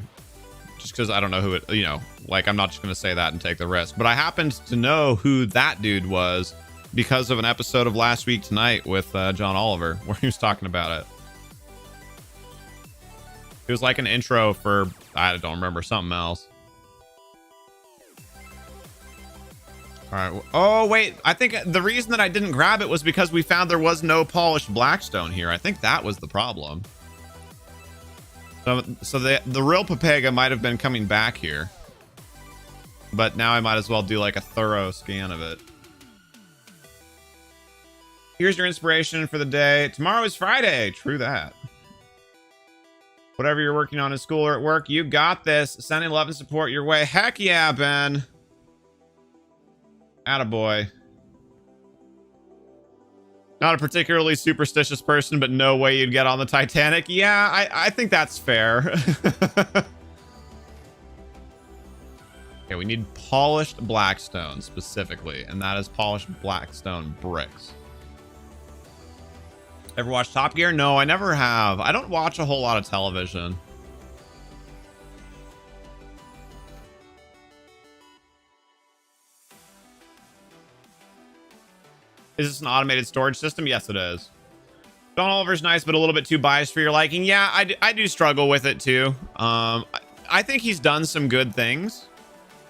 Just because I don't know who it, you know, like I'm not just going to say that and take the risk. But I happened to know who that dude was because of an episode of Last Week Tonight with John Oliver, where he was talking about it. It was like an intro for, I don't remember, something else. All right. Oh, wait. I think the reason that I didn't grab it was because we found there was no polished blackstone here. I think that was the problem. So the real Pepega might have been coming back here. But now I might as well do like a thorough scan of it. Here's your inspiration for the day. Tomorrow is Friday. True that. Whatever you're working on in school or at work, you got this. Sending love and support your way. Heck yeah, Ben. Attaboy. Not a particularly superstitious person, but no way you'd get on the Titanic. Yeah, I think that's fair. Okay, we need polished blackstone specifically, and that is polished blackstone bricks. Ever watch Top Gear? No, I never have. I don't watch a whole lot of television. Is this an automated storage system? Yes, it is. John Oliver's nice, but a little bit too biased for your liking. Yeah, I do struggle with it too. I think he's done some good things.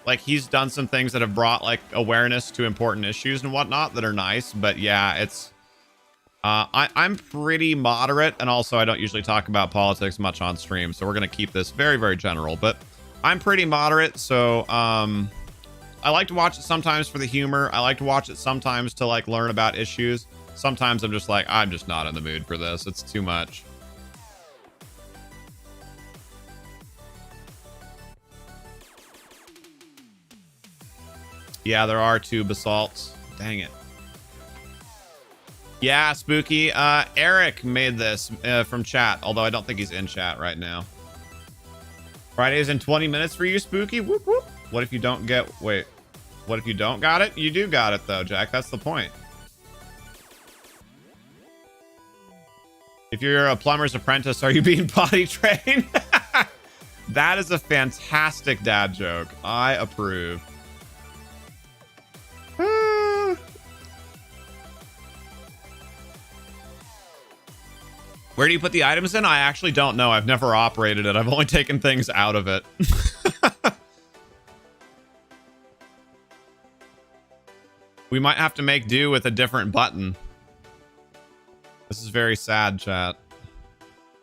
Like, he's done some things that have brought like awareness to important issues and whatnot that are nice. But yeah, it's I'm pretty moderate, and also I don't usually talk about politics much on stream, so we're going to keep this very, very general. But I'm pretty moderate, so I like to watch it sometimes for the humor. I like to watch it sometimes to like learn about issues. Sometimes I'm just like, I'm just not in the mood for this. It's too much. Yeah, there are 2 basalts. Dang it. Yeah, Spooky. Eric made this from chat, although I don't think he's in chat right now. Friday's in 20 minutes for you, Spooky. Whoop, whoop. What if you don't get... Wait. What if you don't got it? You do got it, though, Jack. That's the point. If you're a plumber's apprentice, are you being potty trained? That is a fantastic dad joke. I approve. Where do you put the items in? I actually don't know. I've never operated it. I've only taken things out of it. We might have to make do with a different button. This is very sad, chat.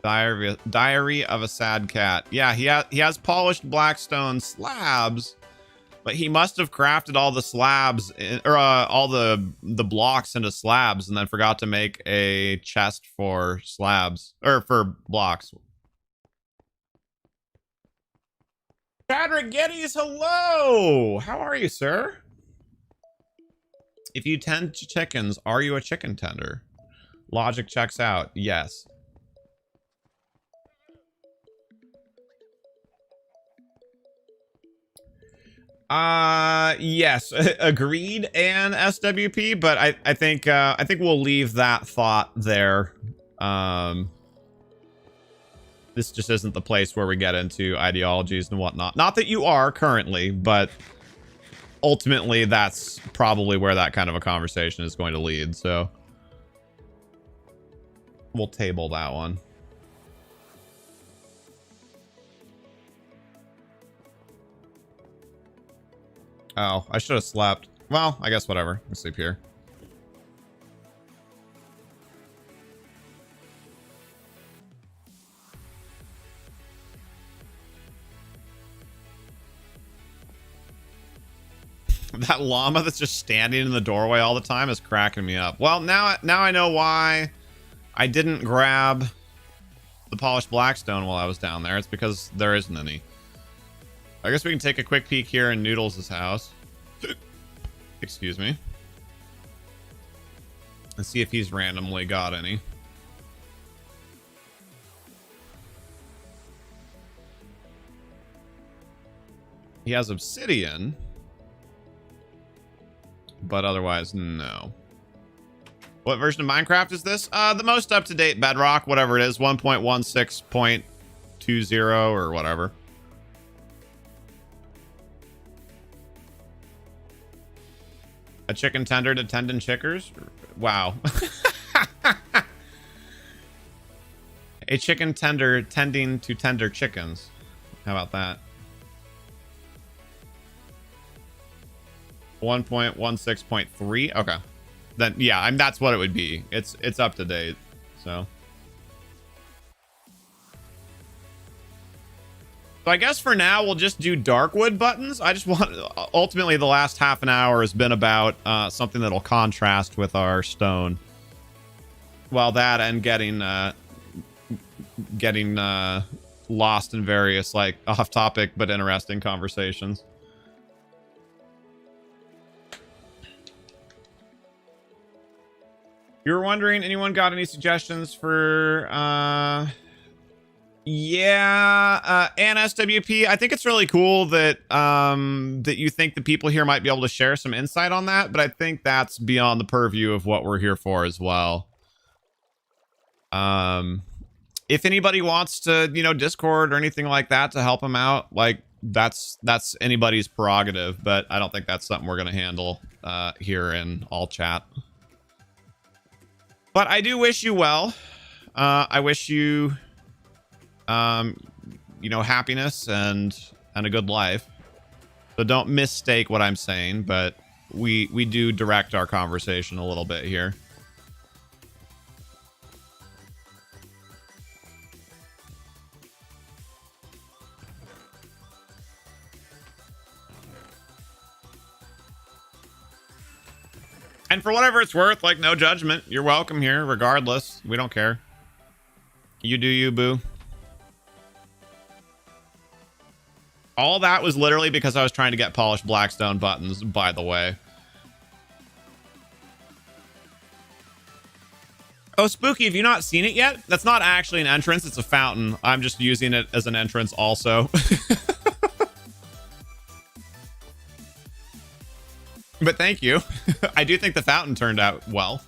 Diary of a sad cat. Yeah, he has polished blackstone slabs, but he must have crafted all the slabs or all the blocks into slabs and then forgot to make a chest for slabs or for blocks. Chadrick Geddes, hello. How are you, sir? If you tend to chickens, are you a chicken tender? Logic checks out. Yes. Yes, agreed, and SWP, but I think we'll leave that thought there. This just isn't the place where we get into ideologies and whatnot. Not that you are currently, but ultimately that's probably where that kind of a conversation is going to lead, so we'll table that one. Oh, I should have slept. Well, I guess whatever. I'll sleep here. That llama that's just standing in the doorway all the time is cracking me up. Well, now I know why I didn't grab the polished blackstone while I was down there. It's because there isn't any. I guess we can take a quick peek here in Noodles' house. Excuse me. And see if he's randomly got any. He has obsidian. But otherwise, no. What version of Minecraft is this? The most up-to-date Bedrock, whatever it is. 1.16.20 or whatever. A chicken tender to tendon chickers? Wow. A chicken tender tending to tender chickens. How about that? 1.16.3. Okay. Then yeah, that's what it would be. It's up to date. So I guess for now we'll just do darkwood buttons. I just want, ultimately the last half an hour has been about something that'll contrast with our stone. Well, that and getting lost in various like off-topic but interesting conversations. You were wondering, anyone got any suggestions for yeah, and SWP? I think it's really cool that that you think the people here might be able to share some insight on that, but I think that's beyond the purview of what we're here for as well. If anybody wants to, you know, Discord or anything like that to help them out, like that's anybody's prerogative, but I don't think that's something we're gonna handle here in all chat. But I do wish you well. I wish you, you know, happiness and a good life. So don't mistake what I'm saying, but we do direct our conversation a little bit here. And for whatever it's worth, like, no judgment. You're welcome here, regardless. We don't care. You do you, boo. All that was literally because I was trying to get polished blackstone buttons, by the way. Oh, Spooky, have you not seen it yet? That's not actually an entrance. It's a fountain. I'm just using it as an entrance also. But thank you. I do think the fountain turned out well.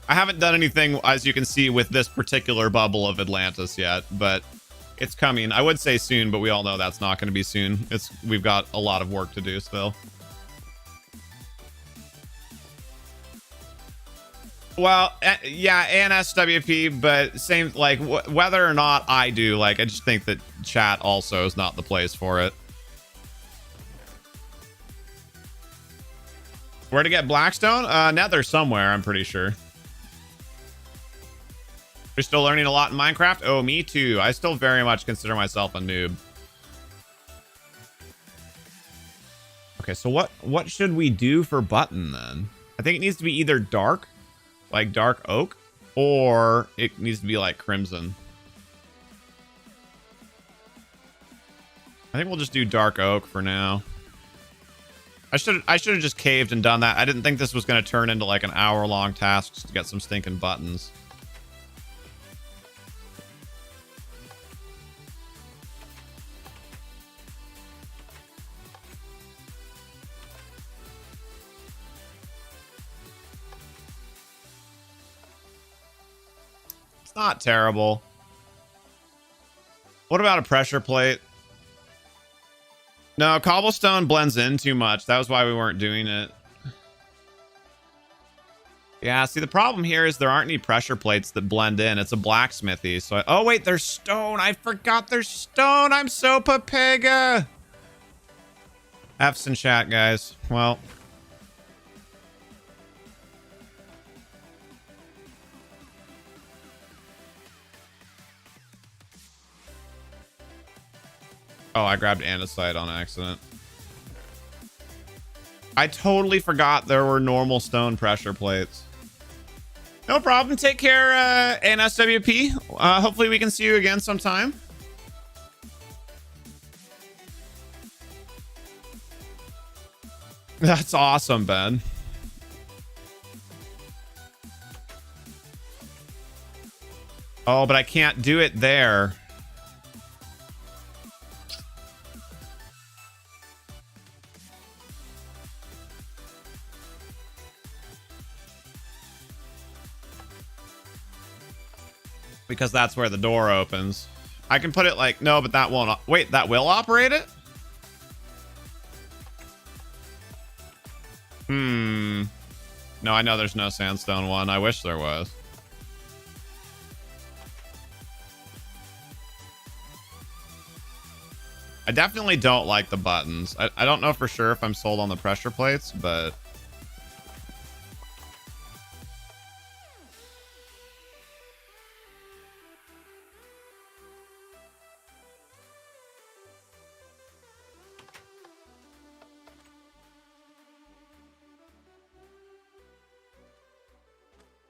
I haven't done anything, as you can see, with this particular bubble of Atlantis yet, but it's coming. I would say soon, but we all know that's not going to be soon. We've got a lot of work to do still. Well, yeah, and SWP, but same, like, whether or not I do, like, I just think that chat also is not the place for it. Where to get Blackstone? Nether somewhere, I'm pretty sure. You're still learning a lot in Minecraft? Oh, me too. I still very much consider myself a noob. Okay, so what should we do for button then? I think it needs to be either dark, like dark oak, or it needs to be like crimson. I think we'll just do dark oak for now. I should have just caved and done that. I didn't think this was going to turn into like an hour-long task just to get some stinking buttons. It's not terrible. What about a pressure plate? No, cobblestone blends in too much. That was why we weren't doing it. Yeah, see, the problem here is there aren't any pressure plates that blend in. It's a blacksmithy. So oh, wait, there's stone. I forgot there's stone. I'm so papega. F's in chat, guys. Well. Oh, I grabbed andesite on accident. I totally forgot there were normal stone pressure plates. No problem. Take care, NSWP. Hopefully we can see you again sometime. That's awesome, Ben. Oh, but I can't do it there. Because that's where the door opens. I can put it like, no, but that won't. Wait, that will operate it? No, I know there's no sandstone one. I wish there was. I definitely don't like the buttons. I don't know for sure if I'm sold on the pressure plates, but...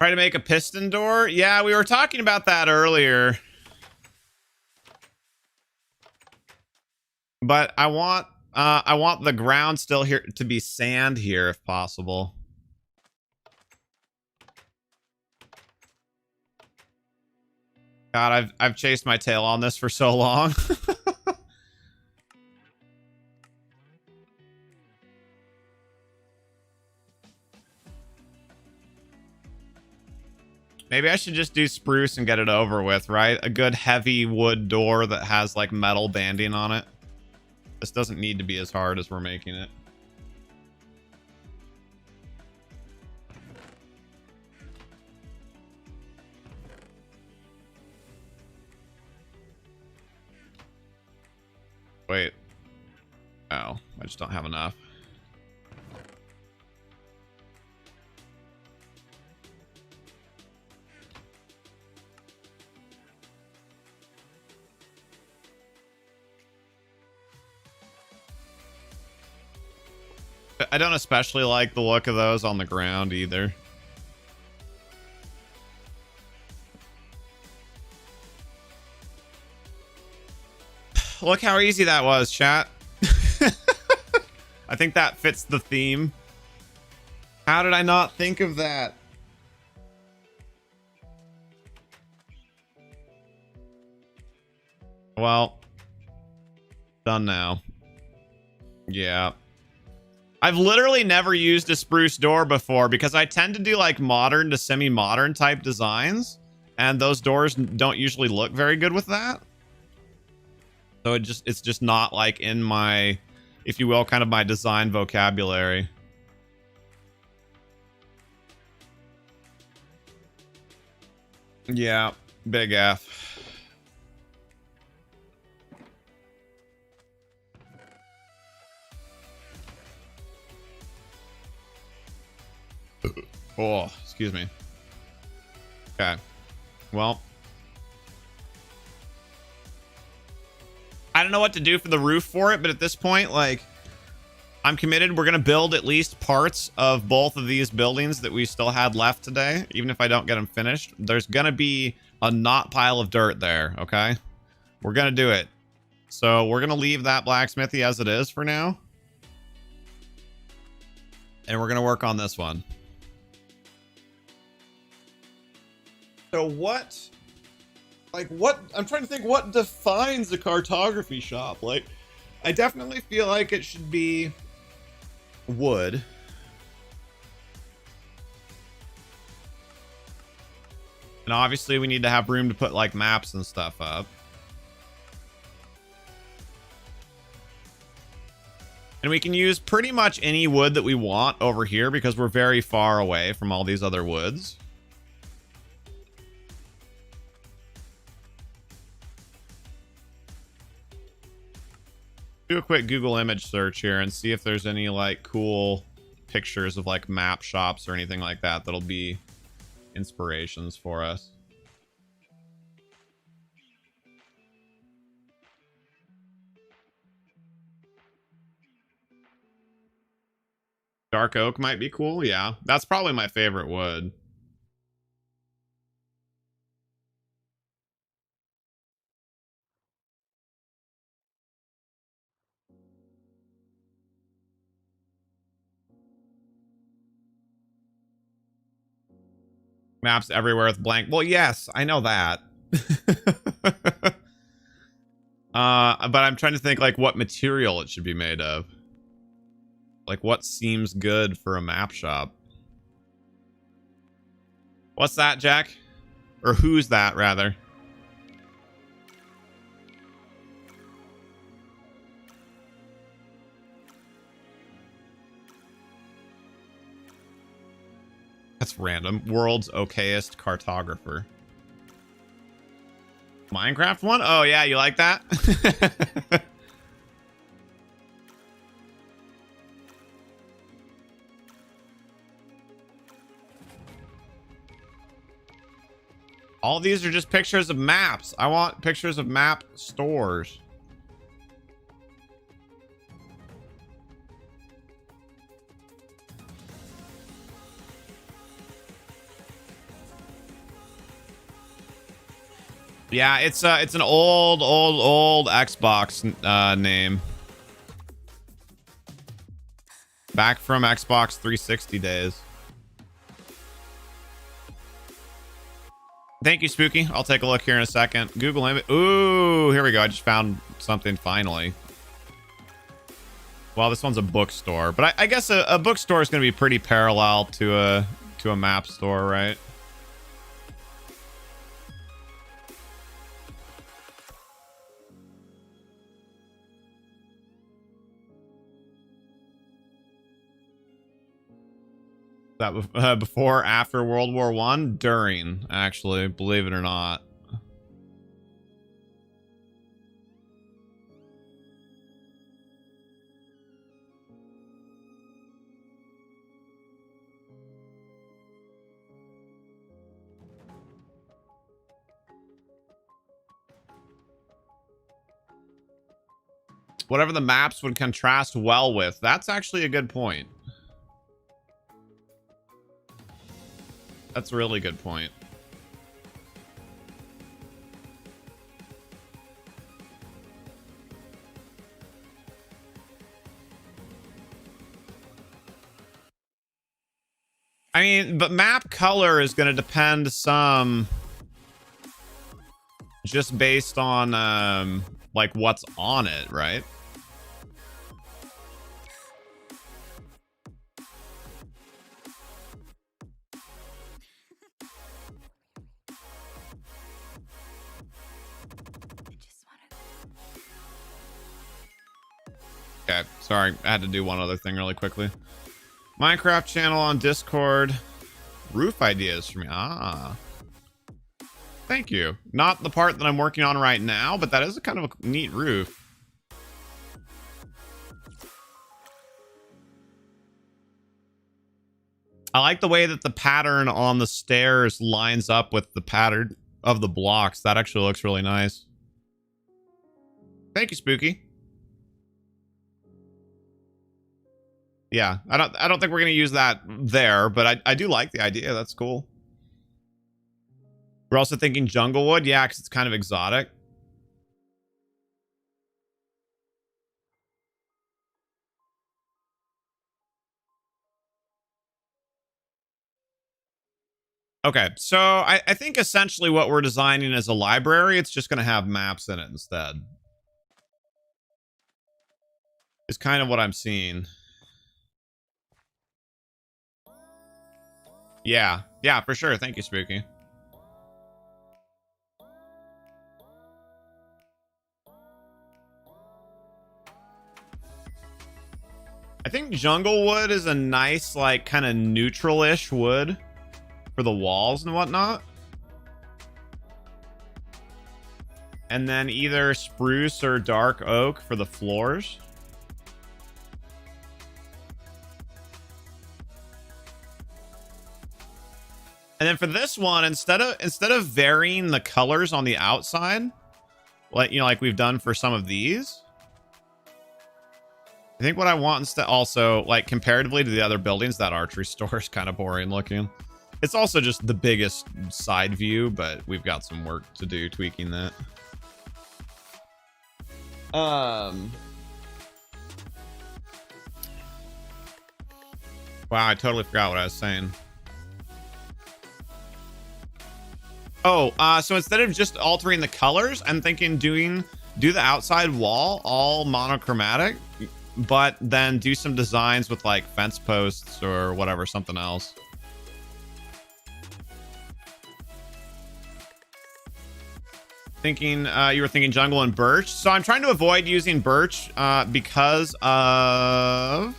Try to make a piston door? Yeah, we were talking about that earlier. But I want the ground still here to be sand here if possible. God, I've chased my tail on this for so long. Maybe I should just do spruce and get it over with, right? A good heavy wood door that has like metal banding on it. This doesn't need to be as hard as we're making it. Wait. Oh, I just don't have enough. I don't especially like the look of those on the ground either. Look how easy that was, chat. I think that fits the theme. How did I not think of that? Well, done now. Yeah. I've literally never used a spruce door before because I tend to do like modern to semi-modern type designs, and those doors don't usually look very good with that. So it's just not like in my, if you will, kind of my design vocabulary. Yeah, big F. Oh, excuse me. Okay. Well, I don't know what to do for the roof for it, but at this point, like, I'm committed. We're going to build at least parts of both of these buildings that we still had left today, even if I don't get them finished. There's going to be a knot pile of dirt there, okay? We're going to do it. So we're going to leave that blacksmithy as it is for now. And we're going to work on this one. So what, like what, I'm trying to think what defines a cartography shop. Like, I definitely feel like it should be wood. And obviously we need to have room to put like maps and stuff up. And we can use pretty much any wood that we want over here because we're very far away from all these other woods. Do a quick Google image search here and see if there's any like cool pictures of like map shops or anything like that that'll be inspirations for us. Dark oak might be cool. Yeah, that's probably my favorite wood. Maps everywhere with blank. Well, yes, I know that. But I'm trying to think like what material it should be made of. Like what seems good for a map shop. What's that, Jack? Or who's that, rather? That's random. World's okayest cartographer. Minecraft one? Oh, yeah, you like that? All these are just pictures of maps. I want pictures of map stores. Yeah, it's an old Xbox name. Back from Xbox 360 days. Thank you, Spooky. I'll take a look here in a second. Google image. Ooh, here we go. I just found something finally. Well, this one's a bookstore, but I guess a bookstore is going to be pretty parallel to a map store, right? That before, after World War I? During, actually, believe it or not. Whatever the maps would contrast well with. That's actually a good point. That's a really good point. I mean, but map color is going to depend some just based on like what's on it, right? Okay, sorry, I had to do one other thing really quickly. Minecraft channel on Discord. Roof ideas for me. Ah. Thank you. Not the part that I'm working on right now, but that is a kind of a neat roof. I like the way that the pattern on the stairs lines up with the pattern of the blocks. That actually looks really nice. Thank you, Spooky. Yeah, I don't think we're gonna use that there, but I do like the idea. That's cool. We're also thinking Junglewood, yeah, because it's kind of exotic. Okay, so I think essentially what we're designing is a library. It's just gonna have maps in it instead. It's kind of what I'm seeing. Yeah, yeah, for sure. Thank you, Spooky. I think Junglewood is a nice, like, kind of neutral-ish wood for the walls and whatnot. And then either spruce or dark oak for the floors. And then for this one, instead of varying the colors on the outside, like, you know, like we've done for some of these, I think what I want instead, also, like, comparatively to the other buildings, that archery store is kind of boring looking. It's also just the biggest side view, but we've got some work to do tweaking that. Wow, I totally forgot what I was saying. Oh, so instead of just altering the colors, I'm thinking do the outside wall all monochromatic, but then do some designs with like fence posts or whatever, something else. Thinking, you were thinking jungle and birch. So I'm trying to avoid using birch because of,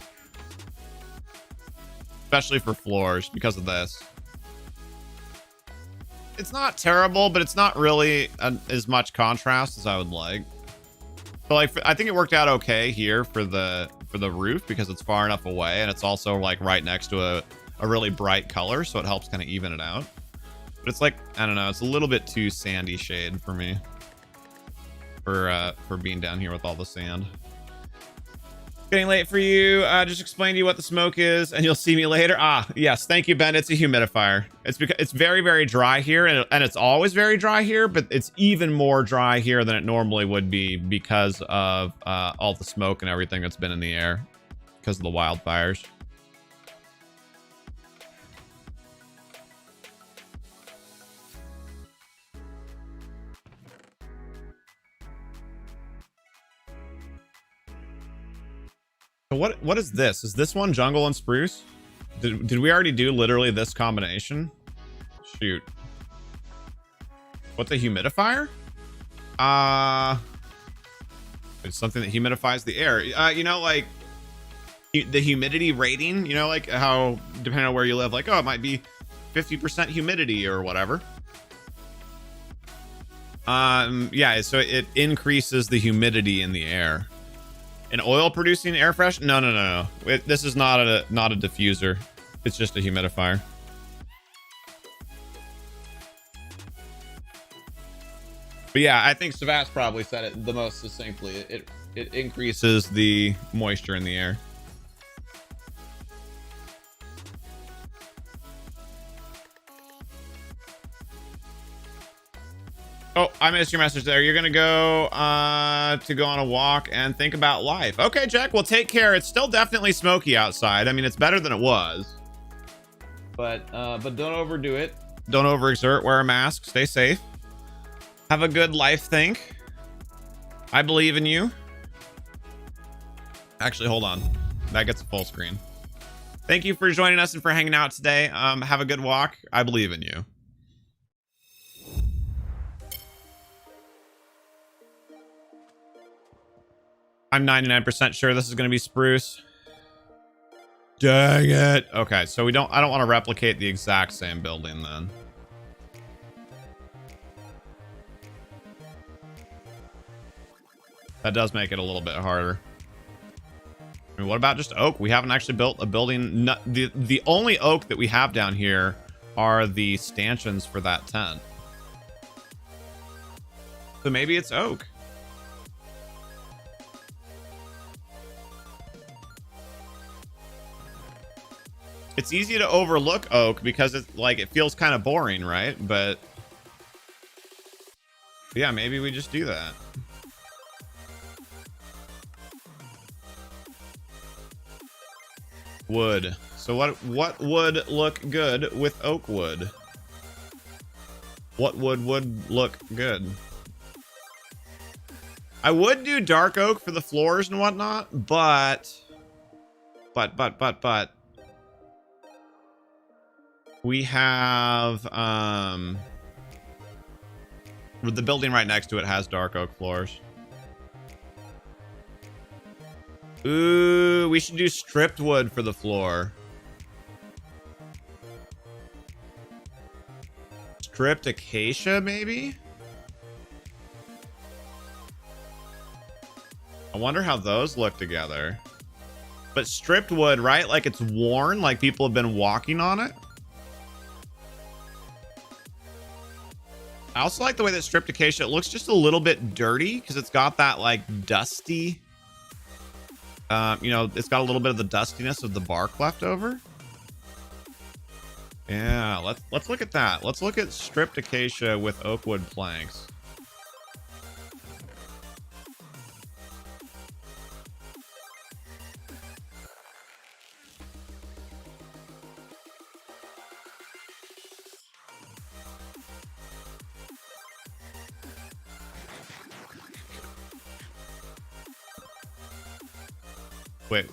especially for floors, because of this. It's not terrible, but it's not really as much contrast as I would like. But like, I think it worked out okay here for the roof because it's far enough away, and it's also like right next to a really bright color, so it helps kind of even it out. But it's like, I don't know, it's a little bit too sandy shade for me for being down here with all the sand. Getting late for you. Just explain to you what the smoke is, and you'll see me later. Ah, yes. Thank you, Ben. It's a humidifier. It's because it's very, very dry here, and it's always very dry here, but it's even more dry here than it normally would be because of all the smoke and everything that's been in the air because of the wildfires. So what is this? Is this one jungle and spruce? Did we already do literally this combination? Shoot. What's a humidifier? It's something that humidifies the air. You know, like the humidity rating, you know, like how depending on where you live, like, oh, it might be 50% humidity or whatever. Yeah, so it increases the humidity in the air. An oil producing air fresh? No. This is not a diffuser. It's just a humidifier. But yeah, I think Savas probably said it the most succinctly. It increases the moisture in the air. Oh, I missed your message there. You're gonna go to go on a walk and think about life. Okay, Jack. Well, take care. It's still definitely smoky outside. I mean, it's better than it was. But don't overdo it. Don't overexert. Wear a mask. Stay safe. Have a good life think. I believe in you. Actually, hold on. That gets a full screen. Thank you for joining us and for hanging out today. Have a good walk. I believe in you. I'm 99% sure this is going to be spruce. Dang it. Okay, so I don't want to replicate the exact same building then. That does make it a little bit harder. I mean, what about just oak? We haven't actually built a building. The only oak that we have down here are the stanchions for that tent. So maybe it's oak. It's easy to overlook oak because it's like it feels kind of boring, right? But yeah, maybe we just do that. Wood. So what would look good with oak wood? What wood would look good? I would do dark oak for the floors and whatnot, but we have the building right next to it has dark oak floors. Ooh, we should do stripped wood for the floor. Stripped acacia, maybe? I wonder how those look together. But stripped wood, right? Like it's worn, like people have been walking on it. I also like the way that stripped acacia, it looks just a little bit dirty because it's got that like dusty, you know, it's got a little bit of the dustiness of the bark left over. Yeah, let's look at that. Let's look at stripped acacia with oak wood planks. Wait.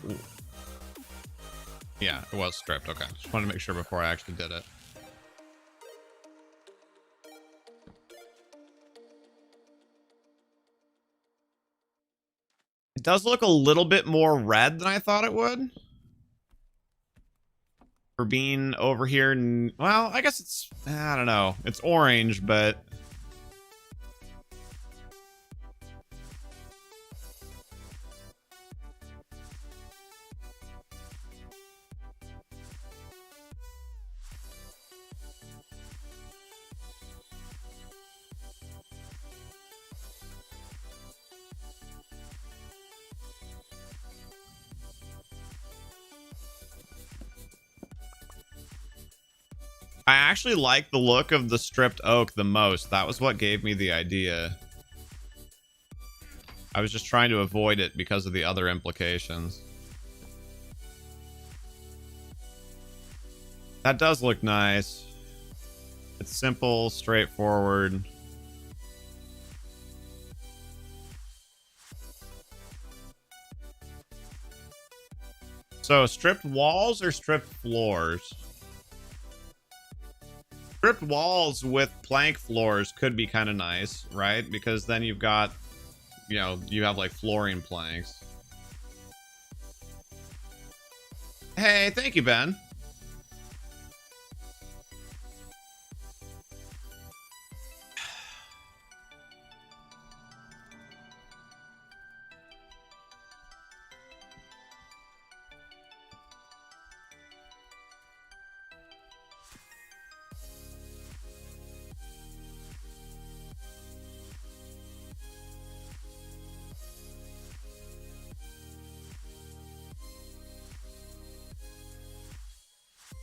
Yeah, it was stripped. Okay. Just wanted to make sure before I actually did it. It does look a little bit more red than I thought it would. For being over here. Well, I guess it's, I don't know. It's orange, but I actually like the look of the stripped oak the most. That was what gave me the idea. I was just trying to avoid it because of the other implications. That does look nice. It's simple, straightforward. So stripped walls or stripped floors? Stripped walls with plank floors could be kind of nice, right? Because then you've got, you know, you have like flooring planks. Hey, thank you, Ben.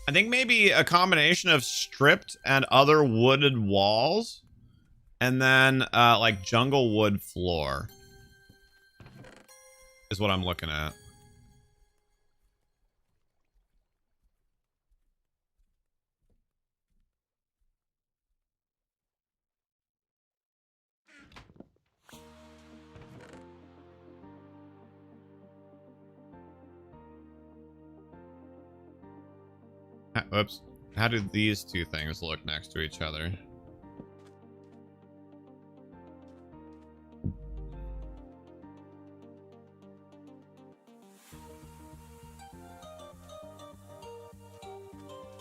I think maybe a combination of stripped and other wooded walls And then like jungle wood floor is what I'm looking at. Oops. How do these two things look next to each other?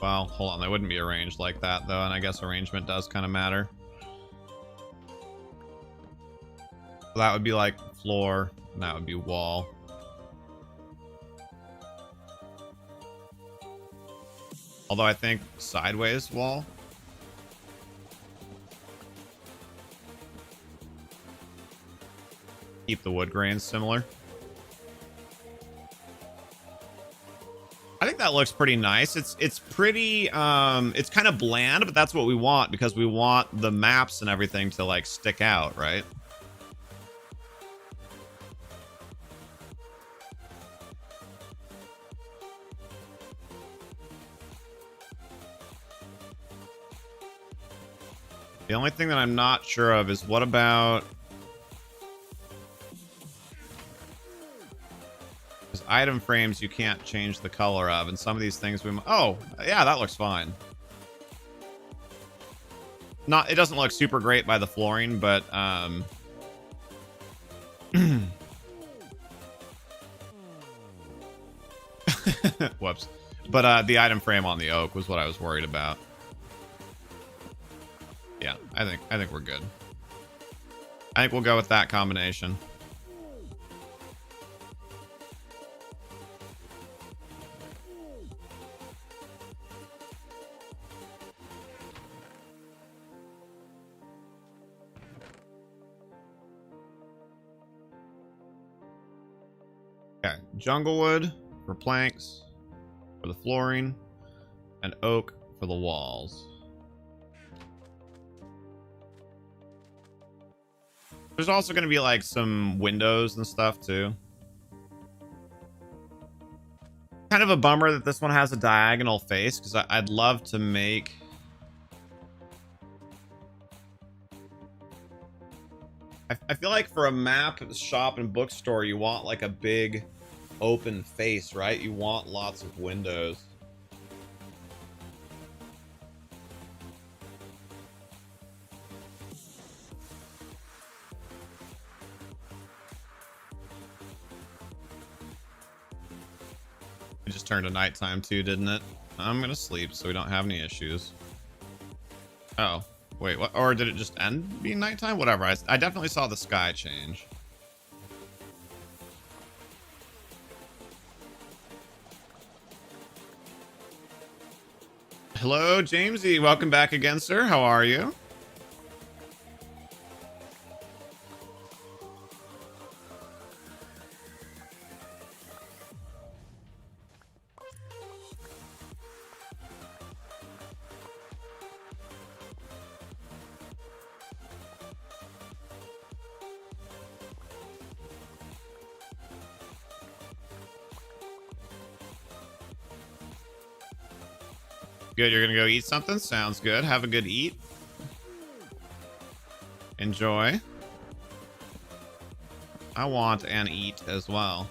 Well, hold on. They wouldn't be arranged like that, though, and I guess arrangement does kind of matter. So that would be like floor, and that would be wall. Although I think sideways wall. Keep the wood grains similar. I think that looks pretty nice. It's pretty it's kind of bland, but that's what we want because we want the maps and everything to like stick out, right? The only thing that I'm not sure of is what about... Because item frames you can't change the color of, and some of these things we... Oh, yeah, that looks fine. Not, it doesn't look super great by the flooring, but... Whoops. But the item frame on the oak was what I was worried about. Yeah, I think we're good. I think we'll go with that combination. Okay, jungle wood for planks, for the flooring, and oak for the walls. There's also going to be like some windows and stuff too. Kind of a bummer that this one has a diagonal face because I'd love to make... I feel like for a map, shop, and bookstore, you want like a big open face, right? You want lots of windows. It just turned to nighttime too, didn't it? I'm gonna sleep so we don't have any issues. Oh, wait, what? Or did it just end being nighttime? Whatever, I definitely saw the sky change. Hello, Jamesy. Welcome back again, sir. How are you? Good, you're gonna go eat something? Sounds good. Have a good eat. Enjoy. I want and eat as well.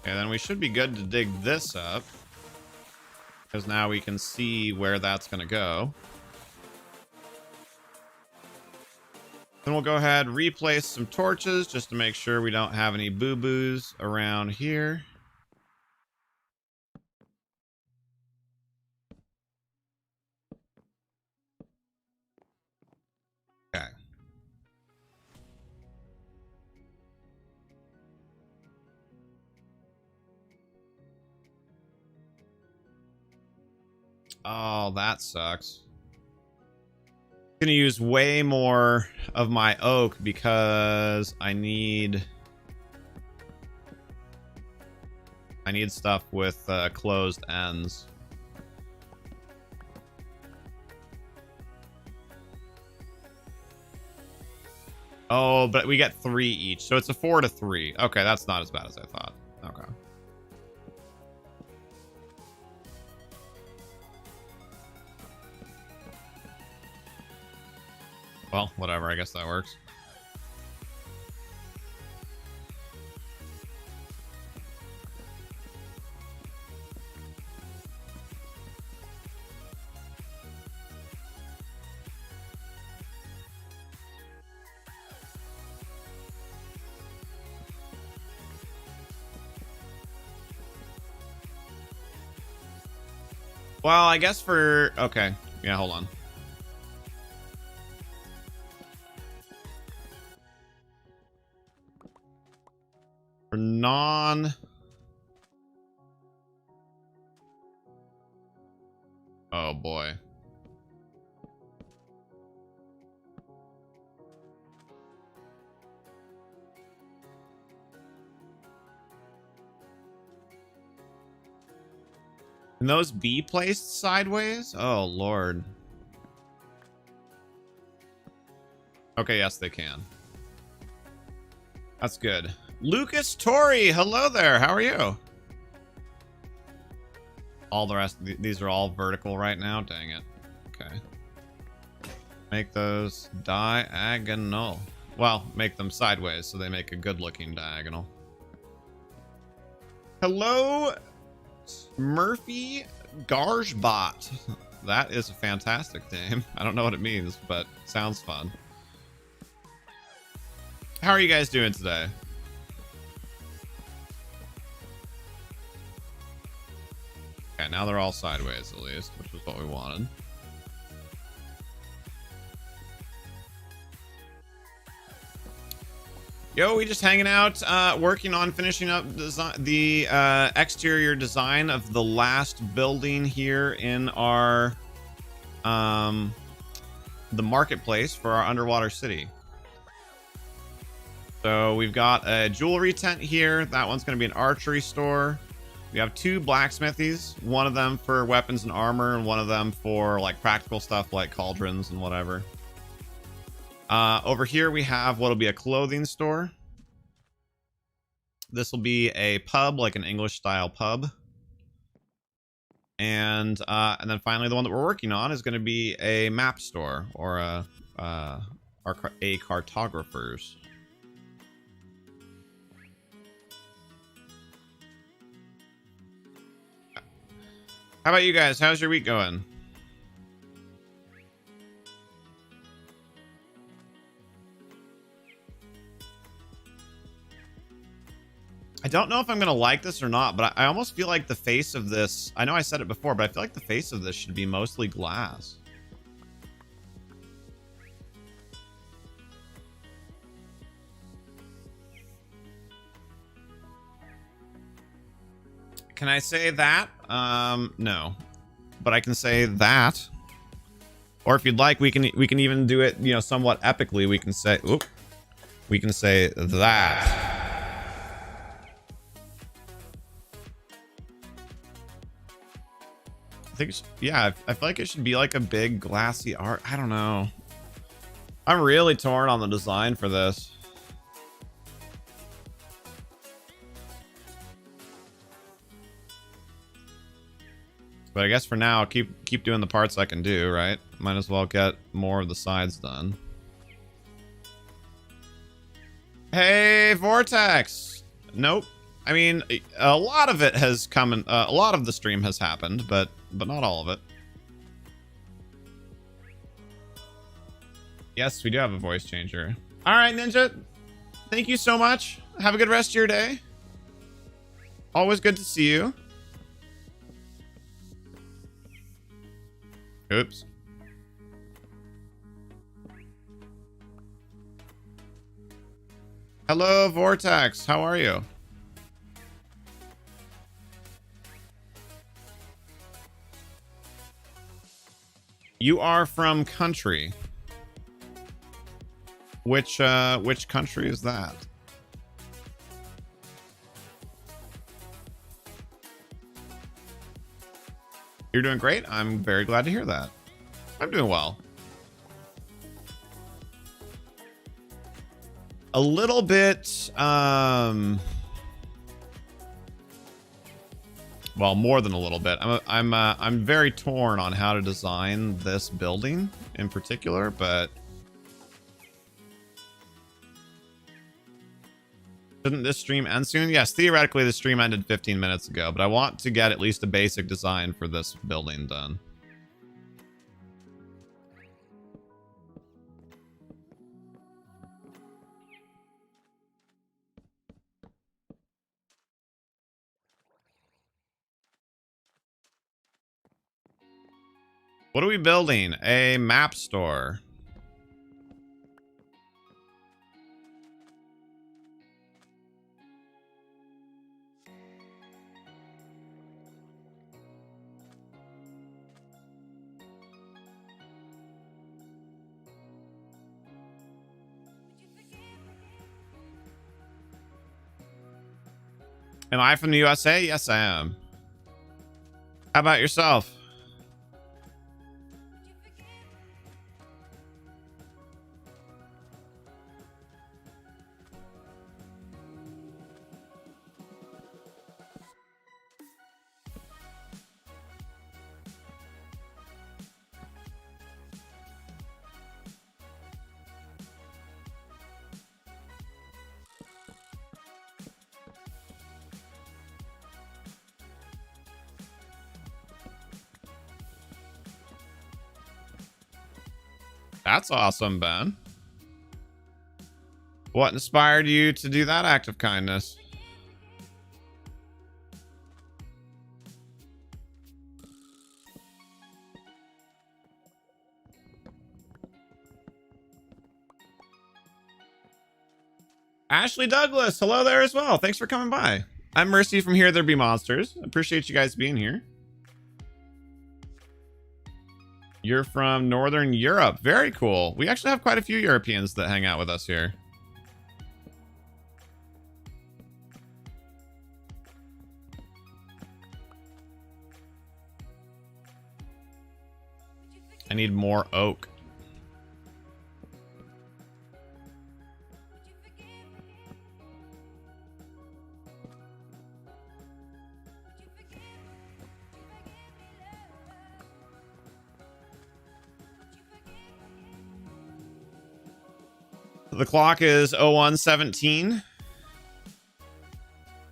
Okay, then we should be good to dig this up. Because now we can see where that's going to go. Then we'll go ahead and replace some torches just to make sure we don't have any boo-boos around here. Okay. Oh, that sucks. Gonna use way more of my oak because I need stuff with closed ends. Oh, but we get 3 each, so it's a 4 to 3. Okay, that's not as bad as I thought. Okay. Well, whatever. I guess that works. Well, I guess for... Okay. Yeah, hold on. For non... Oh, boy. Can those be placed sideways? Oh, Lord. Okay, yes, they can. That's good. Lucas Torrey, hello there. How are you? All the rest, these are all vertical right now. Dang it. Okay. Make those diagonal. Well, make them sideways so they make a good-looking diagonal. Hello, Murphy Gargebot. That is a fantastic name. I don't know what it means, but it sounds fun. How are you guys doing today? Okay, now they're all sideways at least, which was what we wanted. Yo, we just hanging out, working on finishing up the exterior design of the last building here in our the marketplace for our underwater city. So we've got a jewelry tent here. That one's going to be an archery store. We have 2 blacksmithies, one of them for weapons and armor, and one of them for like practical stuff like cauldrons and whatever. Over here we have what'll be a clothing store. This will be a pub, like an English style pub. And then finally the one that we're working on is going to be a map store, or a cartographer's. How about you guys? How's your week going? I don't know if I'm going to like this or not, but I almost feel like the face of this... I know I said it before, but I feel like the face of this should be mostly glass. Can I say that? No. But I can say that. Or if you'd like, we can even do it, you know, somewhat epically. We can say... Oop. We can say that. I think, yeah, I feel like it should be like a big glassy art. I don't know. I'm really torn on the design for this. But I guess for now, I'll keep doing the parts I can do, right? Might as well get more of the sides done. Hey, Vortex! Nope. I mean, a lot of it has come in, a lot of the stream has happened, but not all of it. Yes, we do have a voice changer. All right, Ninja. Thank you so much. Have a good rest of your day. Always good to see you. Oops. Hello, Vortex. How are you? You are from country. Which country is that? You're doing great. I'm very glad to hear that. I'm doing well. A little bit, well, more than a little bit. I'm very torn on how to design this building in particular, but shouldn't this stream end soon? Yes, theoretically the stream ended 15 minutes ago, but I want to get at least a basic design for this building done. What are we building? A map store. Am I from the USA? Yes, I am. How about yourself? That's awesome, Ben. What inspired you to do that act of kindness? Ashley Douglas, hello there as well. Thanks for coming by. I'm Mercy from HereThereBeMonsters. Appreciate you guys being here. You're from Northern Europe. Very cool. We actually have quite a few Europeans that hang out with us here. I need more oak. The clock is 01:17.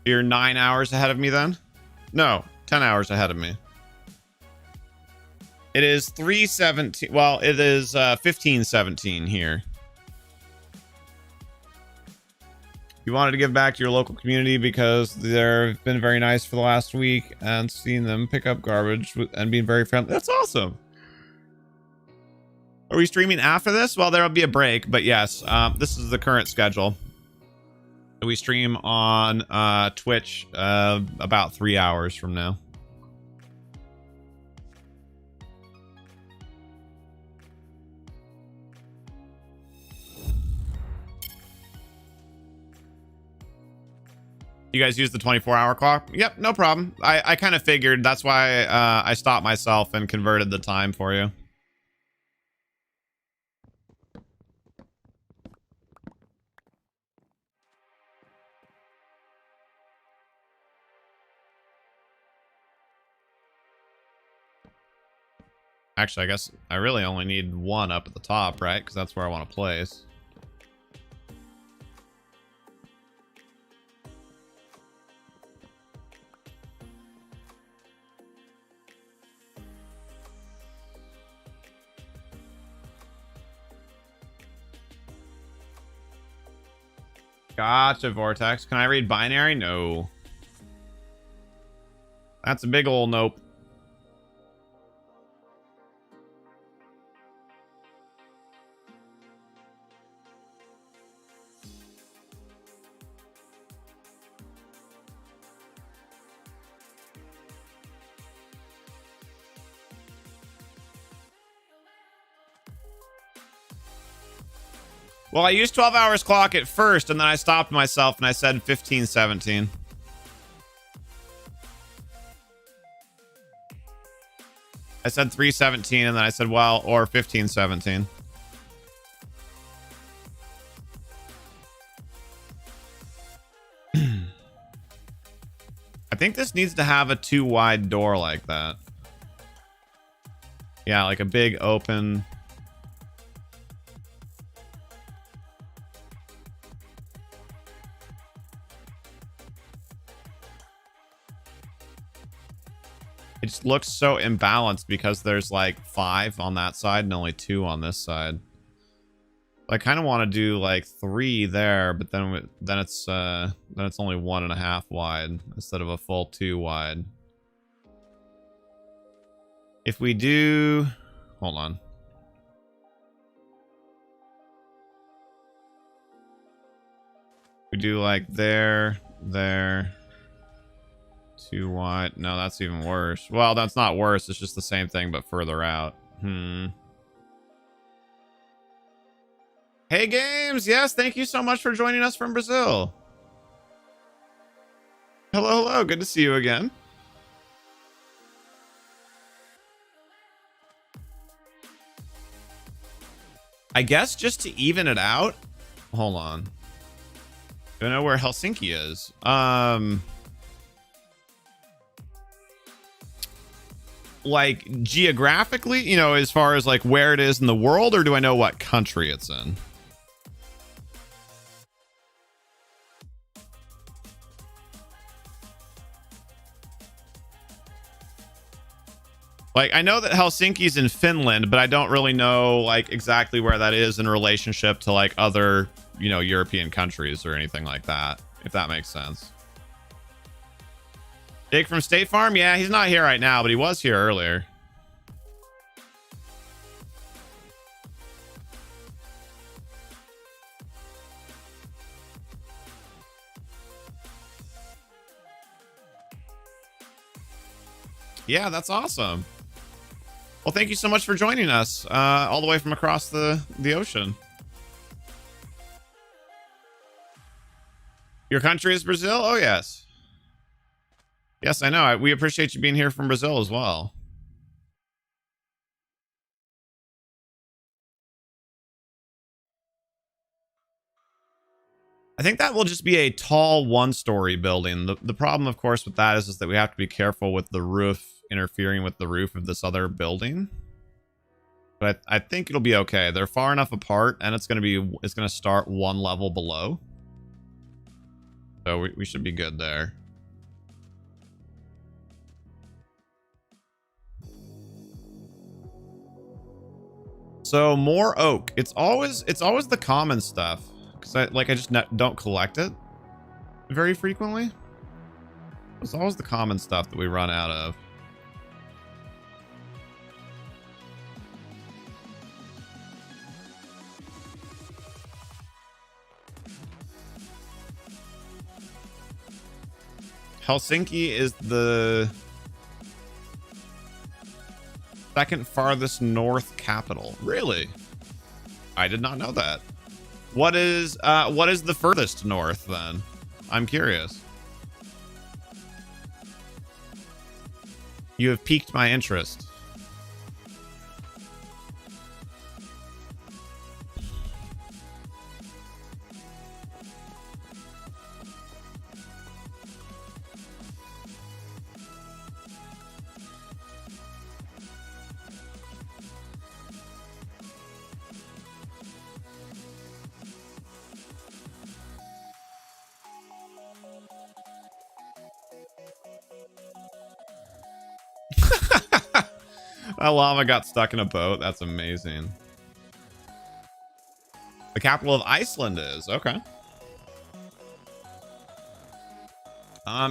You're 9 hours ahead of me then? No, 10 hours ahead of me. It is 3:17. Well, it is 15:17 here. You wanted to give back to your local community because they've been very nice for the last week and seeing them pick up garbage and being very friendly. That's awesome. Are we streaming after this? Well, there'll be a break, but yes, this is the current schedule. We stream on Twitch about 3 hours from now. You guys use the 24-hour clock? Yep, no problem. I kind of figured. That's why I stopped myself and converted the time for you. Actually, I guess I really only need one up at the top, right? Because that's where I want to place. Gotcha, Vortex. Can I read binary? No. That's a big ol' nope. Well, I used 12 hours clock at first, and then I stopped myself and I said 1517. I said 317, and then I said, well, or 1517. I think this needs to have a 2 wide door like that. Yeah, like a big open. It just looks so imbalanced because there's like 5 on that side and only 2 on this side. I kind of want to do like 3 there, but then it's only 1.5 wide instead of a full 2 wide. If we do, hold on. We do like there, 2 wide. No, that's even worse. Well, that's not worse. It's just the same thing, but further out. Hey, Games. Yes, thank you so much for joining us from Brazil. Hello, hello. Good to see you again. I guess just to even it out. Hold on. Don't know where Helsinki is. Like geographically, you know, as far as like where it is in the world, or do I know what country it's in? Like, I know that Helsinki's in Finland, but I don't really know like exactly where that is in relationship to like other, you know, European countries or anything like that, if that makes sense. Jake from State Farm? Yeah, he's not here right now, but he was here earlier. Yeah, that's awesome. Well, thank you so much for joining us all the way from across the ocean. Your country is Brazil? Oh, yes. Yes, I know. We appreciate you being here from Brazil as well. I think that will just be a tall one-story building. The problem, of course, with that is that we have to be careful with the roof interfering with the roof of this other building. But I think it'll be okay. They're far enough apart, and it's going to start 1 level below. So we should be good there. So more oak. It's always the common stuff, because I just don't collect it very frequently. It's always the common stuff that we run out of. Helsinki is the second farthest north capital. Really? I did not know that. What is the furthest north then? I'm curious. You have piqued my interest. That llama got stuck in a boat. That's amazing. The capital of Iceland is. Okay.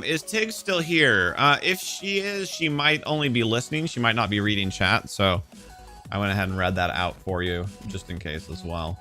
Is Tig still here? If she is, she might only be listening. She might not be reading chat. So I went ahead and read that out for you just in case as well.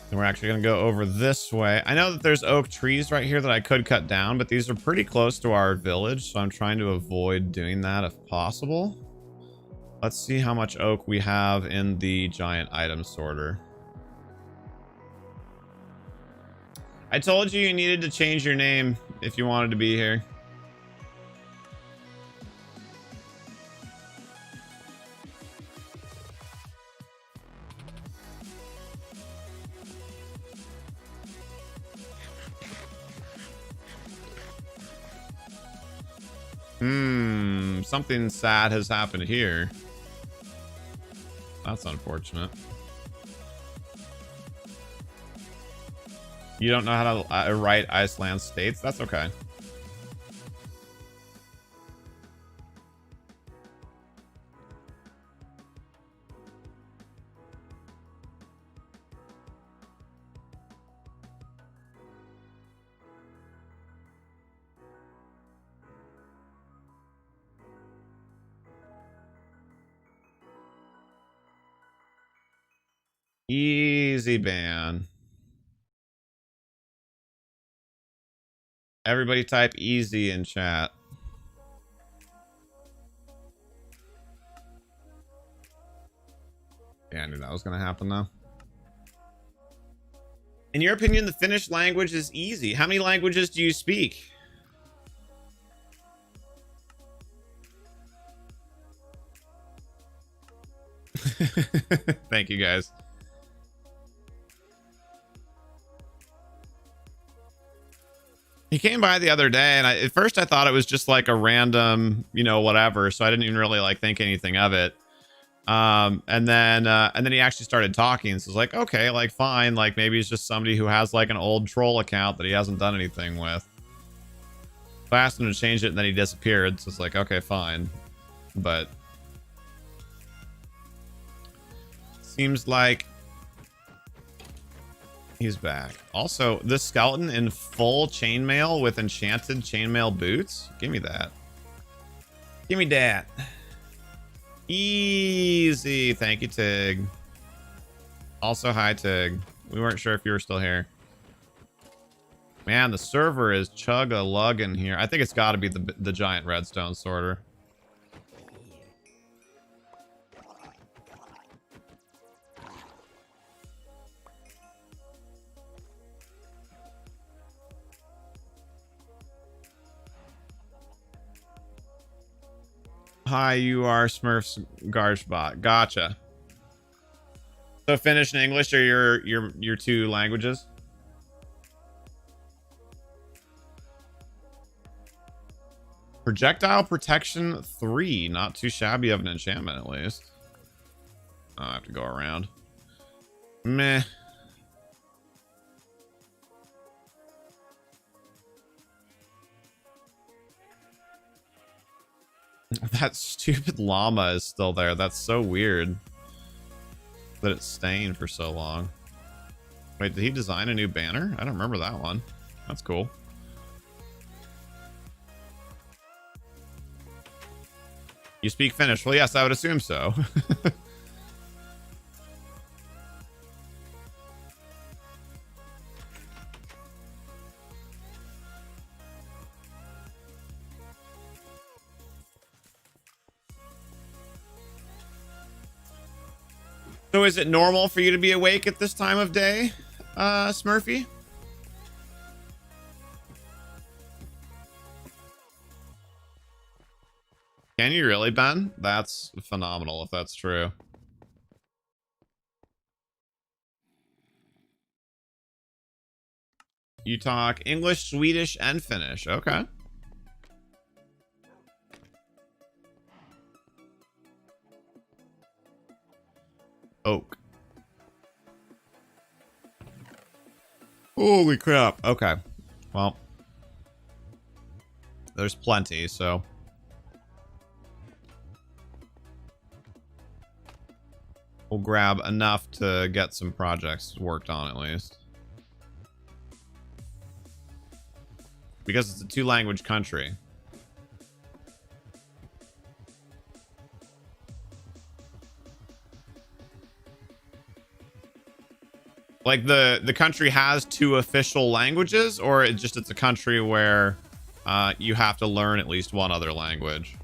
And we're actually going to go over this way. I know that there's oak trees right here that I could cut down, but these are pretty close to our village, so I'm trying to avoid doing that if possible. Let's see how much oak we have in the giant item sorter. I told you you needed to change your name if you wanted to be here. Something sad has happened here. That's unfortunate. You don't know how to write Iceland states? That's okay. Easy ban. Everybody type easy in chat. Yeah, I knew that was going to happen though. In your opinion, the Finnish language is easy. How many languages do you speak? Thank you guys. He came by the other day, and at first I thought it was just like a random, you know, whatever. So I didn't even really like think anything of it. And then he actually started talking. So it's like, okay, like fine, like maybe it's just somebody who has like an old troll account that he hasn't done anything with. So I asked him to change it, and then he disappeared. So it's like, okay, fine, but seems like he's back. Also, this skeleton in full chainmail with enchanted chainmail boots. Give me that. Give me that. Easy. Thank you, Tig. Also, hi, Tig. We weren't sure if you were still here. Man, the server is chug-a-lugging here. I think it's got to be the giant redstone sorter. Hi, you are Smurf's Garchbot. Gotcha. So Finnish and English are your two languages? Projectile protection 3. Not too shabby of an enchantment, at least. I'll have to go around. Meh. That stupid llama is still there. That's so weird that it's staying for so long. Wait, did he design a new banner? I don't remember that one. That's cool. You speak Finnish? Well, yes, I would assume so. So is it normal for you to be awake at this time of day, Smurfy? Can you really, Ben? That's phenomenal if that's true. You talk English, Swedish, and Finnish. Okay. Oak. Holy crap. Okay. Well, there's plenty, so. We'll grab enough to get some projects worked on at least. Because it's a two-language country. Like the country has 2 official languages, or it's a country where you have to learn at least 1 other language?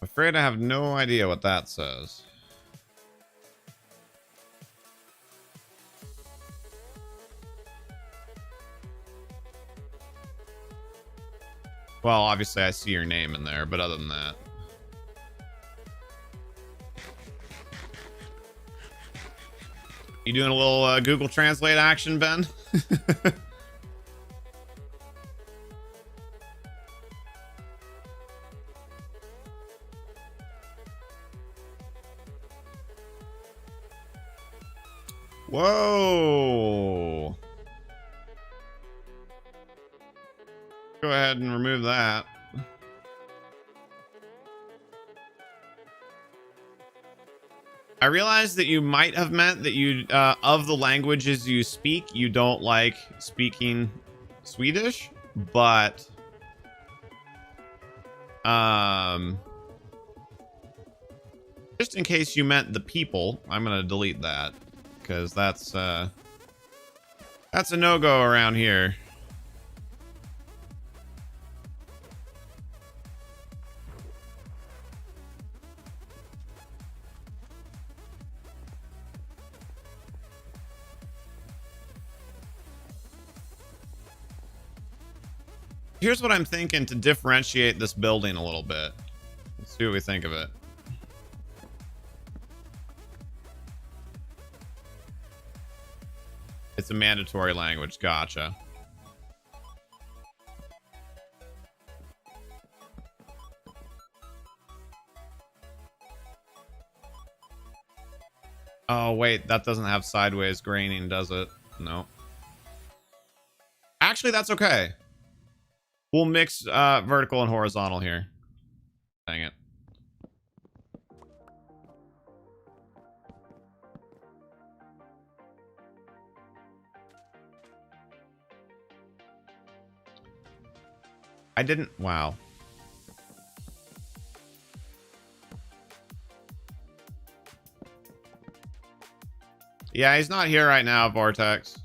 I'm afraid I have no idea what that says. Well, obviously I see your name in there, but other than that. You doing a little Google Translate action, Ben? Whoa. Go ahead and remove that. I realized that you might have meant that you, of the languages you speak, you don't like speaking Swedish, but, just in case you meant the people, I'm gonna delete that, because that's a no-go around here. Here's what I'm thinking to differentiate this building a little bit. Let's see what we think of it. It's a mandatory language. Gotcha. Oh, wait. That doesn't have sideways graining, does it? No. Actually, that's okay. We'll mix vertical and horizontal here. Dang it. I didn't... Wow. Yeah, he's not here right now, Vortex.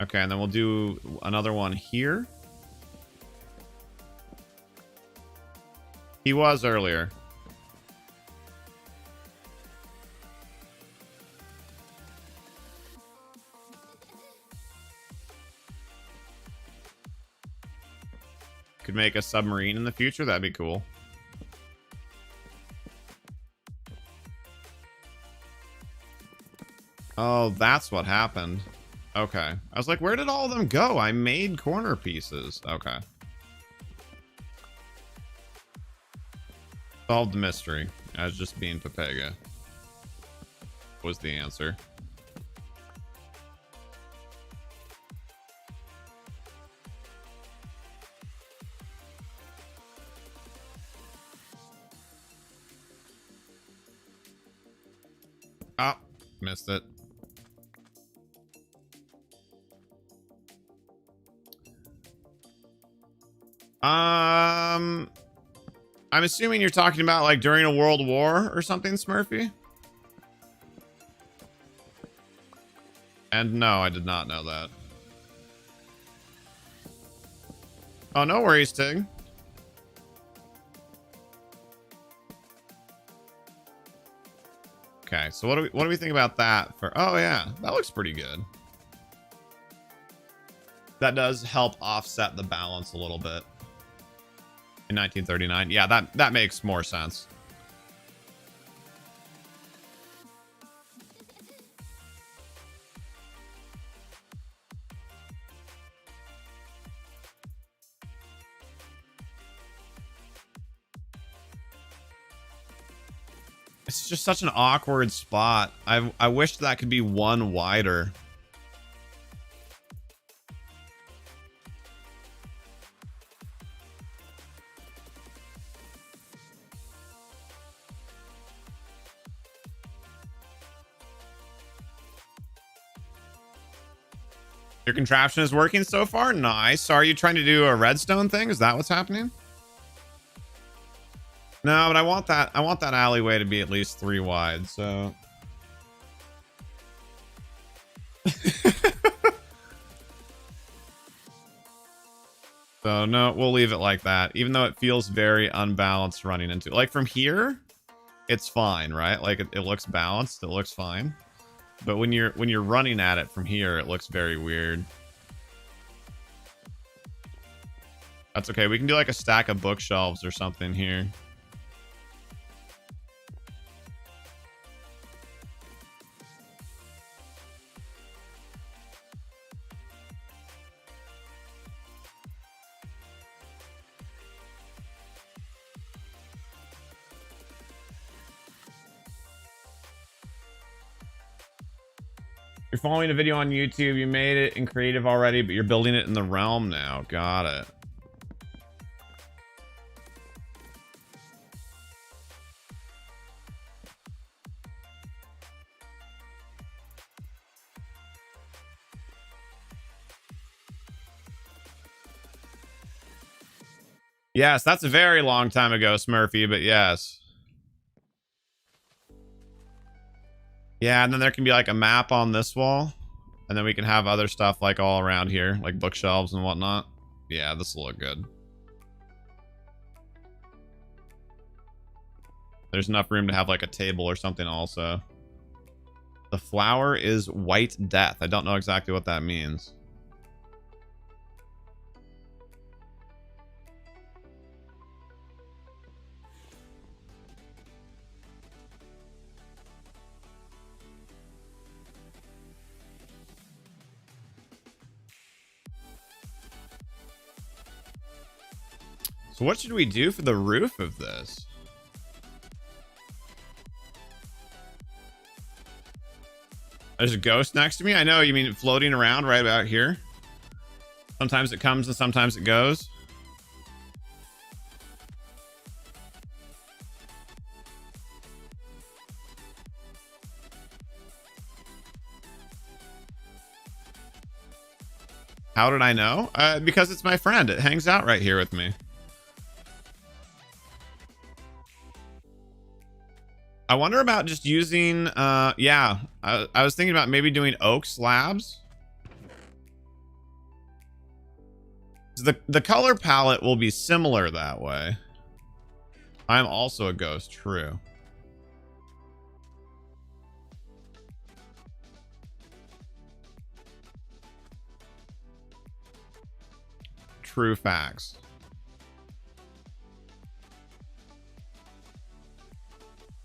Okay, and then we'll do another one here. He was earlier. Could make a submarine in the future. That'd be cool. Oh, that's what happened. Okay. I was like, where did all of them go? I made corner pieces. Okay. Solved the mystery. I was just being Pepega. Was the answer. Oh, missed it. I'm assuming you're talking about like during a world war or something, Smurfy? And no, I did not know that. Oh, no worries, Tig. Okay, so what do we think about that for... Oh yeah, that looks pretty good. That does help offset the balance a little bit. In 1939. Yeah, that makes more sense. It's just such an awkward spot. I wish that could be one wider. Your contraption is working so far? Nice. So are you trying to do a redstone thing? Is that what's happening? No, but I want that alleyway to be at least 3 wide, so. So no, we'll leave it like that, even though it feels very unbalanced running into it. Like from here, it's fine, right? Like it looks balanced, it looks fine. But when you're running at it from here, it looks very weird. That's okay. We can do like a stack of bookshelves or something here. You're following a video on YouTube. You made it in creative already, but you're building it in the realm now. Got it. Yes, that's a very long time ago, Smurfy, but yes. Yeah, and then there can be like a map on this wall. And then we can have other stuff like all around here, like bookshelves and whatnot. Yeah, this will look good. There's enough room to have like a table or something also. The flower is white death. I don't know exactly what that means. So what should we do for the roof of this? There's a ghost next to me. I know you mean floating around right about here. Sometimes it comes and sometimes it goes. How did I know? Because it's my friend. It hangs out right here with me. I wonder about just using, yeah, I was thinking about maybe doing oak slabs. The color palette will be similar that way. I'm also a ghost, true. True facts.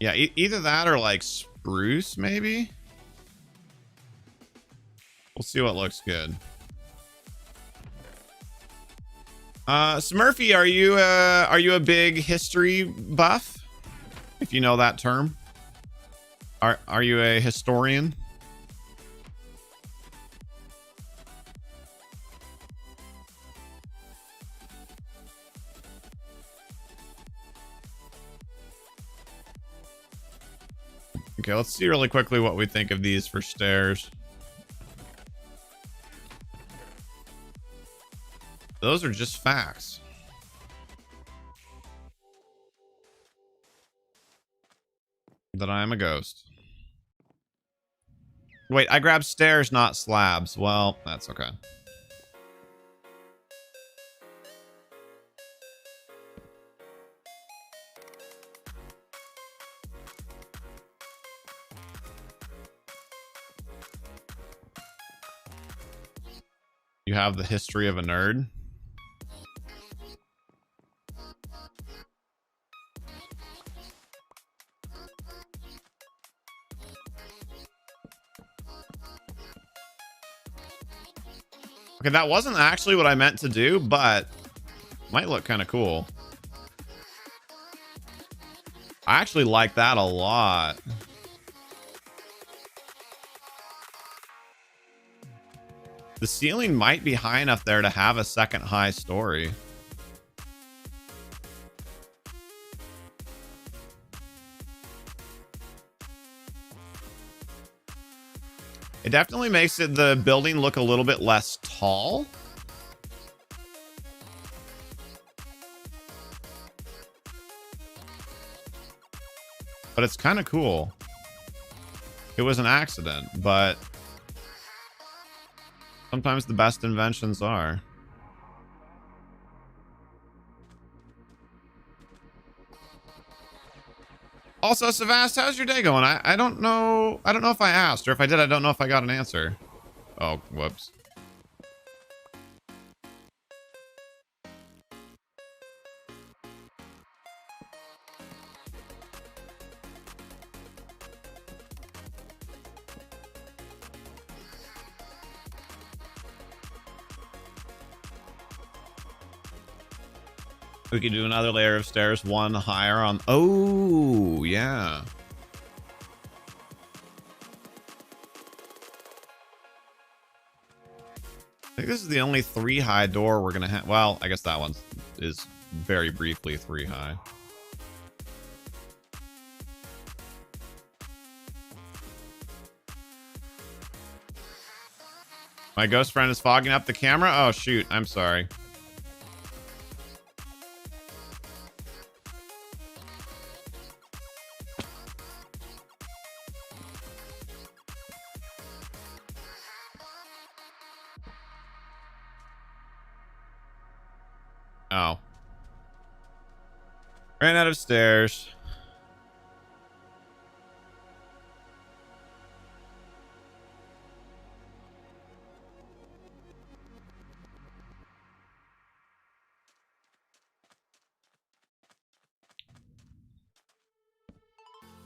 Yeah, either that or like spruce, maybe. We'll see what looks good. Smurfy, are you a big history buff? If you know that term. Are you a historian? Okay, let's see really quickly what we think of these for stairs. Those are just facts. That I am a ghost. Wait, I grabbed stairs, not slabs. Well, that's okay. You have the history of a nerd. Okay, that wasn't actually what I meant to do, but might look kind of cool. I actually like that a lot. The ceiling might be high enough there to have a second high story. It definitely makes the building look a little bit less tall. But it's kind of cool. It was an accident, but sometimes the best inventions are. Also, Savast, how's your day going? I don't know. I don't know if I asked, or if I did, I don't know if I got an answer. Oh, whoops. We could do another layer of stairs, one higher on... Oh, yeah. I think this is the only 3 high door we're going to have. Well, I guess that one is very briefly 3 high. My ghost friend is fogging up the camera. Oh, shoot. I'm sorry. Oh. Ran out of stairs.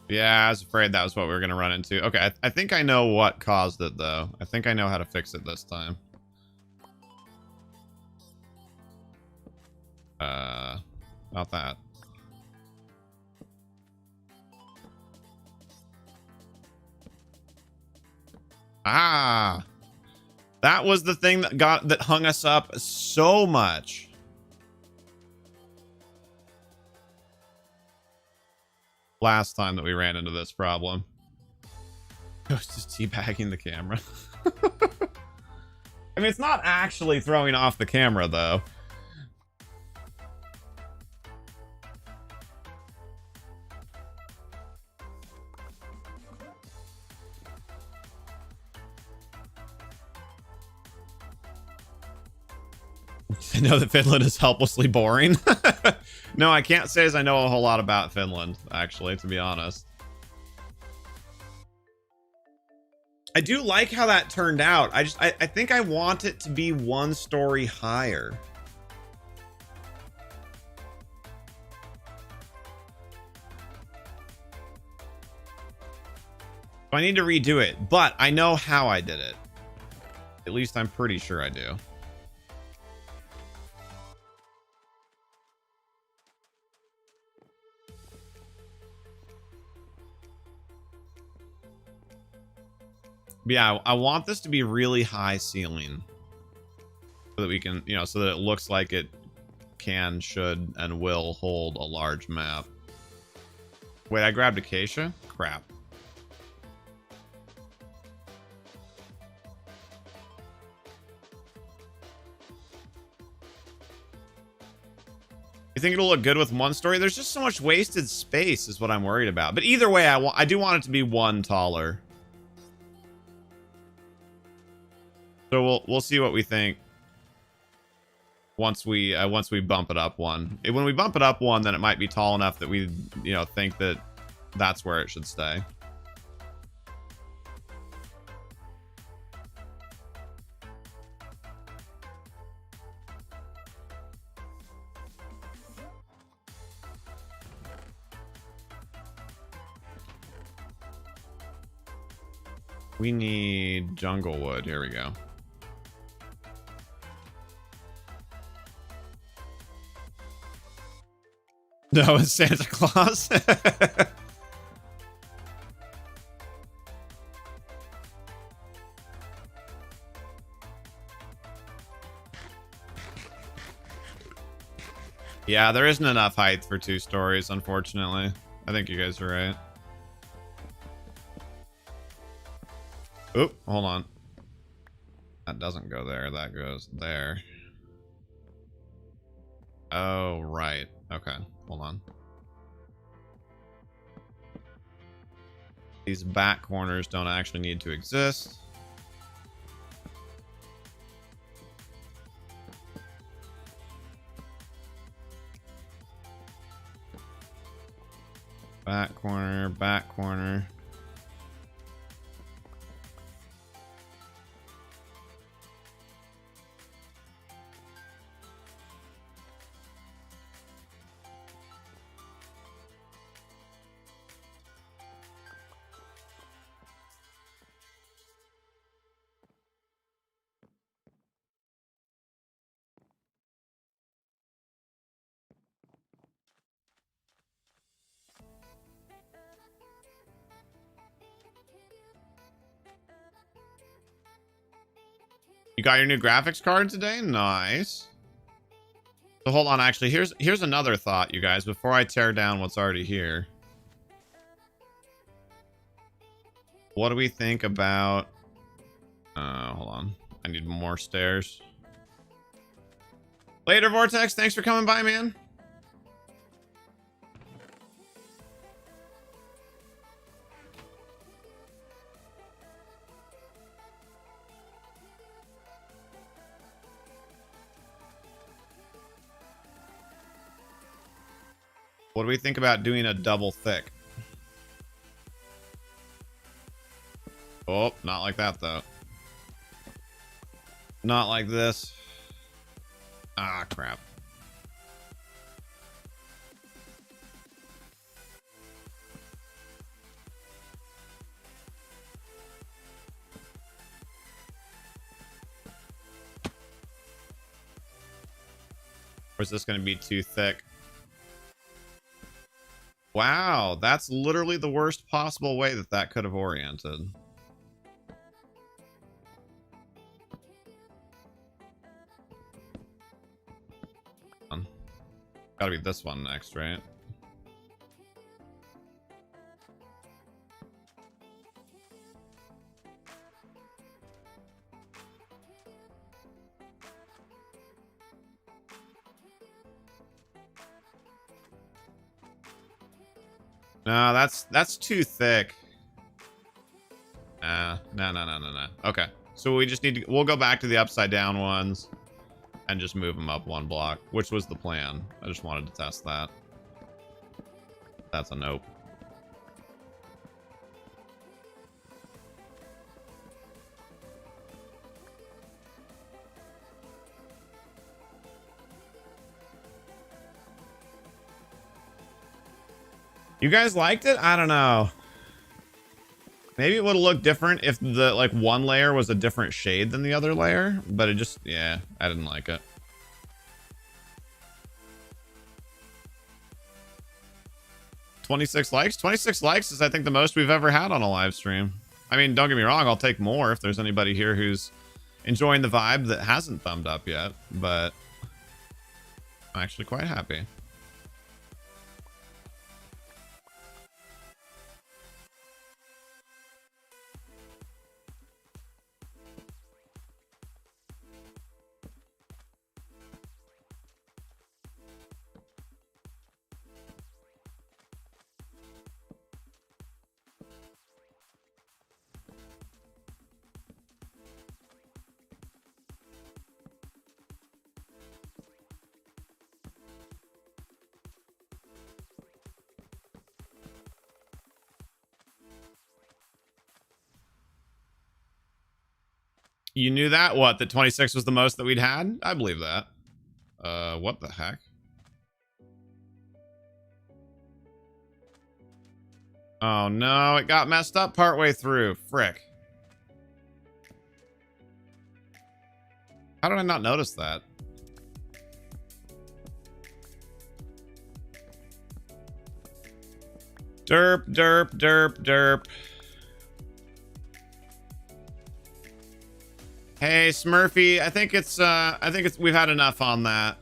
Yeah, I was afraid that was what we were going to run into. Okay, I think I know what caused it, though. I think I know how to fix it this time. Not that. Ah! That was the thing that hung us up so much. Last time that we ran into this problem. I was just teabagging the camera. I mean, it's not actually throwing off the camera, though. I know that Finland is helplessly boring. No, I can't say as I know a whole lot about Finland, actually, to be honest. I do like how that turned out. I think I want it to be 1 story higher. I need to redo it, but I know how I did it. At least I'm pretty sure I do. But yeah, I want this to be really high ceiling so that we can, you know, so that it looks like it can, should, and will hold a large map. Wait, I grabbed Acacia? Crap. You think it'll look good with 1 story? There's just so much wasted space is what I'm worried about. But either way, I do want it to be 1 taller. So we'll see what we think once we bump it up 1. When we bump it up 1, then it might be tall enough that we, you know, think that that's where it should stay. We need jungle wood. Here we go. So is Santa Claus. Yeah, there isn't enough height for 2 stories, unfortunately. I think you guys are right. Oop, hold on. That doesn't go there. That goes there. Oh, right. Okay, hold on. These back corners don't actually need to exist. Back corner, back corner. You got your new graphics card today? Nice. So hold on, actually, here's another thought, you guys, before I tear down what's already here. What do we think about... hold on. I need more stairs. Later, Vortex. Thanks for coming by, man. What do we think about doing a double thick? Oh, not like that, though. Not like this. Ah, crap. Or is this going to be too thick? Wow, that's literally the worst possible way that that could have oriented. Gotta be this one next, right? No, that's too thick. No. Okay, so we just need to, we'll go back to the upside down ones and just move them up 1 block, which was the plan. I just wanted to test that. That's a nope. You guys liked it? I don't know. Maybe it would have looked different if the, like, one layer was a different shade than the other layer, but it just, yeah, I didn't like it. $26 likes? 26 likes is, I think, the most we've ever had on a live stream. I mean, don't get me wrong, I'll take more if there's anybody here who's enjoying the vibe that hasn't thumbed up yet, but I'm actually quite happy. You knew that? What, that 26 was the most that we'd had? I believe that. What the heck? Oh no, it got messed up partway through. Frick. How did I not notice that? Derp, derp, derp, derp. Hey, Smurfy, I think it's we've had enough on that.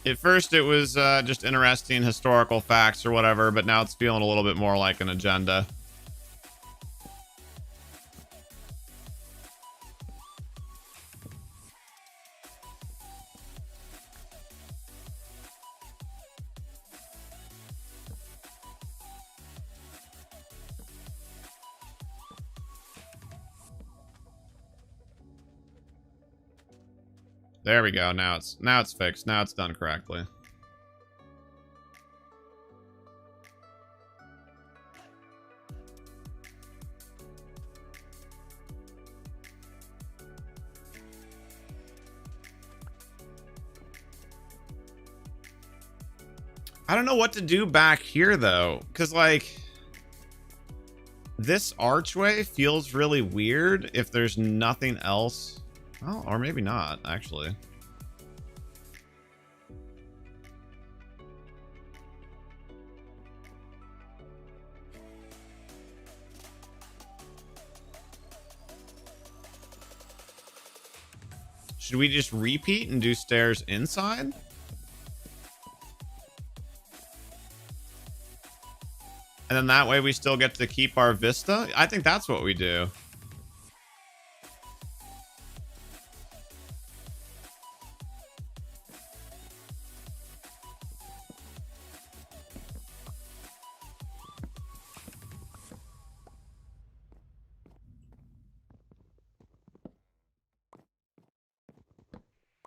At first, it was just interesting historical facts or whatever, but now it's feeling a little bit more like an agenda. There we go. Now it's fixed. Now it's done correctly. I don't know what to do back here though, because like this archway feels really weird if there's nothing else. Oh, or maybe not, actually. Should we just repeat and do stairs inside? And then that way we still get to keep our vista? I think that's what we do.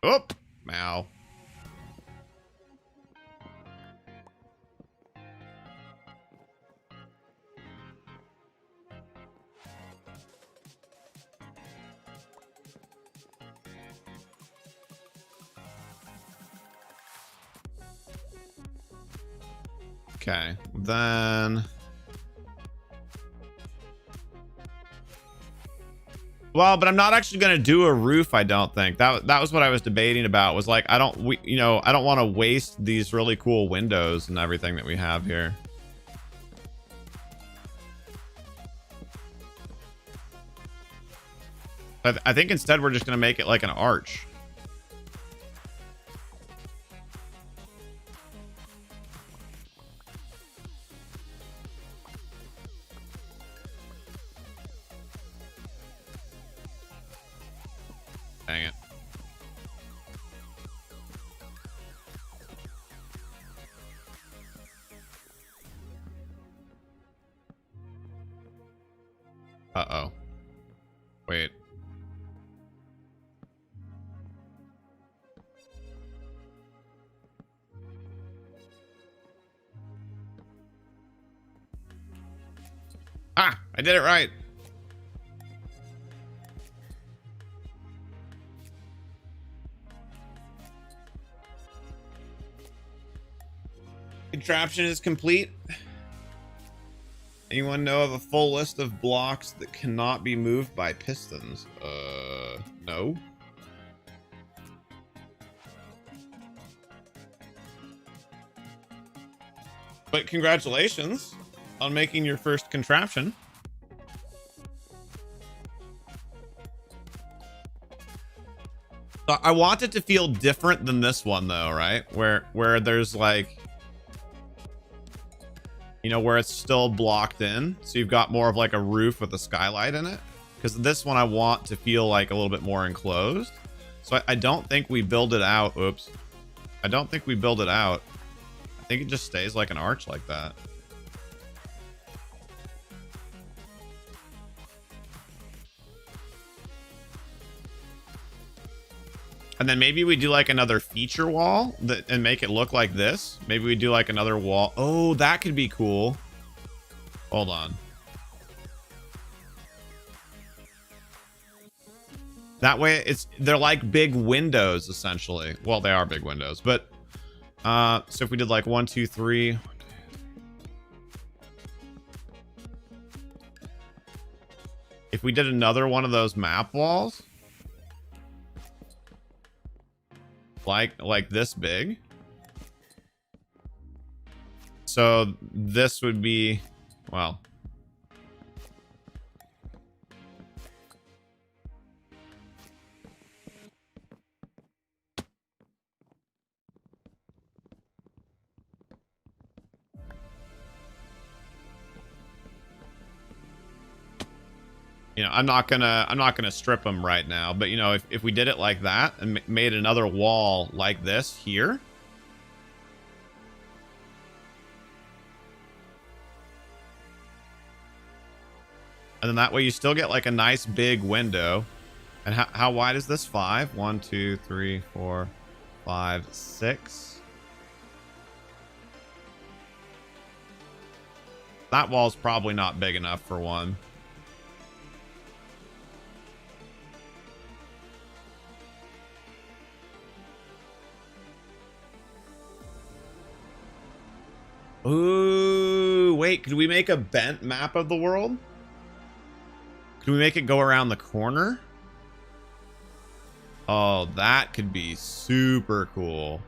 Oh, Mal. Okay, then... Well, but I'm not actually going to do a roof, I don't think. That was what I was debating about, was like, I don't want to waste these really cool windows and everything that we have here. I think instead we're just going to make it like an arch. Dang it. Uh-oh. Wait. Ah, I did it right. Contraption is complete. Anyone know of a full list of blocks that cannot be moved by pistons? No. But congratulations on making your first contraption. So I want it to feel different than this one though, right? Where there's like, you know, where it's still blocked in. So you've got more of like a roof with a skylight in it. Because this one I want to feel like a little bit more enclosed. So I don't think we build it out. Oops. I don't think we build it out. I think it just stays like an arch like that. And then maybe we do like another feature wall and make it look like this. Maybe we do like another wall. Oh, that could be cool. Hold on. That way they're like big windows essentially. Well, they are big windows, but so if we did like 1, 2, 3. If we did another one of those map walls. like this big. So this would be, well, you know, I'm not gonna strip them right now, but you know, if we did it like that and made another wall like this here, and then that way you still get like a nice big window. And how wide is this? 5? 1, 2, 3, 4, 5, 6. That wall's probably not big enough for one. Ooh, wait, could we make a bent map of the world? Could we make it go around the corner? Oh, that could be super cool.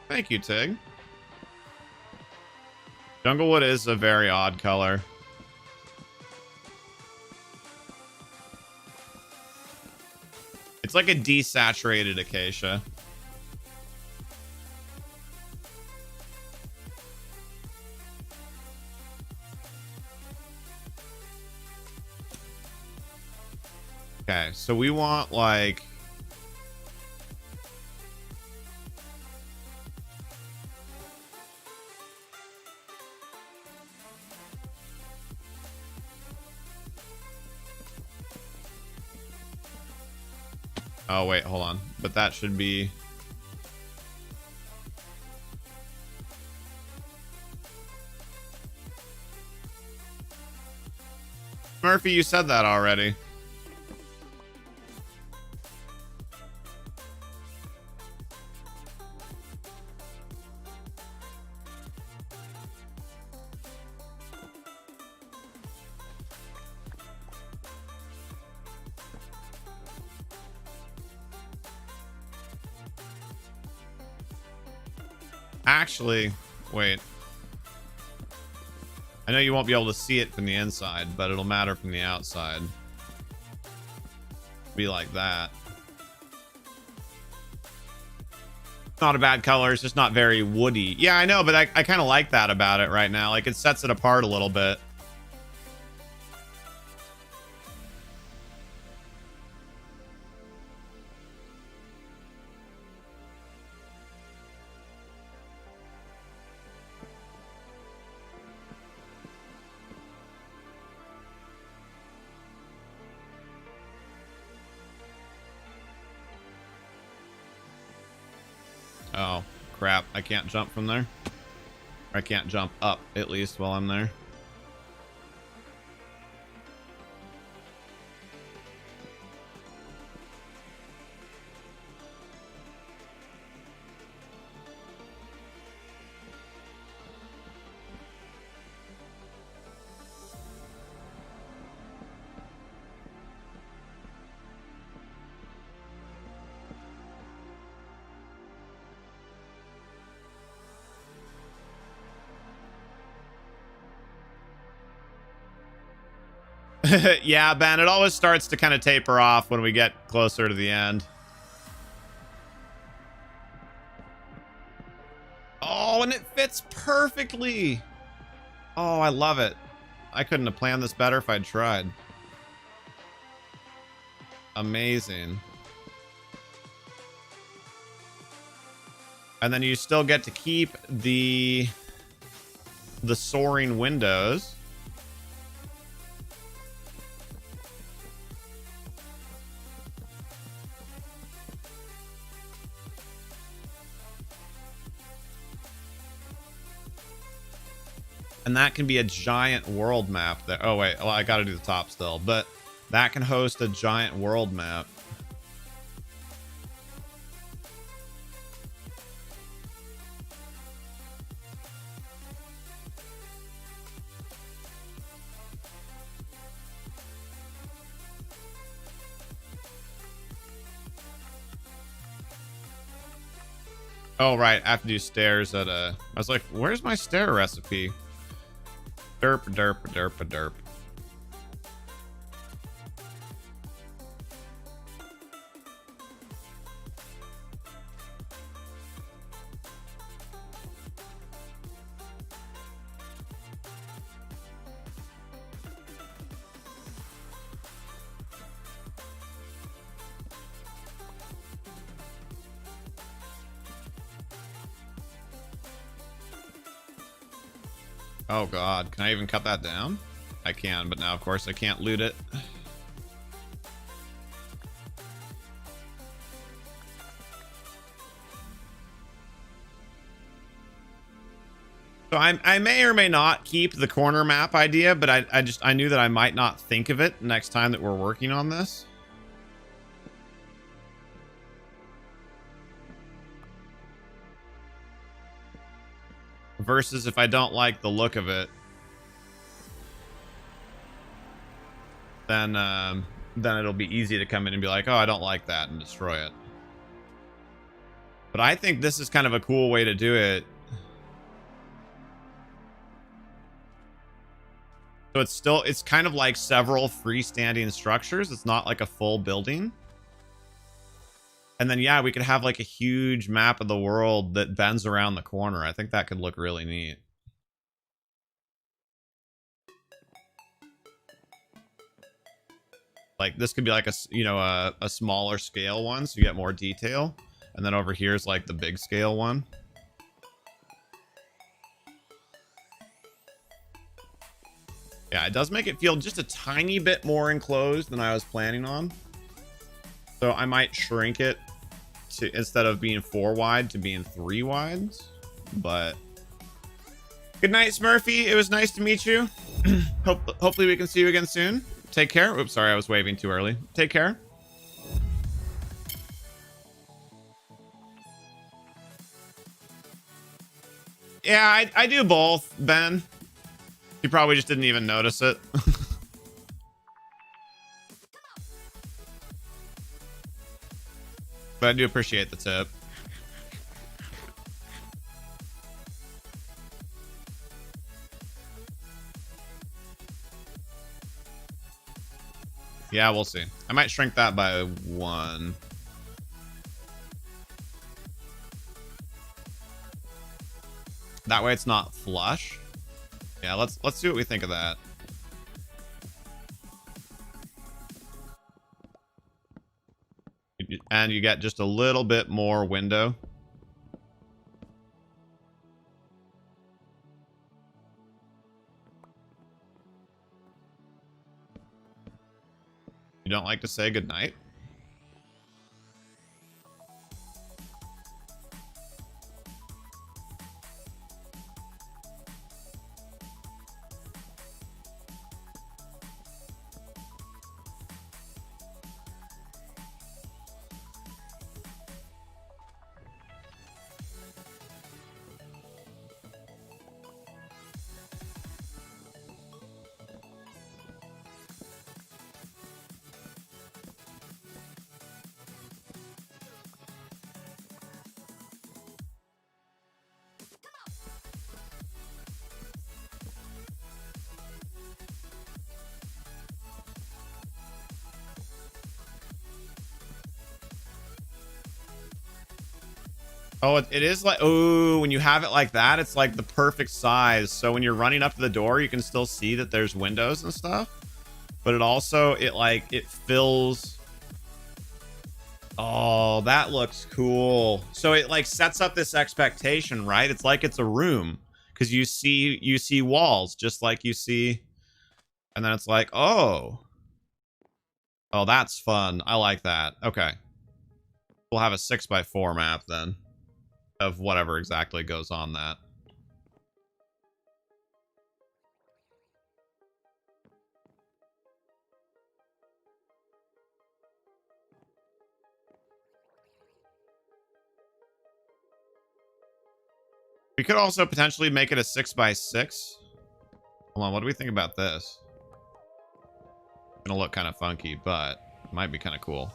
Thank you, Tig. Junglewood is a very odd color. It's like a desaturated acacia. Okay, so we want like... Oh, wait, hold on. But that should be... Murphy, you said that already. Actually, wait. I know you won't be able to see it from the inside, but it'll matter from the outside. Be like that. Not a bad color, it's just not very woody. Yeah, I know, but I kind of like that about it right now. Like, it sets it apart a little bit. Oh, crap. I can't jump from there. Or I can't jump up, at least, while I'm there. Yeah, Ben, it always starts to kind of taper off when we get closer to the end. Oh, and it fits perfectly. Oh, I love it. I couldn't have planned this better if I'd tried. Amazing. And then you still get to keep the soaring windows. And that can be a giant world map there. Oh, wait. Well, I got to do the top still. But that can host a giant world map. Oh, right. I have to do stairs at a... I was like, where's my stair recipe? Derp, derp, derp, derp. Oh god, can I even cut that down? I can, but now of course I can't loot it. So I may or may not keep the corner map idea, but I knew that I might not think of it next time that we're working on this. Versus if I don't like the look of it, then it'll be easy to come in and be like, oh, I don't like that, and destroy it. But I think this is kind of a cool way to do it. So it's kind of like several freestanding structures. It's not like a full building. And then, yeah, we could have like a huge map of the world that bends around the corner. I think that could look really neat. Like this could be like a smaller scale one, so you get more detail. And then over here is like the big scale one. Yeah, it does make it feel just a tiny bit more enclosed than I was planning on. So I might shrink it to, instead of being 4 wide, to being 3 wides. But good night, Smurfy. It was nice to meet you. Hopefully we can see you again soon. Take care. Oops, sorry, I was waving too early. Take care. Yeah, I do both, Ben. You probably just didn't even notice it. But I do appreciate the tip. Yeah, we'll see. I might shrink that by 1. That way it's not flush. Yeah, let's see what we think of that. And you get just a little bit more window. You don't like to say goodnight? Oh, it is like, oh, when you have it like that, it's like the perfect size. So when you're running up to the door, you can still see that there's windows and stuff. But it also, it fills. Oh, that looks cool. So it like sets up this expectation, right? It's like it's a room because you see walls just like you see. And then it's like, oh, that's fun. I like that. Okay. We'll have a 6x4 map then. Of whatever exactly goes on that. We could also potentially make it a 6x6. Hold on, what do we think about this? It's gonna look kind of funky, but it might be kind of cool.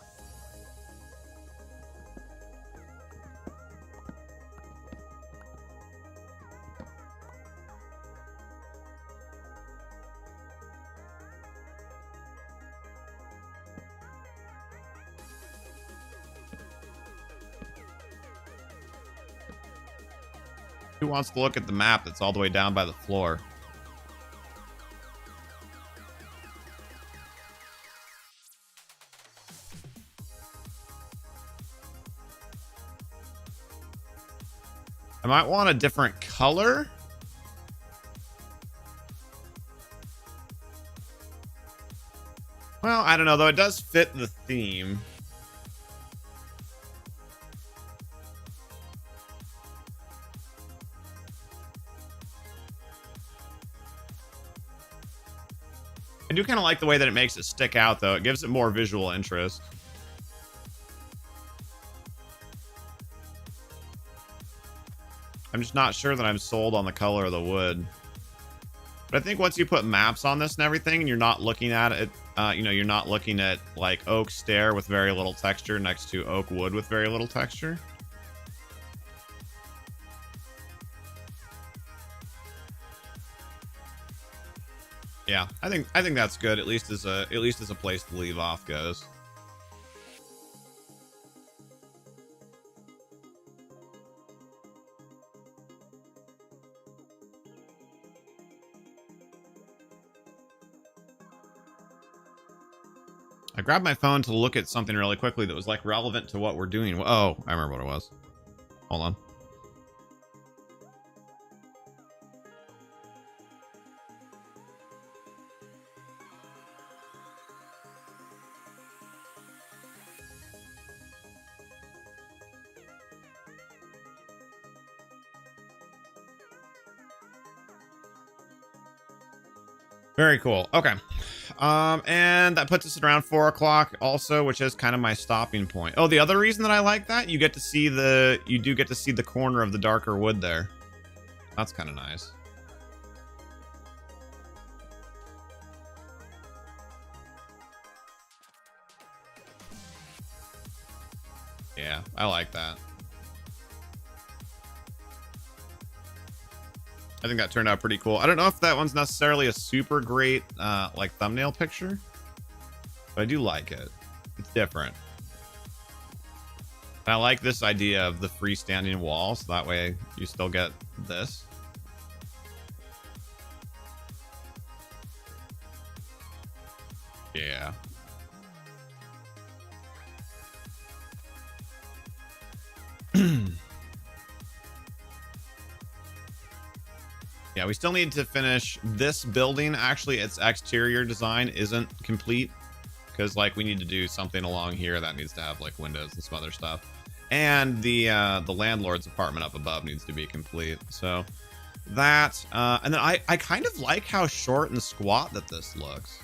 Who wants to look at the map that's all the way down by the floor? I might want a different color. Well, I don't know, though. It does fit the theme. I do kind of like the way that it makes it stick out, though. It gives it more visual interest. I'm just not sure that I'm sold on the color of the wood. But I think once you put maps on this and everything, and you're not looking at it, you know, you're not looking at like oak stair with very little texture next to oak wood with very little texture. Yeah, I think that's good. At least as a place to leave off goes. I grabbed my phone to look at something really quickly that was like relevant to what we're doing. Oh, I remember what it was. Hold on. Very cool. Okay. And that puts us at around 4 o'clock also, which is kind of my stopping point. Oh, the other reason that I like that, you do get to see the corner of the darker wood there. That's kind of nice. Yeah, I like that. I think that turned out pretty cool. I don't know if that one's necessarily a super great like thumbnail picture, but I do like it. It's different. And I like this idea of the freestanding wall, so that way you still get this. Yeah. Yeah, we still need to finish this building. Actually, its exterior design isn't complete because, like, we need to do something along here that needs to have like windows and some other stuff, and the landlord's apartment up above needs to be complete. So that, and then I kind of like how short and squat that this looks.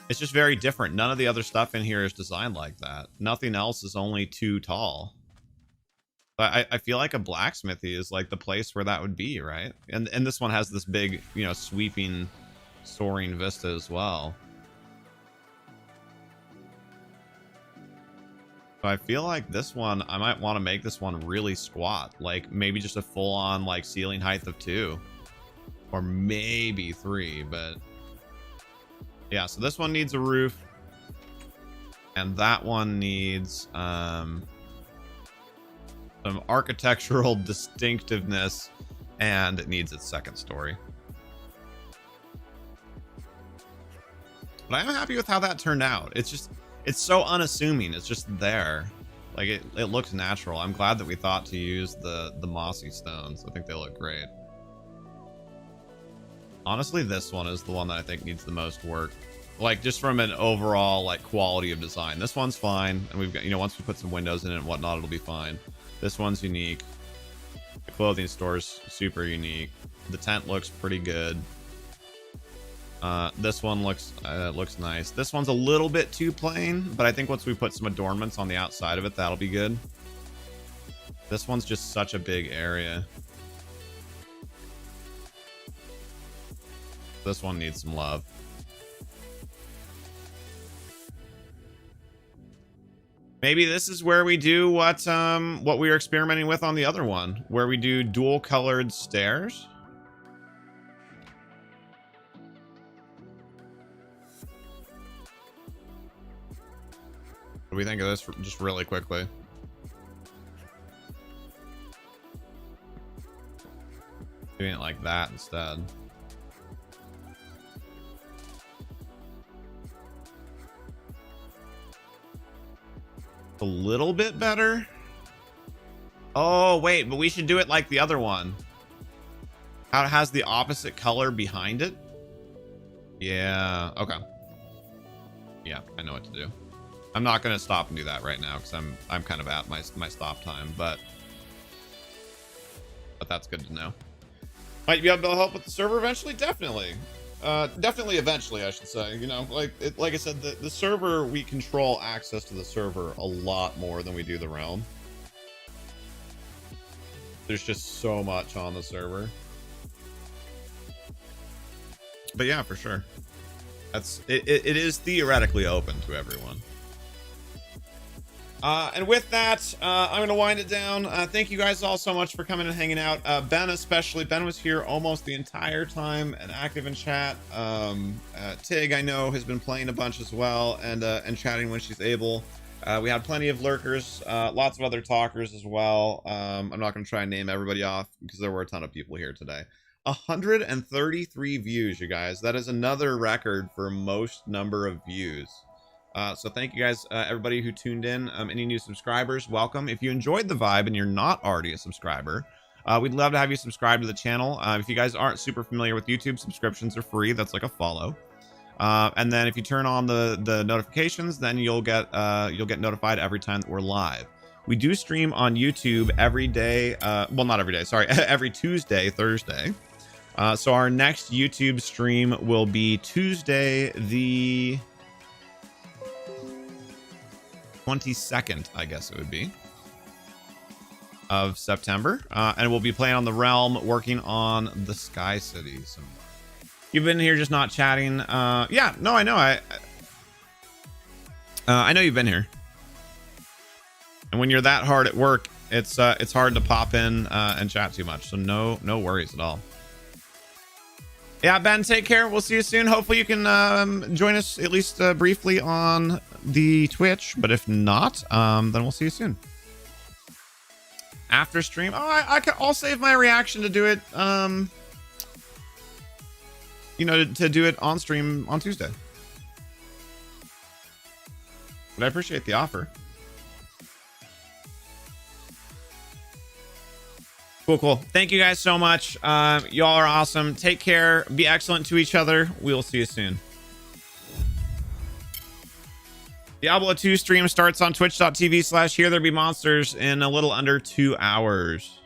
It's just very different. None of the other stuff in here is designed like that. Nothing else is only too tall. But I feel like a blacksmithy is like the place where that would be, right? And this one has this big, you know, sweeping, soaring vista as well. So I feel like this one, I might want to make this one really squat. Like maybe just a full-on like ceiling height of 2. Or maybe 3, but... Yeah, so this one needs a roof. And that one needs... some architectural distinctiveness, and it needs its second story. But I'm happy with how that turned out. It's just, it's so unassuming. It's just there. Like it looks natural. I'm glad that we thought to use the mossy stones. I think they look great. Honestly, this one is the one that I think needs the most work. Like just from an overall like quality of design. This one's fine, and we've got, you know, once we put some windows in it and whatnot, it'll be fine. This one's unique. The clothing store's super unique. The tent looks pretty good. This one looks nice. This one's a little bit too plain, but I think once we put some adornments on the outside of it, that'll be good. This one's just such a big area. This one needs some love. Maybe this is where we do what we were experimenting with on the other one, where we do dual colored stairs. What do we think of this just really quickly? Doing it like that instead. A little bit better. Oh, wait, but we should do it like the other one. How it has the opposite color behind it. Yeah, okay. Yeah, I know what to do. I'm not gonna stop and do that right now because I'm kind of at my stop time, but that's good to know. Might be able to help with the server eventually, definitely. Definitely eventually, I should say. You know, like I said, the server, we control access to the server a lot more than we do the realm. There's just so much on the server. But yeah, for sure. It is theoretically open to everyone. And with that, I'm going to wind it down. Thank you guys all so much for coming and hanging out. Ben especially. Ben was here almost the entire time and active in chat. Tig, I know, has been playing a bunch as well and chatting when she's able. We had plenty of lurkers, lots of other talkers as well. I'm not going to try and name everybody off because there were a ton of people here today. 133 views, you guys. That is another record for most number of views. So thank you guys, everybody who tuned in. Any new subscribers, welcome. If you enjoyed the vibe and you're not already a subscriber, we'd love to have you subscribe to the channel. If you guys aren't super familiar with YouTube, subscriptions are free. That's like a follow. And then if you turn on the notifications, then you'll get notified every time that we're live. We do stream on YouTube every day. Well, not every day. Sorry, every Tuesday, Thursday. So our next YouTube stream will be Tuesday the 22nd, I guess it would be, of September. And we'll be playing on the realm, working on the Sky City some more. You've been here just not chatting. Yeah, no, I know. I know you've been here. And when you're that hard at work, it's hard to pop in and chat too much. So no worries at all. Yeah, Ben, take care. We'll see you soon. Hopefully you can join us at least briefly on the Twitch. But if not, then we'll see you soon. After stream. Oh, I'll save my reaction to do it. You know, to do it on stream on Tuesday. But I appreciate the offer. Cool. Thank you guys so much. Y'all are awesome. Take care. Be excellent to each other. We will see you soon. Diablo 2 stream starts on twitch.tv/HereThereBeMonsters in a little under 2 hours.